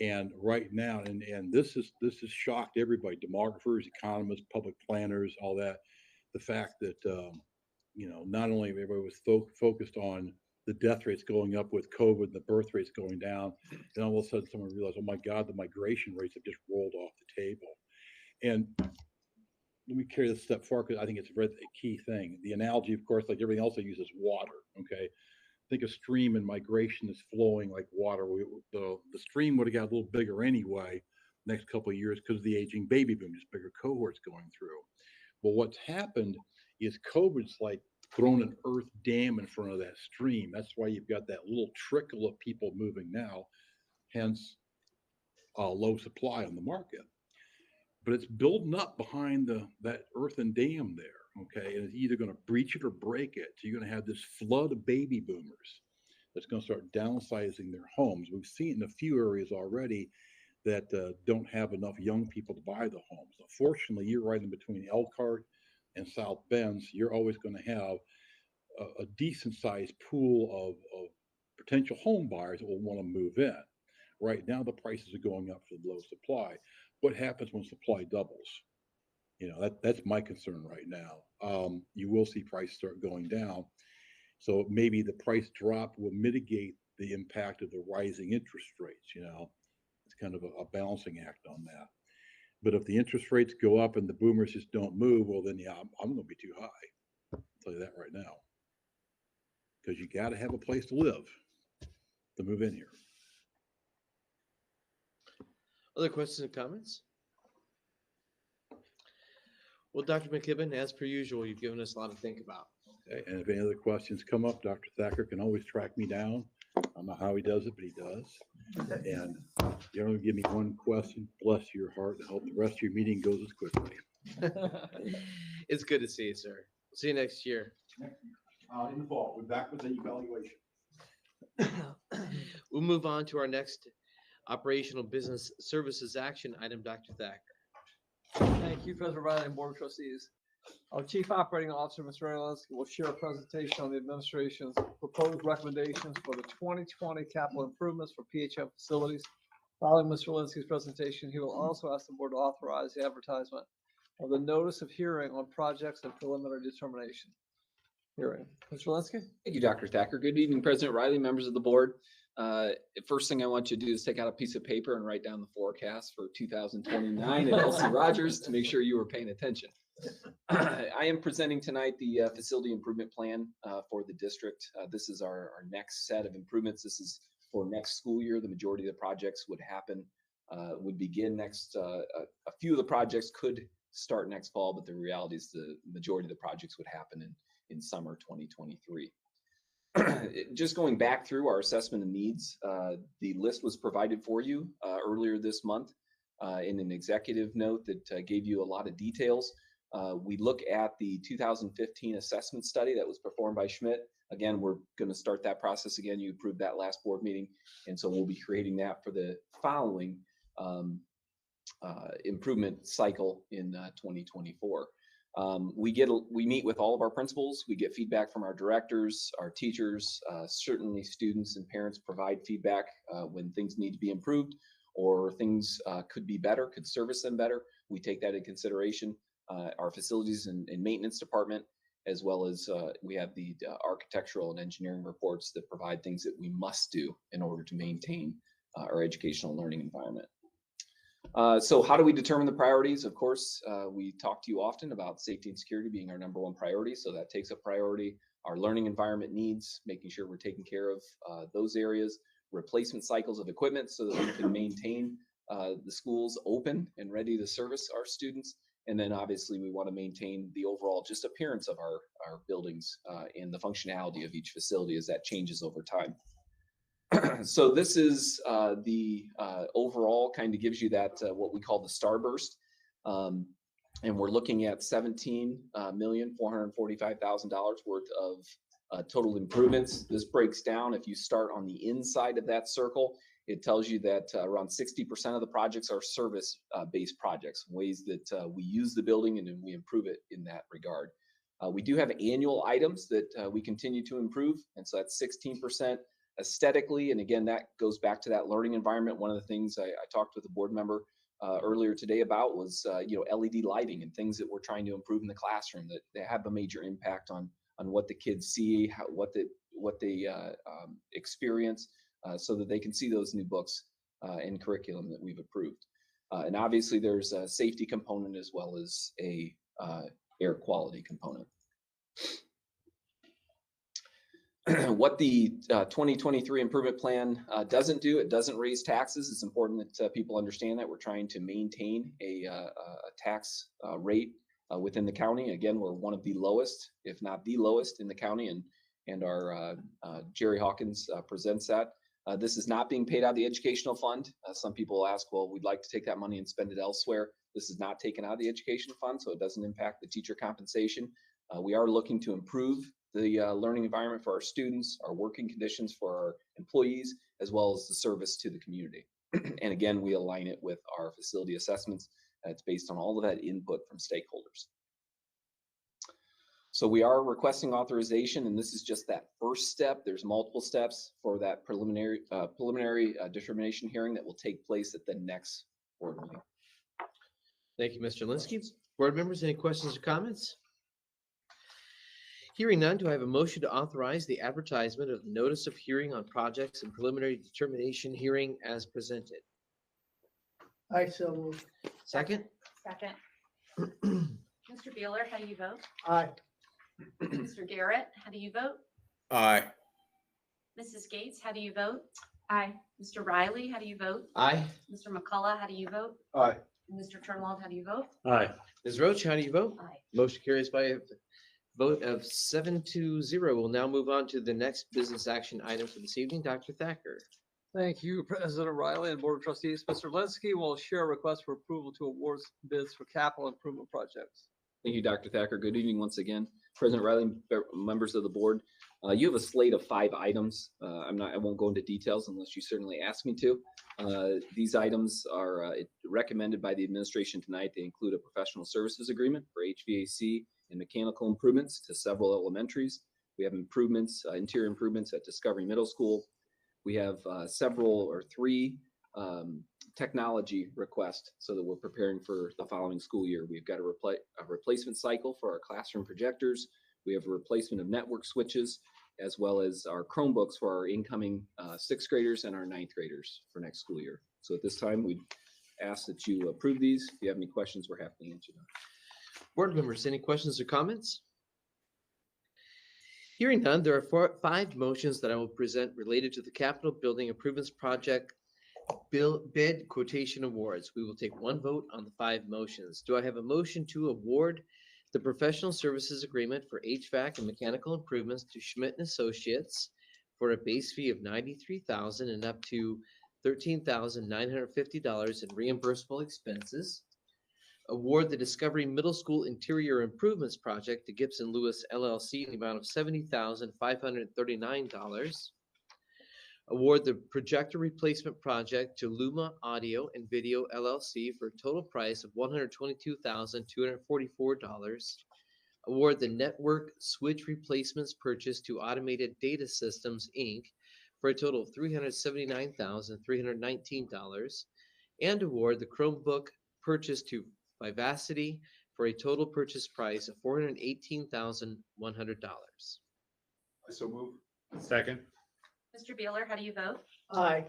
And right now, and this has shocked everybody, demographers, economists, public planners, all that. The fact that, you know, not only everybody was focused on the death rates going up with COVID, the birth rates going down, and all of a sudden someone realized, oh my God, the migration rates have just rolled off the table. And let me carry this a step forward because I think it's a key thing. The analogy, of course, like everything else I use, is water. Okay, think a stream and migration is flowing like water. The stream would have got a little bigger anyway next couple of years because of the aging baby boom, just bigger cohorts going through. Well, what's happened is COVID's like thrown an earth dam in front of that stream. That's why you've got that little trickle of people moving now, hence low supply on the market. But it's building up behind that earthen dam there, okay? And it's either going to breach it or break it. So you're going to have this flood of baby boomers that's going to start downsizing their homes. We've seen it in a few areas already that don't have enough young people to buy the homes. Unfortunately, you're right in between Elkhart and South Bend, so you're always going to have a decent sized pool of potential home buyers that will want to move in. Right now, the prices are going up for the low supply. What happens when supply doubles? You know, that's my concern right now. You will see prices start going down. So maybe the price drop will mitigate the impact of the rising interest rates. You know, it's kind of a balancing act on that. But if the interest rates go up and the boomers just don't move, well, then yeah, I'm going to be too high. I'll tell you that right now. Because you got to have a place to live to move in here. Other questions and comments? Well, Dr. McKibben, as per usual, you've given us a lot to think about. Okay, and if any other questions come up, Dr. Thacker can always track me down. I don't know how he does it, but he does. And you only give me one question, bless your heart, and hope the rest of your meeting goes as quickly. It's good to see you, sir. See you next year. In the fall, we're back with the evaluation. We'll move on to our next operational business services action item, Dr. Thacker. Thank you, President Riley and Board of Trustees. Our Chief Operating Officer, Mr. Raylansky, will share a presentation on the administration's proposed recommendations for the 2020 capital improvements for PHM facilities. Following Mr. Raylansky's presentation, he will also ask the board to authorize the advertisement of the notice of hearing on projects and preliminary determination. Hearing. Mr. Raylansky? Thank you, Dr. Thacker. Good evening, President Riley, members of the board. First thing I want you to do is take out a piece of paper and write down the forecast for 2029 at LC Rogers to make sure you were paying attention. I am presenting tonight the facility improvement plan for the district. This is our next set of improvements. This is for next school year. The majority of the projects would begin next. A few of the projects could start next fall, but the reality is the majority of the projects would happen in summer 2023. Just going back through our assessment of needs, the list was provided for you earlier this month in an executive note that gave you a lot of details. We look at the 2015 assessment study that was performed by Schmidt. Again, we're going to start that process again. You approved that last board meeting, and so we'll be creating that for the following improvement cycle in 2024. We meet with all of our principals. We get feedback from our directors, our teachers, certainly students and parents provide feedback when things need to be improved or things could be better, could service them better. We take that into consideration. Our facilities and maintenance department, as well as we have the architectural and engineering reports that provide things that we must do in order to maintain our educational learning environment. So how do we determine the priorities? Of course, we talk to you often about safety and security being our #1 priority. So that takes a priority. Our learning environment needs, making sure we're taking care of those areas, replacement cycles of equipment so that we can maintain the schools open and ready to service our students. And then obviously we want to maintain the overall just appearance of our buildings and the functionality of each facility as that changes over time. So this is the overall kind of gives you that what we call the starburst. And we're looking at $17,445,000 worth of total improvements. This breaks down, if you start on the inside of that circle, it tells you that around 60% of the projects are service-based projects, ways that we use the building and then we improve it in that regard. We do have annual items that we continue to improve, and so that's 16% aesthetically. And again, that goes back to that learning environment. One of the things I talked with a board member earlier today about was LED lighting and things that we're trying to improve in the classroom that they have a major impact on what the kids see, what they experience, so that they can see those new books and curriculum that we've approved. And obviously there's a safety component as well as a air quality component. What the 2023 improvement plan doesn't do, it doesn't raise taxes. It's important that people understand that we're trying to maintain a tax rate within the county. Again, we're one of the lowest, if not the lowest in the county, and our Jerry Hawkins presents that. This is not being paid out of the educational fund. Some people ask, well, we'd like to take that money and spend it elsewhere. This is not taken out of the educational fund, so it doesn't impact the teacher compensation. We are looking to improve the learning environment for our students, our working conditions for our employees, as well as the service to the community. And again, we align it with our facility assessments. It's based on all of that input from stakeholders. So we are requesting authorization, and this is just that first step. There's multiple steps for that preliminary determination hearing that will take place at the next board meeting. Thank you, Mr. Linsky. Board members, any questions or comments? Hearing none, do I have a motion to authorize the advertisement of the notice of hearing on projects and preliminary determination hearing as presented? I so move. Second? Second. Mr. Beeler, how do you vote? Aye. Mr. Garrett, how do you vote? Aye. Mrs. Gates, how do you vote? Aye. Mr. Riley, how do you vote? Aye. Mr. McCullough, how do you vote? Aye. And Mr. Turnwald, how do you vote? Aye. Ms. Roach, how do you vote? Aye. Motion carries by a vote of 7-0. We'll now move on to the next business action item for this evening. Dr. Thacker. Thank you, President Riley and Board of Trustees. Mr. Linsky will share a request for approval to award bids for capital improvement projects. Thank you, Dr. Thacker. Good evening once again. President Riley, members of the board. You have a slate of 5 items. I won't go into details unless you certainly ask me to. These items are recommended by the administration tonight. They include a professional services agreement for HVAC and mechanical improvements to several elementaries. We have improvements, interior improvements at Discovery Middle School. We have 3 technology requests so that we're preparing for the following school year. We've got a replacement cycle for our classroom projectors. We have a replacement of network switches, as well as our Chromebooks for our incoming 6th graders and our 9th graders for next school year. So at this time, we ask that you approve these. If you have any questions, we're happy to answer them. Board members, any questions or comments? Hearing none, there are 5 motions that I will present related to the Capital Building Improvements Project bid quotation awards. We will take 1 vote on the 5 motions. Do I have a motion to award the professional services agreement for HVAC and mechanical improvements to Schmidt & Associates for a base fee of $93,000 and up to $13,950 in reimbursable expenses? Award the Discovery Middle School Interior Improvements Project to Gibson Lewis LLC in the amount of $70,539. Award the Projector Replacement Project to Luma Audio and Video LLC for a total price of $122,244. Award the Network Switch Replacements Purchase to Automated Data Systems, Inc. for a total of $379,319. And award the Chromebook purchase to Vivacity for a total purchase price of $418,100. I so move. Second. Mr. Beeler, how do you vote? Aye.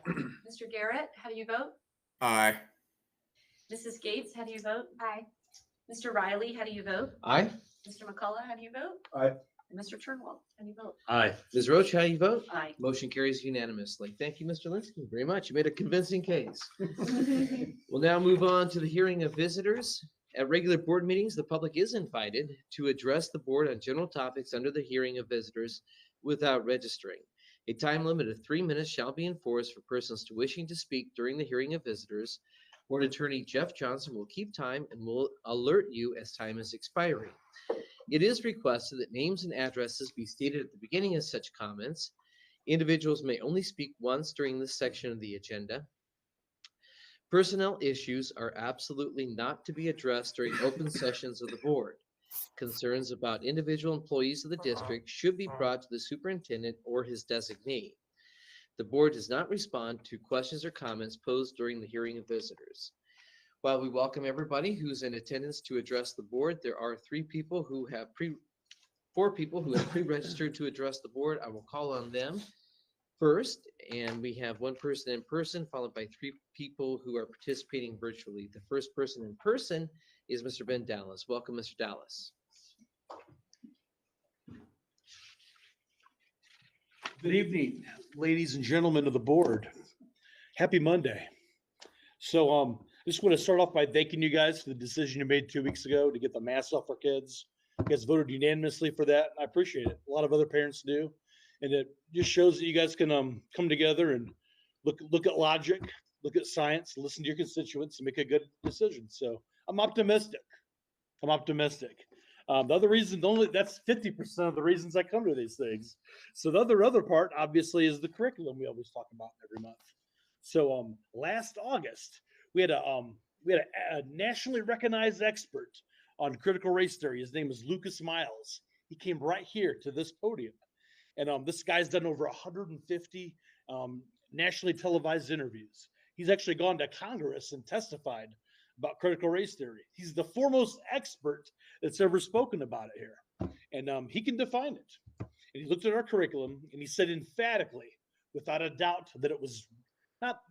Mr. Garrett, how do you vote? Aye. Mrs. Gates, how do you vote? Aye. Mr. Riley, how do you vote? Aye. Mr. McCullough, how do you vote? Aye. And Mr. Turnwald, how do you vote? Aye. Ms. Roach, how do you vote? Aye. Motion carries unanimously. Thank you, Mr. Linsky, very much. You made a convincing case. We'll now move on to the hearing of visitors. At regular board meetings, the public is invited to address the board on general topics under the hearing of visitors without registering. A time limit of 3 minutes shall be enforced for persons wishing to speak during the hearing of visitors. Board Attorney Jeff Johnson will keep time and will alert you as time is expiring. It is requested that names and addresses be stated at the beginning of such comments. Individuals may only speak once during this section of the agenda. Personnel issues are absolutely not to be addressed during open sessions of the board. Concerns about individual employees of the district should be brought to the superintendent or his designee. The board does not respond to questions or comments posed during the hearing of visitors. While we welcome everybody who's in attendance to address the board, there are four people who have pre-registered to address the board. I will call on them first, and we have one person in person, followed by 3 people who are participating virtually. The first person in person is Mr. Ben Dallas. Welcome, Mr. Dallas. Good evening, ladies and gentlemen of the board. Happy Monday. So I just want to start off by thanking you guys for the decision you made 2 weeks ago to get the masks off for kids. You guys voted unanimously for that. I appreciate it. A lot of other parents do. And it just shows that you guys can come together and look at logic, look at science, listen to your constituents and make a good decision. So I'm optimistic. The other reason, that's 50% of the reasons I come to these things. So the other part, obviously, is the curriculum we always talk about every month. So last August, we had a nationally recognized expert on critical race theory. His name is Lucas Miles. He came right here to this podium. And this guy's done over 150 nationally televised interviews. He's actually gone to Congress and testified about critical race theory. He's the foremost expert that's ever spoken about it here. And he can define it. And he looked at our curriculum and he said emphatically, without a doubt, that it was not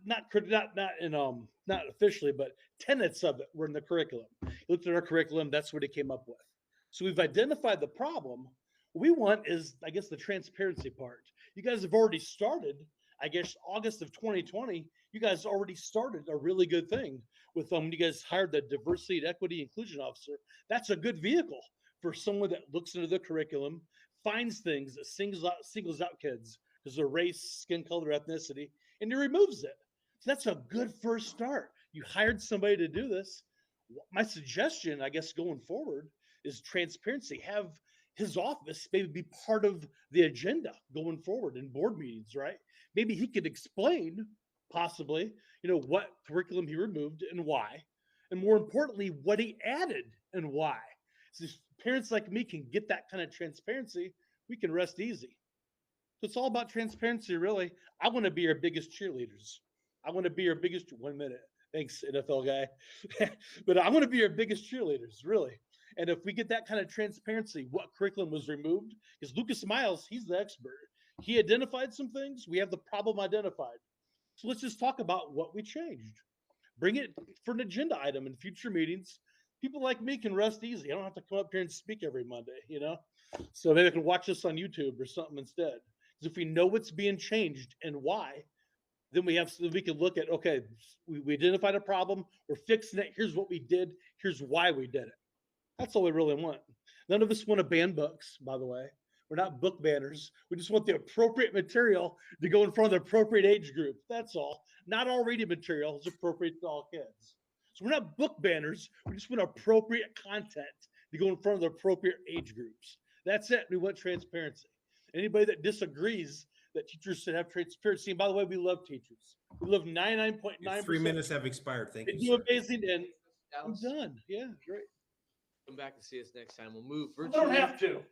officially, but tenets of it were in the curriculum. He looked at our curriculum, that's what he came up with. So we've identified the problem. What we want is, I guess, the transparency part. You guys have already started, I guess, August of 2020, you guys already started a really good thing with when you guys hired the diversity and equity inclusion officer. That's a good vehicle for someone that looks into the curriculum, finds things that singles out kids because of race, skin color, ethnicity, and he removes it. So that's a good first start. You hired somebody to do this. My suggestion, I guess, going forward is transparency. Have his office maybe be part of the agenda going forward in board meetings, right? Maybe he could explain possibly, what curriculum he removed and why, and more importantly, what he added and why. So if parents like me can get that kind of transparency, we can rest easy. So it's all about transparency, really. I want to be your biggest cheerleaders. I want to be your biggest, 1 minute. Thanks, NFL guy. But I want to be your biggest cheerleaders, really. And if we get that kind of transparency, what curriculum was removed, because Lucas Miles, he's the expert. He identified some things. We have the problem identified. So let's just talk about what we changed. Bring it for an agenda item in future meetings. People like me can rest easy. I don't have to come up here and speak every Monday, So maybe I can watch this on YouTube or something instead. Because if we know what's being changed and why, then we can look at, okay, we identified a problem, we're fixing it, here's what we did, here's why we did it. That's all we really want. None of us want to ban books, by the way. We're not book banners. We just want the appropriate material to go in front of the appropriate age group. That's all. Not all reading material is appropriate to all kids. So we're not book banners. We just want appropriate content to go in front of the appropriate age groups. That's it. We want transparency. Anybody that disagrees that teachers should have transparency, and by the way, we love teachers. We love 99.9%. 3 minutes have expired. Thank you. They do amazing, and I'm done. Yeah, great. Come back and see us next time. We'll move I virtually. don't have to.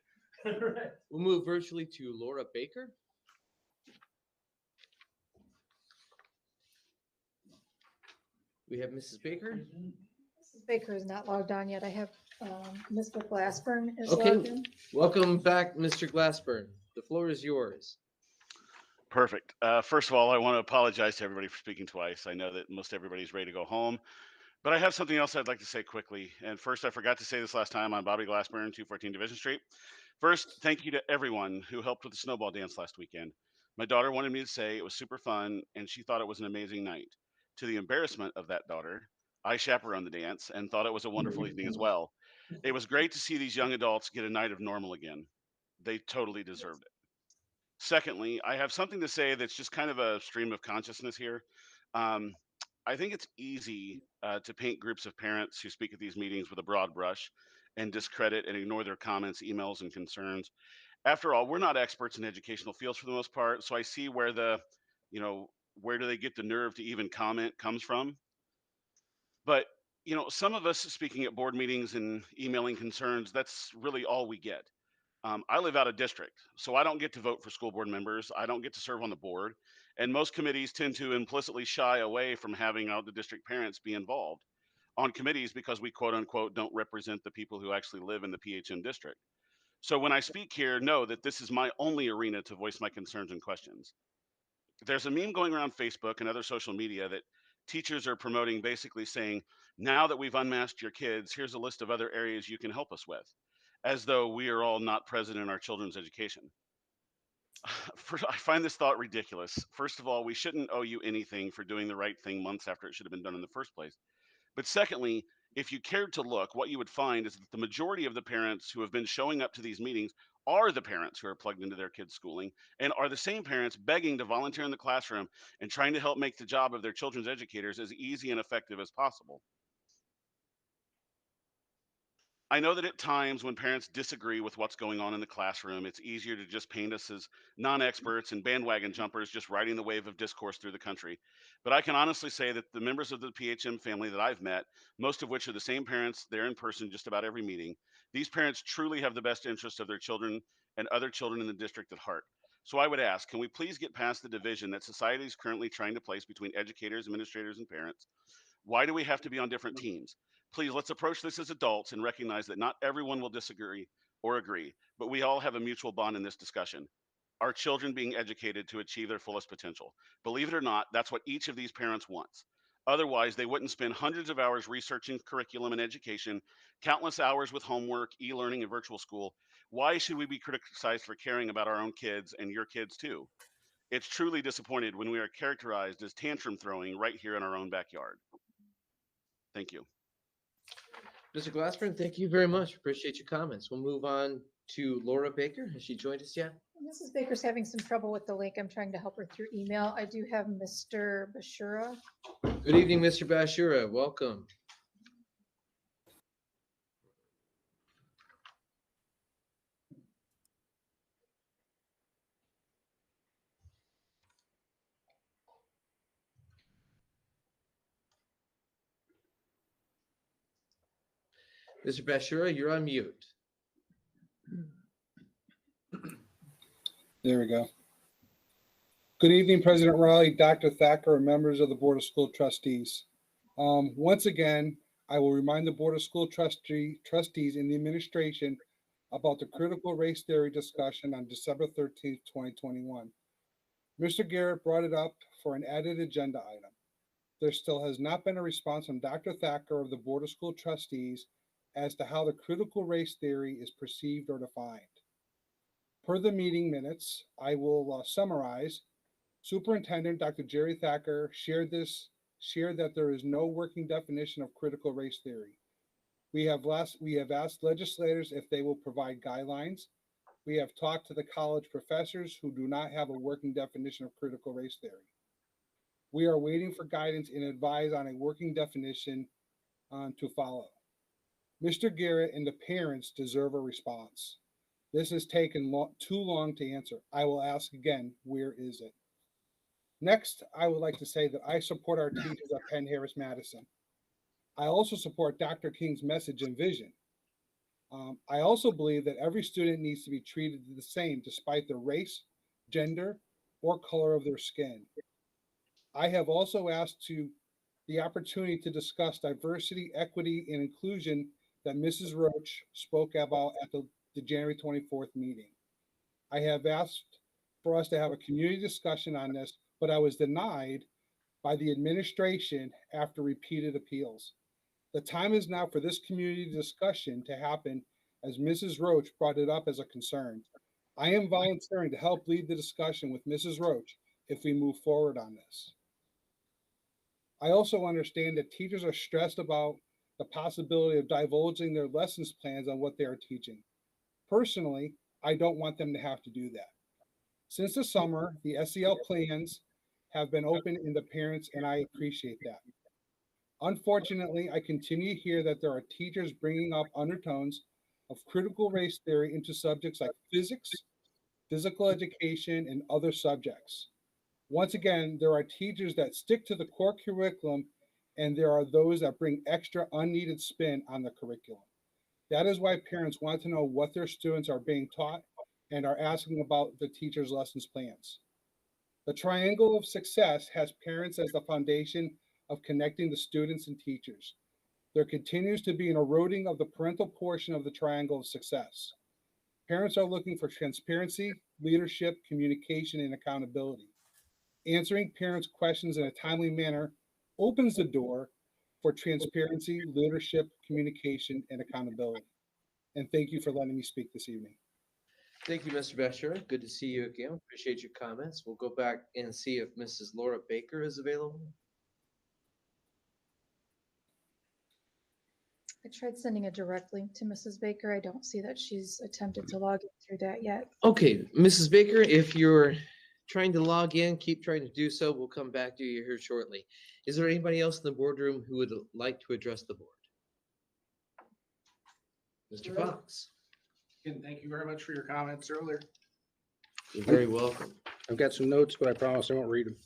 We'll move virtually to Laura Baker. We have Mrs. Baker. Mrs. Baker is not logged on yet. I have Mr. Glassburn is Okay, logged in. welcome back, Mr. Glassburn. The floor is yours. Perfect. First of all, I want to apologize to everybody for speaking twice. I know that most everybody's ready to go home, but I have something else I'd like to say quickly. And first, I forgot to say this last time. I'm Bobby Glassburn, 214 Division Street. First, thank you to everyone who helped with the snowball dance last weekend. My daughter wanted me to say it was super fun, and she thought it was an amazing night. To the embarrassment of that daughter, I chaperoned the dance and thought it was a wonderful evening as well. It was great to see these young adults get a night of normal again. They totally deserved it. Secondly, I have something to say that's just kind of a stream of consciousness here. I think it's easy to paint groups of parents who speak at these meetings with a broad brush and discredit and ignore their comments, emails, and concerns. After all, we're not experts in educational fields for the most part, so I see where where do they get the nerve to even comment comes from. But, some of us speaking at board meetings and emailing concerns, that's really all we get. I live out of district, so I don't get to vote for school board members. I don't get to serve on the board. And most committees tend to implicitly shy away from having out the district parents be involved on committees because we quote unquote don't represent the people who actually live in the PHM district. So when I speak here, know that this is my only arena to voice my concerns and questions. There's a meme going around Facebook and other social media that teachers are promoting, basically saying, now that we've unmasked your kids, here's a list of other areas you can help us with, as though we are all not present in our children's education. I find this thought ridiculous. First of all, we shouldn't owe you anything for doing the right thing months after it should have been done in the first place. But secondly, if you cared to look, what you would find is that the majority of the parents who have been showing up to these meetings are the parents who are plugged into their kids' schooling and are the same parents begging to volunteer in the classroom and trying to help make the job of their children's educators as easy and effective as possible. I know that at times when parents disagree with what's going on in the classroom, it's easier to just paint us as non-experts and bandwagon jumpers just riding the wave of discourse through the country. But I can honestly say that the members of the PHM family that I've met, most of which are the same parents there in person just about every meeting, these parents truly have the best interest of their children and other children in the district at heart. So I would ask, can we please get past the division that society is currently trying to place between educators, administrators, and parents? Why do we have to be on different teams? Please, let's approach this as adults and recognize that not everyone will disagree or agree, but we all have a mutual bond in this discussion. Our children being educated to achieve their fullest potential. Believe it or not, that's what each of these parents wants. Otherwise, they wouldn't spend hundreds of hours researching curriculum and education, countless hours with homework, e-learning, and virtual school. Why should we be criticized for caring about our own kids and your kids too? It's truly disappointed when we are characterized as tantrum throwing right here in our own backyard. Thank you. Mr. Glassburn, thank you very much. Appreciate your comments. We'll move on to Laura Baker. Has she joined us yet? Mrs. Baker's having some trouble with the link. I'm trying to help her through email. I do have Mr. Bashura. Good evening, Mr. Bashura. Welcome. Mr. Bashura, you're on mute. There we go. Good evening, President Riley, Dr. Thacker, and members of the Board of School Trustees. Once again, I will remind the Board of School Trustees and the administration about the critical race theory discussion on December 13th, 2021. Mr. Garrett brought it up for an added agenda item. There still has not been a response from Dr. Thacker of the Board of School Trustees as to how the critical race theory is perceived or defined. Per the meeting minutes, I will summarize. Superintendent Dr. Jerry Thacker shared that there is no working definition of critical race theory. We have asked legislators if they will provide guidelines. We have talked to the college professors who do not have a working definition of critical race theory. We are waiting for guidance and advice on a working definition to follow. Mr. Garrett and the parents deserve a response. This has taken too long to answer. I will ask again, where is it? Next, I would like to say that I support our teachers at Penn-Harris-Madison. I also support Dr. King's message and vision. I also believe that every student needs to be treated the same despite their race, gender, or color of their skin. I have also asked the opportunity to discuss diversity, equity, and inclusion that Mrs. Roach spoke about at the January 24th meeting. I have asked for us to have a community discussion on this, but I was denied by the administration after repeated appeals. The time is now for this community discussion to happen as Mrs. Roach brought it up as a concern. I am volunteering to help lead the discussion with Mrs. Roach if we move forward on this. I also understand that teachers are stressed about the possibility of divulging their lessons plans on what they are teaching. Personally, I don't want them to have to do that. Since the summer, the SEL plans have been open in the parents, and I appreciate that. Unfortunately, I continue to hear that there are teachers bringing up undertones of critical race theory into subjects like physics, physical education, and other subjects. Once again, there are teachers that stick to the core curriculum, and there are those that bring extra unneeded spin on the curriculum. That is why parents want to know what their students are being taught and are asking about the teachers' lessons plans. The triangle of success has parents as the foundation of connecting the students and teachers. There continues to be an eroding of the parental portion of the triangle of success. Parents are looking for transparency, leadership, communication, and accountability. Answering parents' questions in a timely manner opens the door for transparency, leadership, communication, and accountability. And thank you for letting me speak this evening. Thank you, Mr. Besher. Good to see you again. Appreciate your comments. We'll go back and see if Mrs. Laura Baker is available. I tried sending a direct link to Mrs. Baker. I don't see that she's attempted to log in through that yet. Okay, Mrs. Baker, if you're trying to log in, keep trying to do so. We'll come back to you here shortly. Is there anybody else in the boardroom who would like to address the board? Mr. Fox. And thank you very much for your comments earlier. You're very welcome. I've got some notes, but I promise I won't read them.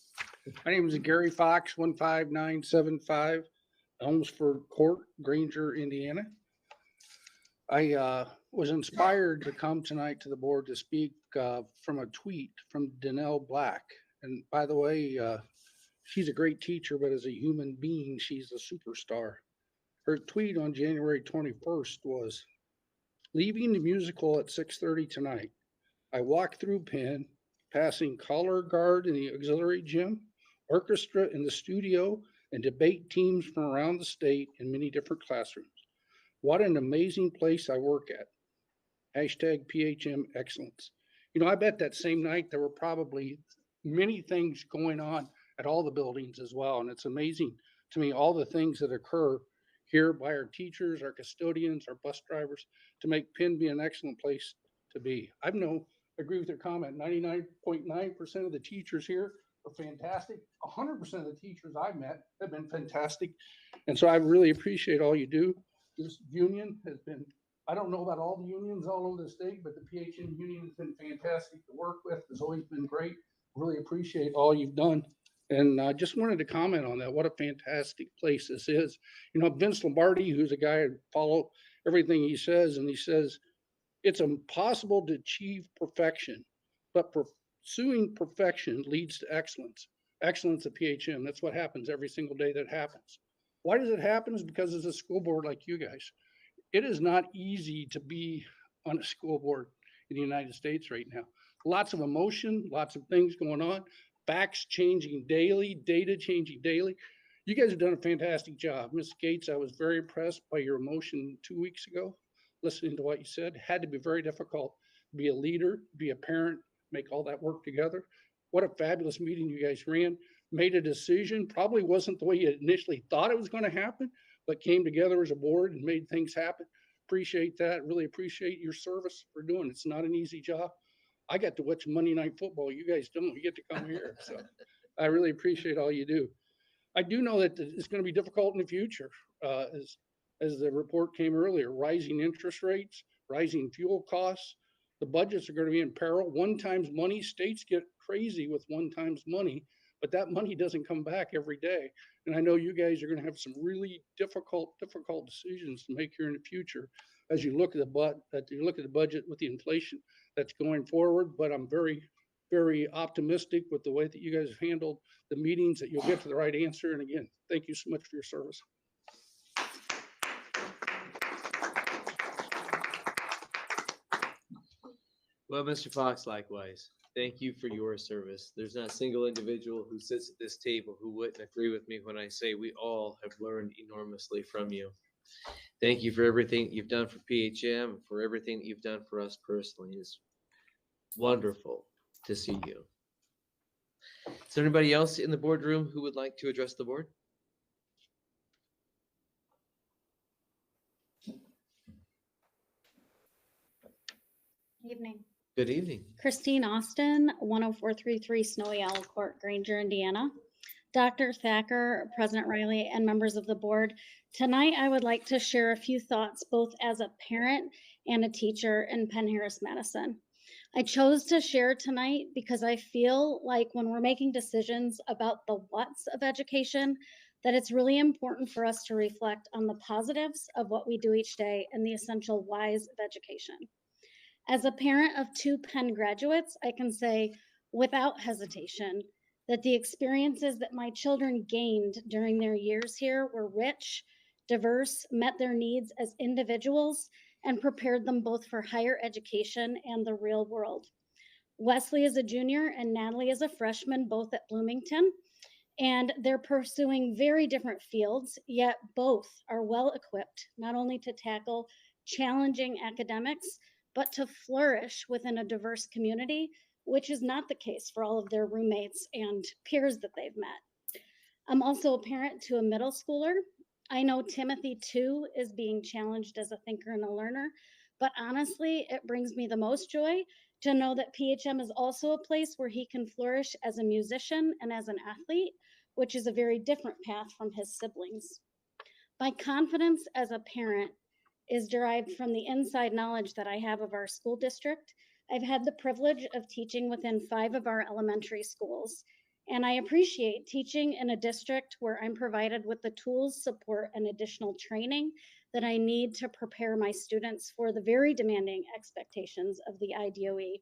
My name is Gary Fox, 15975 Elmsford Court, Granger, Indiana. I was inspired to come tonight to the board to speak from a tweet from Danelle Black. And by the way, she's a great teacher, but as a human being, she's a superstar. Her tweet on January 21st was, "Leaving the musical at 6:30 tonight. I walked through Penn, passing color guard in the auxiliary gym, orchestra in the studio, and debate teams from around the state in many different classrooms. What an amazing place I work at. Hashtag PHM excellence." You know, I bet that same night there were probably many things going on at all the buildings as well. And it's amazing to me, all the things that occur here by our teachers, our custodians, our bus drivers to make Penn be an excellent place to be. I agree with your comment. 99.9% of the teachers here are fantastic. 100% of the teachers I've met have been fantastic. And so I really appreciate all you do. This union has been, I don't know about all the unions all over the state, but the PHM union has been fantastic to work with. It's always been great. Really appreciate all you've done. And I just wanted to comment on that. What a fantastic place this is. You know, Vince Lombardi, who's a guy I follow everything he says, and he says, it's impossible to achieve perfection, but pursuing perfection leads to excellence. Excellence at PHM. That's what happens every single day that happens. Why does it happen? Is because it's a school board like you guys. It is not easy to be on a school board in the United States right now. Lots of emotion, lots of things going on. Facts changing daily, data changing daily. You guys have done a fantastic job. Ms. Gates, I was very impressed by your emotion 2 weeks ago, listening to what you said. It had to be very difficult to be a leader, be a parent, make all that work together. What a fabulous meeting you guys ran. Made a decision, probably wasn't the way you initially thought it was going to happen, but came together as a board and made things happen. Appreciate that. Really appreciate your service for doing it. It's not an easy job. I got to watch Monday Night Football. You guys don't. You get to come here. So I really appreciate all you do. I do know that it's going to be difficult in the future. As the report came earlier, rising interest rates, rising fuel costs, the budgets are going to be in peril. One-time money, states get crazy with one-time money, but that money doesn't come back every day. And I know you guys are going to have some really difficult decisions to make here in the future as you look at the budget with the inflation that's going forward. But I'm very, very optimistic with the way that you guys have handled the meetings, that you'll get to the right answer. And again, thank you so much for your service. Well, Mr. Fox, likewise. Thank you for your service. There's not a single individual who sits at this table who wouldn't agree with me when I say we all have learned enormously from you. Thank you for everything you've done for PHM, and for everything that you've done for us personally. It's wonderful to see you. Is there anybody else in the boardroom who would like to address the board? Evening. Good evening. Christine Austin, 10433 Snowy Owl Court, Granger, Indiana. Dr. Thacker, President Riley, and members of the board. Tonight, I would like to share a few thoughts, both as a parent and a teacher in Penn-Harris-Madison. I chose to share tonight because I feel like when we're making decisions about the what's of education, that it's really important for us to reflect on the positives of what we do each day and the essential whys of education. As a parent of 2 Penn graduates, I can say without hesitation that the experiences that my children gained during their years here were rich, diverse, met their needs as individuals, and prepared them both for higher education and the real world. Wesley is a junior and Natalie is a freshman, both at Bloomington, and they're pursuing very different fields, yet both are well equipped not only to tackle challenging academics, but to flourish within a diverse community, which is not the case for all of their roommates and peers that they've met. I'm also a parent to a middle schooler. I know Timothy too is being challenged as a thinker and a learner, but honestly, it brings me the most joy to know that PHM is also a place where he can flourish as a musician and as an athlete, which is a very different path from his siblings. My confidence as a parent is derived from the inside knowledge that I have of our school district. I've had the privilege of teaching within 5 of our elementary schools, and I appreciate teaching in a district where I'm provided with the tools, support, and additional training that I need to prepare my students for the very demanding expectations of the IDOE.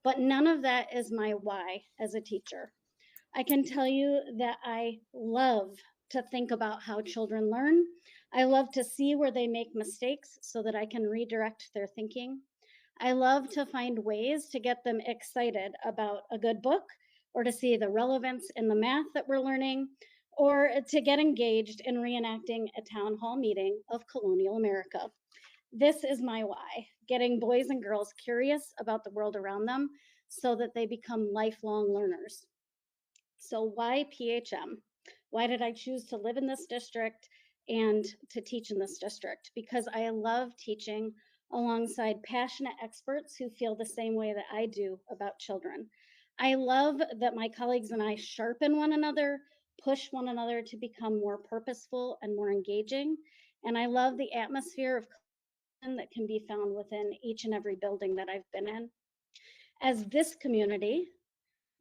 But none of that is my why as a teacher. I can tell you that I love to think about how children learn. I love to see where they make mistakes so that I can redirect their thinking. I love to find ways to get them excited about a good book, or to see the relevance in the math that we're learning, or to get engaged in reenacting a town hall meeting of colonial America. This is my why, getting boys and girls curious about the world around them so that they become lifelong learners. So why PHM? Why did I choose to live in this district and to teach in this district? Because I love teaching alongside passionate experts who feel the same way that I do about children. I love that my colleagues and I sharpen one another, push one another to become more purposeful and more engaging. And I love the atmosphere of that can be found within each and every building that I've been in. As this community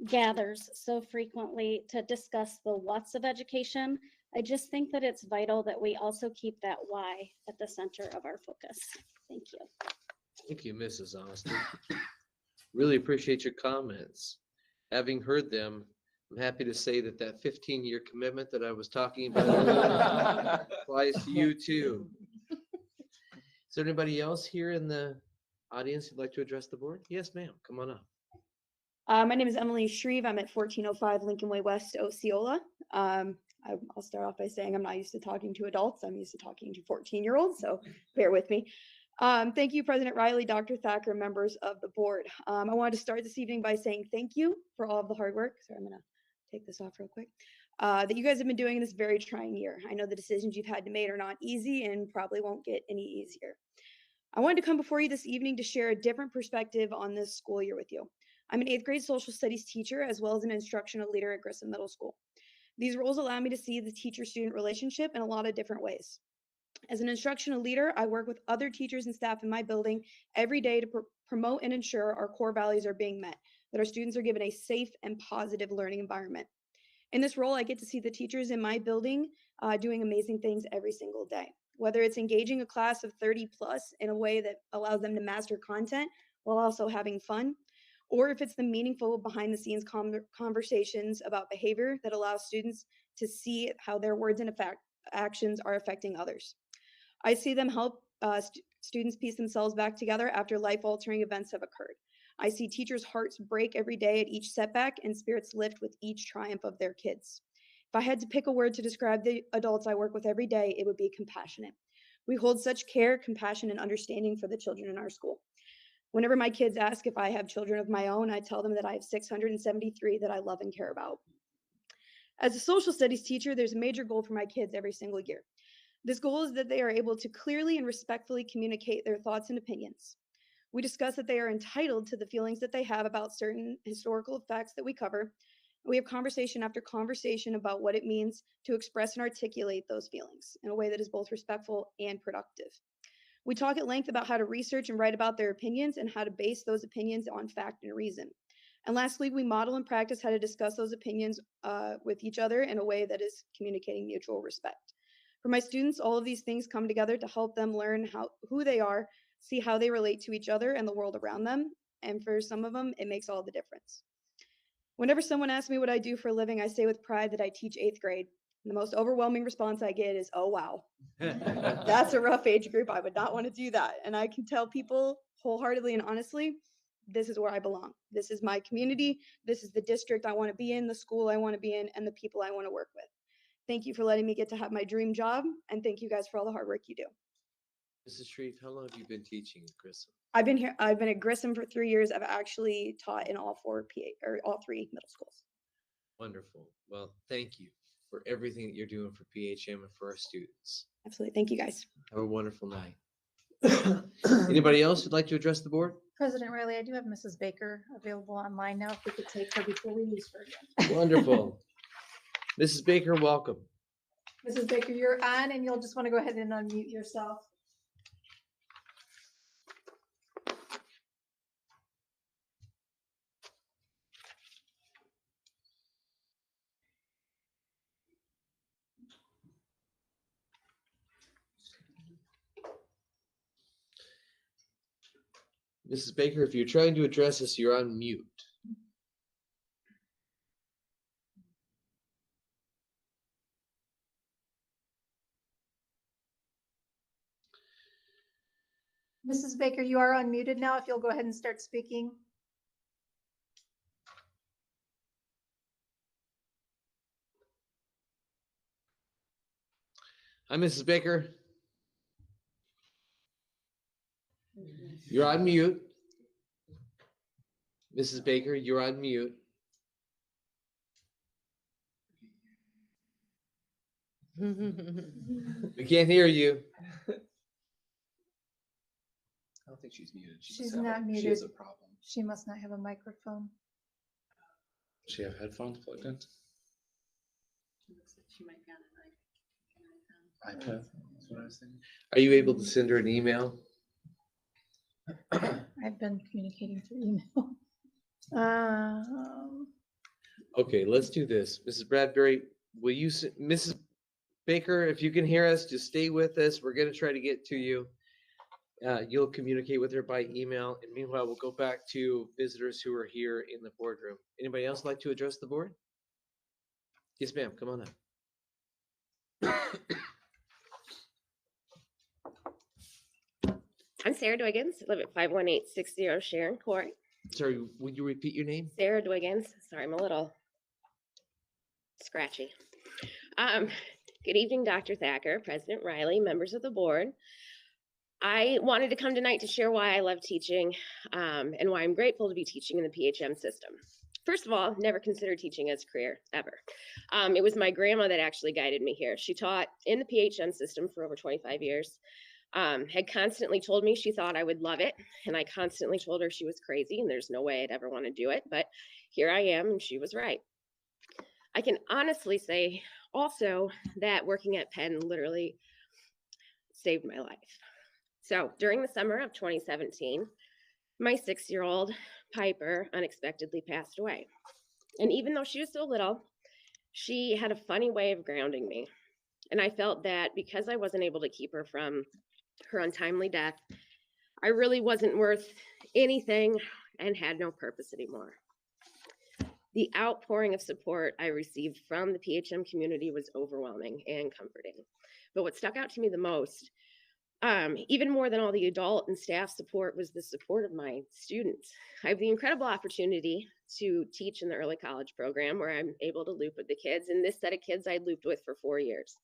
gathers so frequently to discuss the what's of education, I just think that it's vital that we also keep that why at the center of our focus. Thank you. Thank you, Mrs. Austin. Really appreciate your comments. Having heard them, I'm happy to say that that 15-year commitment that I was talking about earlier applies to you too. Is there anybody else here in the audience who'd like to address the board? Yes, ma'am. Come on up. My name is Emily Shreve. I'm at 1405 Lincoln Way West, Osceola. I'll start off by saying I'm not used to talking to adults. I'm used to talking to 14-year-olds, so bear with me. Thank you, President Riley, Dr. Thacker, members of the board. I wanted to start this evening by saying thank you for all of the hard work. So I'm going to take this off real quick. That you guys have been doing in this very trying year. I know the decisions you've had to make are not easy and probably won't get any easier. I wanted to come before you this evening to share a different perspective on this school year with you. I'm an 8th grade social studies teacher as well as an instructional leader at Grissom Middle School. These roles allow me to see the teacher-student relationship in a lot of different ways. As an instructional leader, I work with other teachers and staff in my building every day to promote and ensure our core values are being met, that our students are given a safe and positive learning environment. In this role, I get to see the teachers in my building doing amazing things every single day, whether it's engaging a class of 30 plus in a way that allows them to master content while also having fun, or if it's the meaningful behind the scenes conversations about behavior that allows students to see how their words and actions are affecting others. I see them help students piece themselves back together after life-altering events have occurred. I see teachers' hearts break every day at each setback and spirits lift with each triumph of their kids. If I had to pick a word to describe the adults I work with every day, it would be compassionate. We hold such care, compassion, and understanding for the children in our school. Whenever my kids ask if I have children of my own, I tell them that I have 673 that I love and care about. As a social studies teacher, there's a major goal for my kids every single year. This goal is that they are able to clearly and respectfully communicate their thoughts and opinions. We discuss that they are entitled to the feelings that they have about certain historical facts that we cover. We have conversation after conversation about what it means to express and articulate those feelings in a way that is both respectful and productive. We talk at length about how to research and write about their opinions and how to base those opinions on fact and reason. And lastly, we model and practice how to discuss those opinions with each other in a way that is communicating mutual respect. For my students, all of these things come together to help them learn who they are, see how they relate to each other and the world around them. And for some of them, it makes all the difference. Whenever someone asks me what I do for a living, I say with pride that I teach 8th grade. And the most overwhelming response I get is, oh, wow. That's a rough age group. I would not want to do that. And I can tell people wholeheartedly and honestly, this is where I belong. This is my community. This is the district I want to be in, the school I want to be in, and the people I want to work with. Thank you for letting me get to have my dream job. And thank you guys for all the hard work you do. Mrs. Shreve, how long have you been teaching at Grissom? I've been at Grissom for 3 years. I've actually taught in all 3 middle schools. Wonderful. Well, thank you for everything that you're doing for PHM and for our students. Absolutely. Thank you guys. Have a wonderful night. Anybody else who'd like to address the board? President Riley, I do have Mrs. Baker available online now if we could take her before we lose her again. Wonderful. Mrs. Baker, welcome. Mrs. Baker, you're on and you'll just want to go ahead and unmute yourself. Mrs. Baker, if you're trying to address us, you're on mute. Mrs. Baker, you are unmuted now. If you'll go ahead and start speaking. Hi, Mrs. Baker. You're on mute. Mrs. Baker, you're on mute. We can't hear you. I don't think she's muted. She's not muted. She has a problem. She must not have a microphone. Does she have headphones plugged in? She might be on an iPad. That's what I was thinking. Are you able to send her an email? I've been communicating through email. Okay, let's do this. Mrs. Bradbury, will you, Mrs. Baker, if you can hear us, just stay with us. We're going to try to get to you. You'll communicate with her by email. And meanwhile, we'll go back to visitors who are here in the boardroom. Anybody else like to address the board? Yes, ma'am. Come on up. I'm Sarah Dwiggins, live at 51860 Sharon Court. Sorry, would you repeat your name? Sarah Dwiggins. Sorry, I'm a little scratchy. Good evening, Dr. Thacker, President Riley, members of the board. I wanted to come tonight to share why I love teaching and why I'm grateful to be teaching in the PHM system. First of all, never considered teaching as a career, ever. It was my grandma that actually guided me here. She taught in the PHM system for over 25 years. Had constantly told me she thought I would love it, and I constantly told her she was crazy and there's no way I'd ever want to do it, but here I am, and she was right. I can honestly say also that working at Penn literally saved my life. So during the summer of 2017, my 6-year-old Piper unexpectedly passed away. And even though she was so little, she had a funny way of grounding me. And I felt that because I wasn't able to keep her from her untimely death, I really wasn't worth anything and had no purpose anymore. The outpouring of support I received from the PHM community was overwhelming and comforting. But what stuck out to me the most, even more than all the adult and staff support, was the support of my students. I have the incredible opportunity to teach in the early college program where I'm able to loop with the kids. And this set of kids I looped with for 4 years.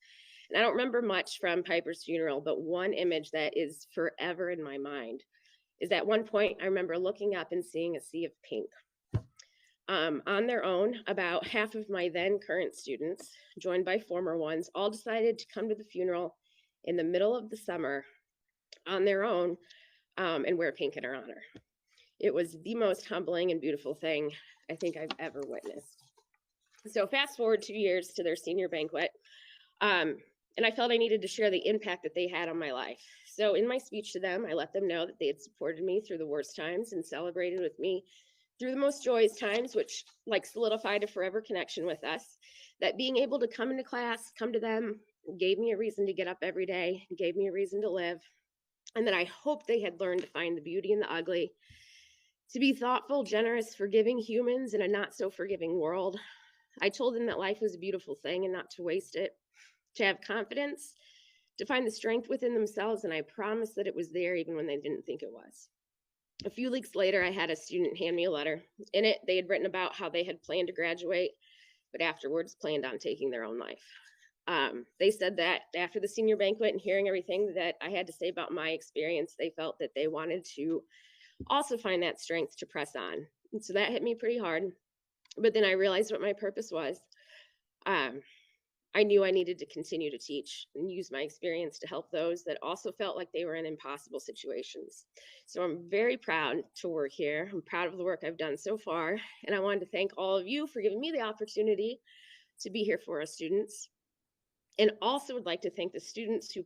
And I don't remember much from Piper's funeral, but one image that is forever in my mind is at one point I remember looking up and seeing a sea of pink. On their own, about half of my then current students, joined by former ones, all decided to come to the funeral in the middle of the summer on their own and wear pink in her honor. It was the most humbling and beautiful thing I think I've ever witnessed. So fast forward 2 years to their senior banquet. And I felt I needed to share the impact that they had on my life. So in my speech to them, I let them know that they had supported me through the worst times and celebrated with me through the most joyous times, which like solidified a forever connection with us. That being able to come into class, come to them, gave me a reason to get up every day, gave me a reason to live. And that I hope they had learned to find the beauty in the ugly, to be thoughtful, generous, forgiving humans in a not so forgiving world. I told them that life was a beautiful thing and not to waste it, to have confidence, to find the strength within themselves, and I promised that it was there even when they didn't think it was. A few weeks later, I had a student hand me a letter. In it, they had written about how they had planned to graduate, but afterwards planned on taking their own life. They said that after the senior banquet and hearing everything that I had to say about my experience, they felt that they wanted to also find that strength to press on. And so that hit me pretty hard. But then I realized what my purpose was. I knew I needed to continue to teach and use my experience to help those that also felt like they were in impossible situations. So I'm very proud to work here. I'm proud of the work I've done so far. And I wanted to thank all of you for giving me the opportunity to be here for our students. And also would like to thank the students who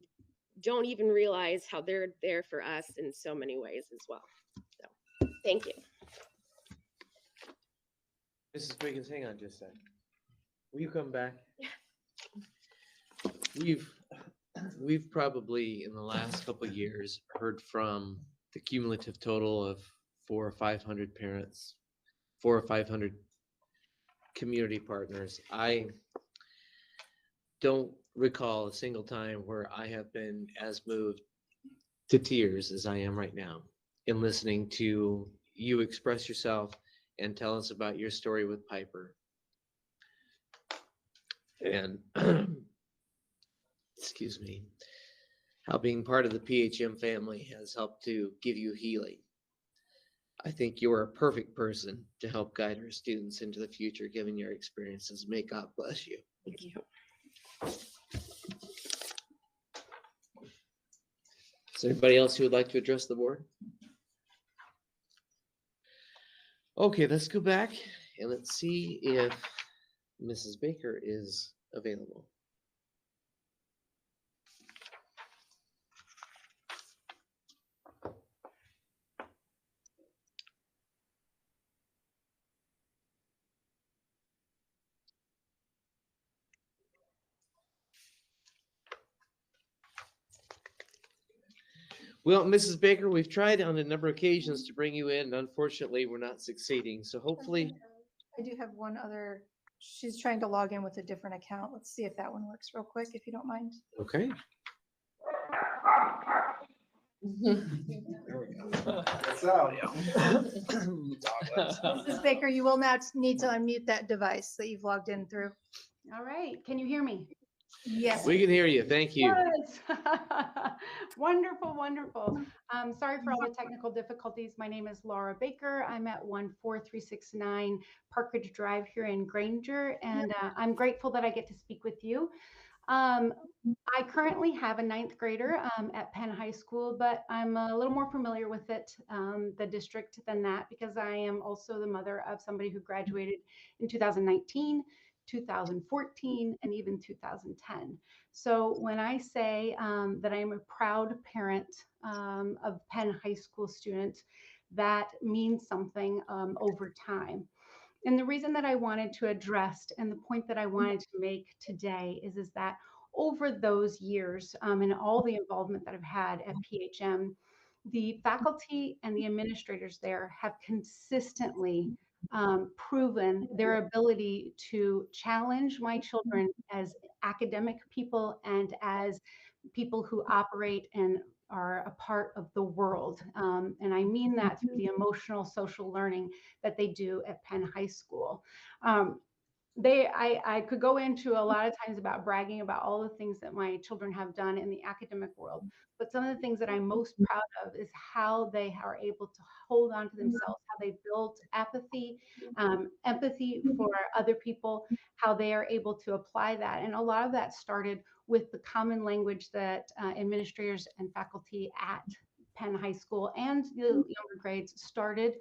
don't even realize how they're there for us in so many ways as well. So thank you. Mrs. Wiggins, hang on just a second. Will you come back? Yeah. We've probably in the last couple of years heard from the cumulative total of 400 or 500 parents, 400 or 500 community partners. I don't recall a single time where I have been as moved to tears as I am right now in listening to you express yourself and tell us about your story with Piper. And excuse me, how being part of the PHM family has helped to give you healing. I think you are a perfect person to help guide our students into the future, given your experiences. May God bless you. Thank you. Is there anybody else who would like to address the board? Okay, let's go back and let's see if Mrs. Baker is available. Well, Mrs. Baker, we've tried on a number of occasions to bring you in, and unfortunately, we're not succeeding. So hopefully, I do have one other, she's trying to log in with a different account. Let's see if that one works real quick, if you don't mind. okay. There we go. That's out. Mrs. Baker, you will now need to unmute that device that you've logged in through. All right, can you hear me? Yes. We can hear you. Thank you. Yes. Wonderful, wonderful. Sorry for all the technical difficulties. My name is Laura Baker. I'm at 14369 Parkridge Drive here in Granger, and I'm grateful that I get to speak with you. I currently have a 9th grader at Penn High School, but I'm a little more familiar with it, the district, than that, because I am also the mother of somebody who graduated in 2019, 2014, and even 2010. So when I say that I am a proud parent of Penn High School students, that means something over time. And the reason that I wanted to address and the point that I wanted to make today is that over those years and all the involvement that I've had at PHM, the faculty and the administrators there have consistently proven their ability to challenge my children as academic people and as people who operate and are a part of the world. And I mean that through the emotional social learning that they do at Penn High School. I could go into a lot of times about bragging about all the things that my children have done in the academic world, but some of the things that I'm most proud of is how they are able to hold on to themselves, how they build apathy, empathy for other people, how they are able to apply that. And a lot of that started with the common language that administrators and faculty at Penn High School and the younger grades started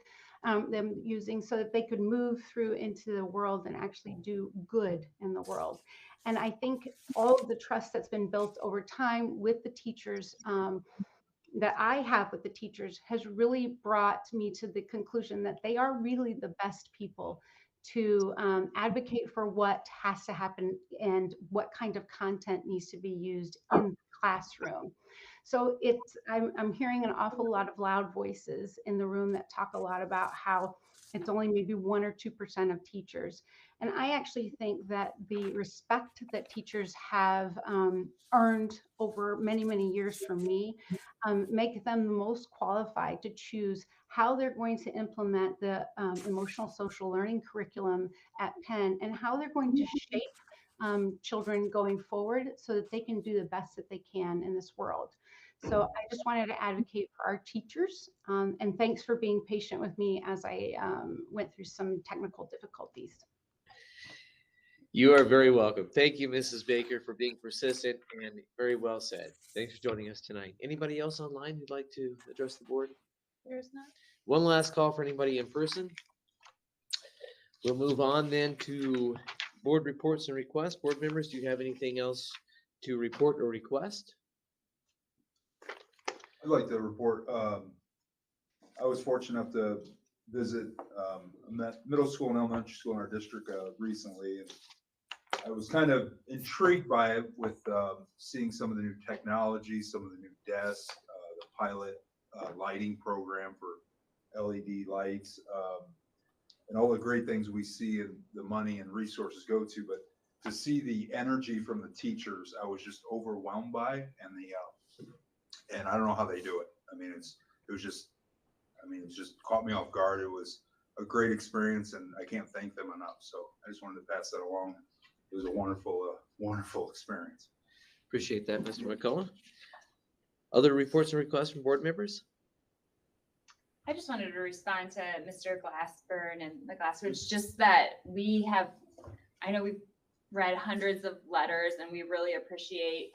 them using so that they could move through into the world and actually do good in the world. And I think all of the trust that's been built over time with the teachers that I have with the teachers has really brought me to the conclusion that they are really the best people to advocate for what has to happen and what kind of content needs to be used in the classroom. So I'm hearing an awful lot of loud voices in the room that talk a lot about how it's only maybe 1 or 2% of teachers. And I actually think that the respect that teachers have earned over many, many years from me make them the most qualified to choose how they're going to implement the emotional social learning curriculum at Penn and how they're going to shape children going forward so that they can do the best that they can in this world. So I just wanted to advocate for our teachers, and thanks for being patient with me as I went through some technical difficulties. You are very welcome. Thank you, Mrs. Baker, for being persistent and very well said. Thanks for joining us tonight. Anybody else online who'd like to address the board? There's not. One last call for anybody in person. We'll move on then to board reports and requests. Board members, do you have anything else to report or request? I'd like to report, I was fortunate enough to visit middle school and elementary school in our district recently. And I was kind of intrigued by it with seeing some of the new technology, some of the new desks, the pilot lighting program for LED lights, and all the great things we see and the money and resources go to. But to see the energy from the teachers, I was just overwhelmed by, and I don't know how they do it. I mean, it just caught me off guard. It was a great experience, and I can't thank them enough. So I just wanted to pass that along. It was a wonderful experience. Appreciate that, Mr. McCullough. Other reports and requests from board members? I just wanted to respond to Mr. Glassburn and the Glasswords, just that I know we've read hundreds of letters, and we really appreciate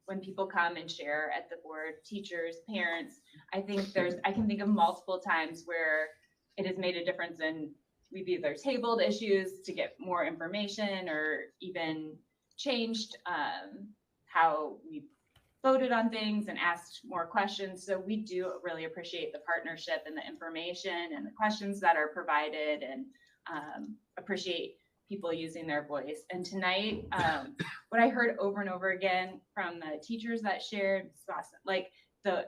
when people come and share at the board, teachers, parents. I can think of multiple times where it has made a difference, and we've either tabled issues to get more information or even changed how we voted on things and asked more questions. So we do really appreciate the partnership and the information and the questions that are provided, and appreciate people using their voice. And tonight, what I heard over and over again from the teachers that shared, like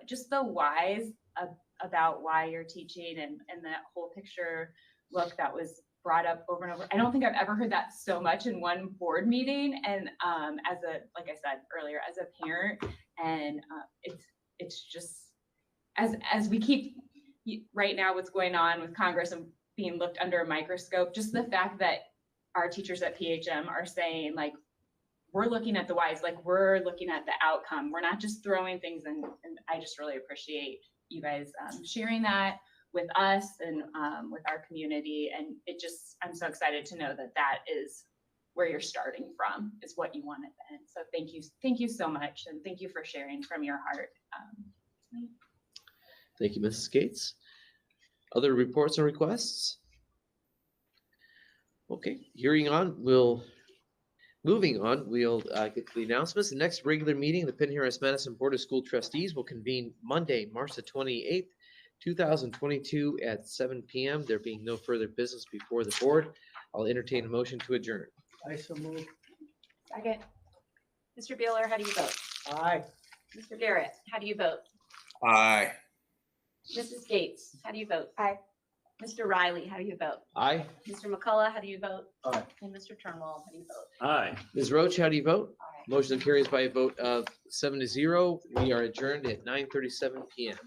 just the whys about why you're teaching, and that whole picture look that was brought up over and over. I don't think I've ever heard that so much in one board meeting. And like I said earlier, as a parent, and it's just as we keep right now what's going on with Congress and being looked under a microscope, just the fact that our teachers at PHM are saying, like, we're looking at the whys, like we're looking at the outcome. We're not just throwing things in. And I just really appreciate you guys sharing that with us and with our community. And I'm so excited to know that that is where you're starting from, is what you want at the end. So thank you so much, and thank you for sharing from your heart. Thank you, Mrs. Gates. Other reports and requests? Okay, moving on, we'll get to the announcements. The next regular meeting of the Penn-Harris-Madison Board of School Trustees will convene Monday, March the 28th, 2022 at 7 p.m. There being no further business before the board, I'll entertain a motion to adjourn. I so move. Second. Mr. Beeler, how do you vote? Aye. Mr. Garrett, how do you vote? Aye. Mrs. Gates, how do you vote? Aye. Mr. Riley, how do you vote? Aye. Mr. McCullough, how do you vote? Aye. And Mr. Turnwall, how do you vote? Aye. Ms. Roach, how do you vote? Aye. Motion carries by a vote of 7-0. We are adjourned at 9:37 p.m.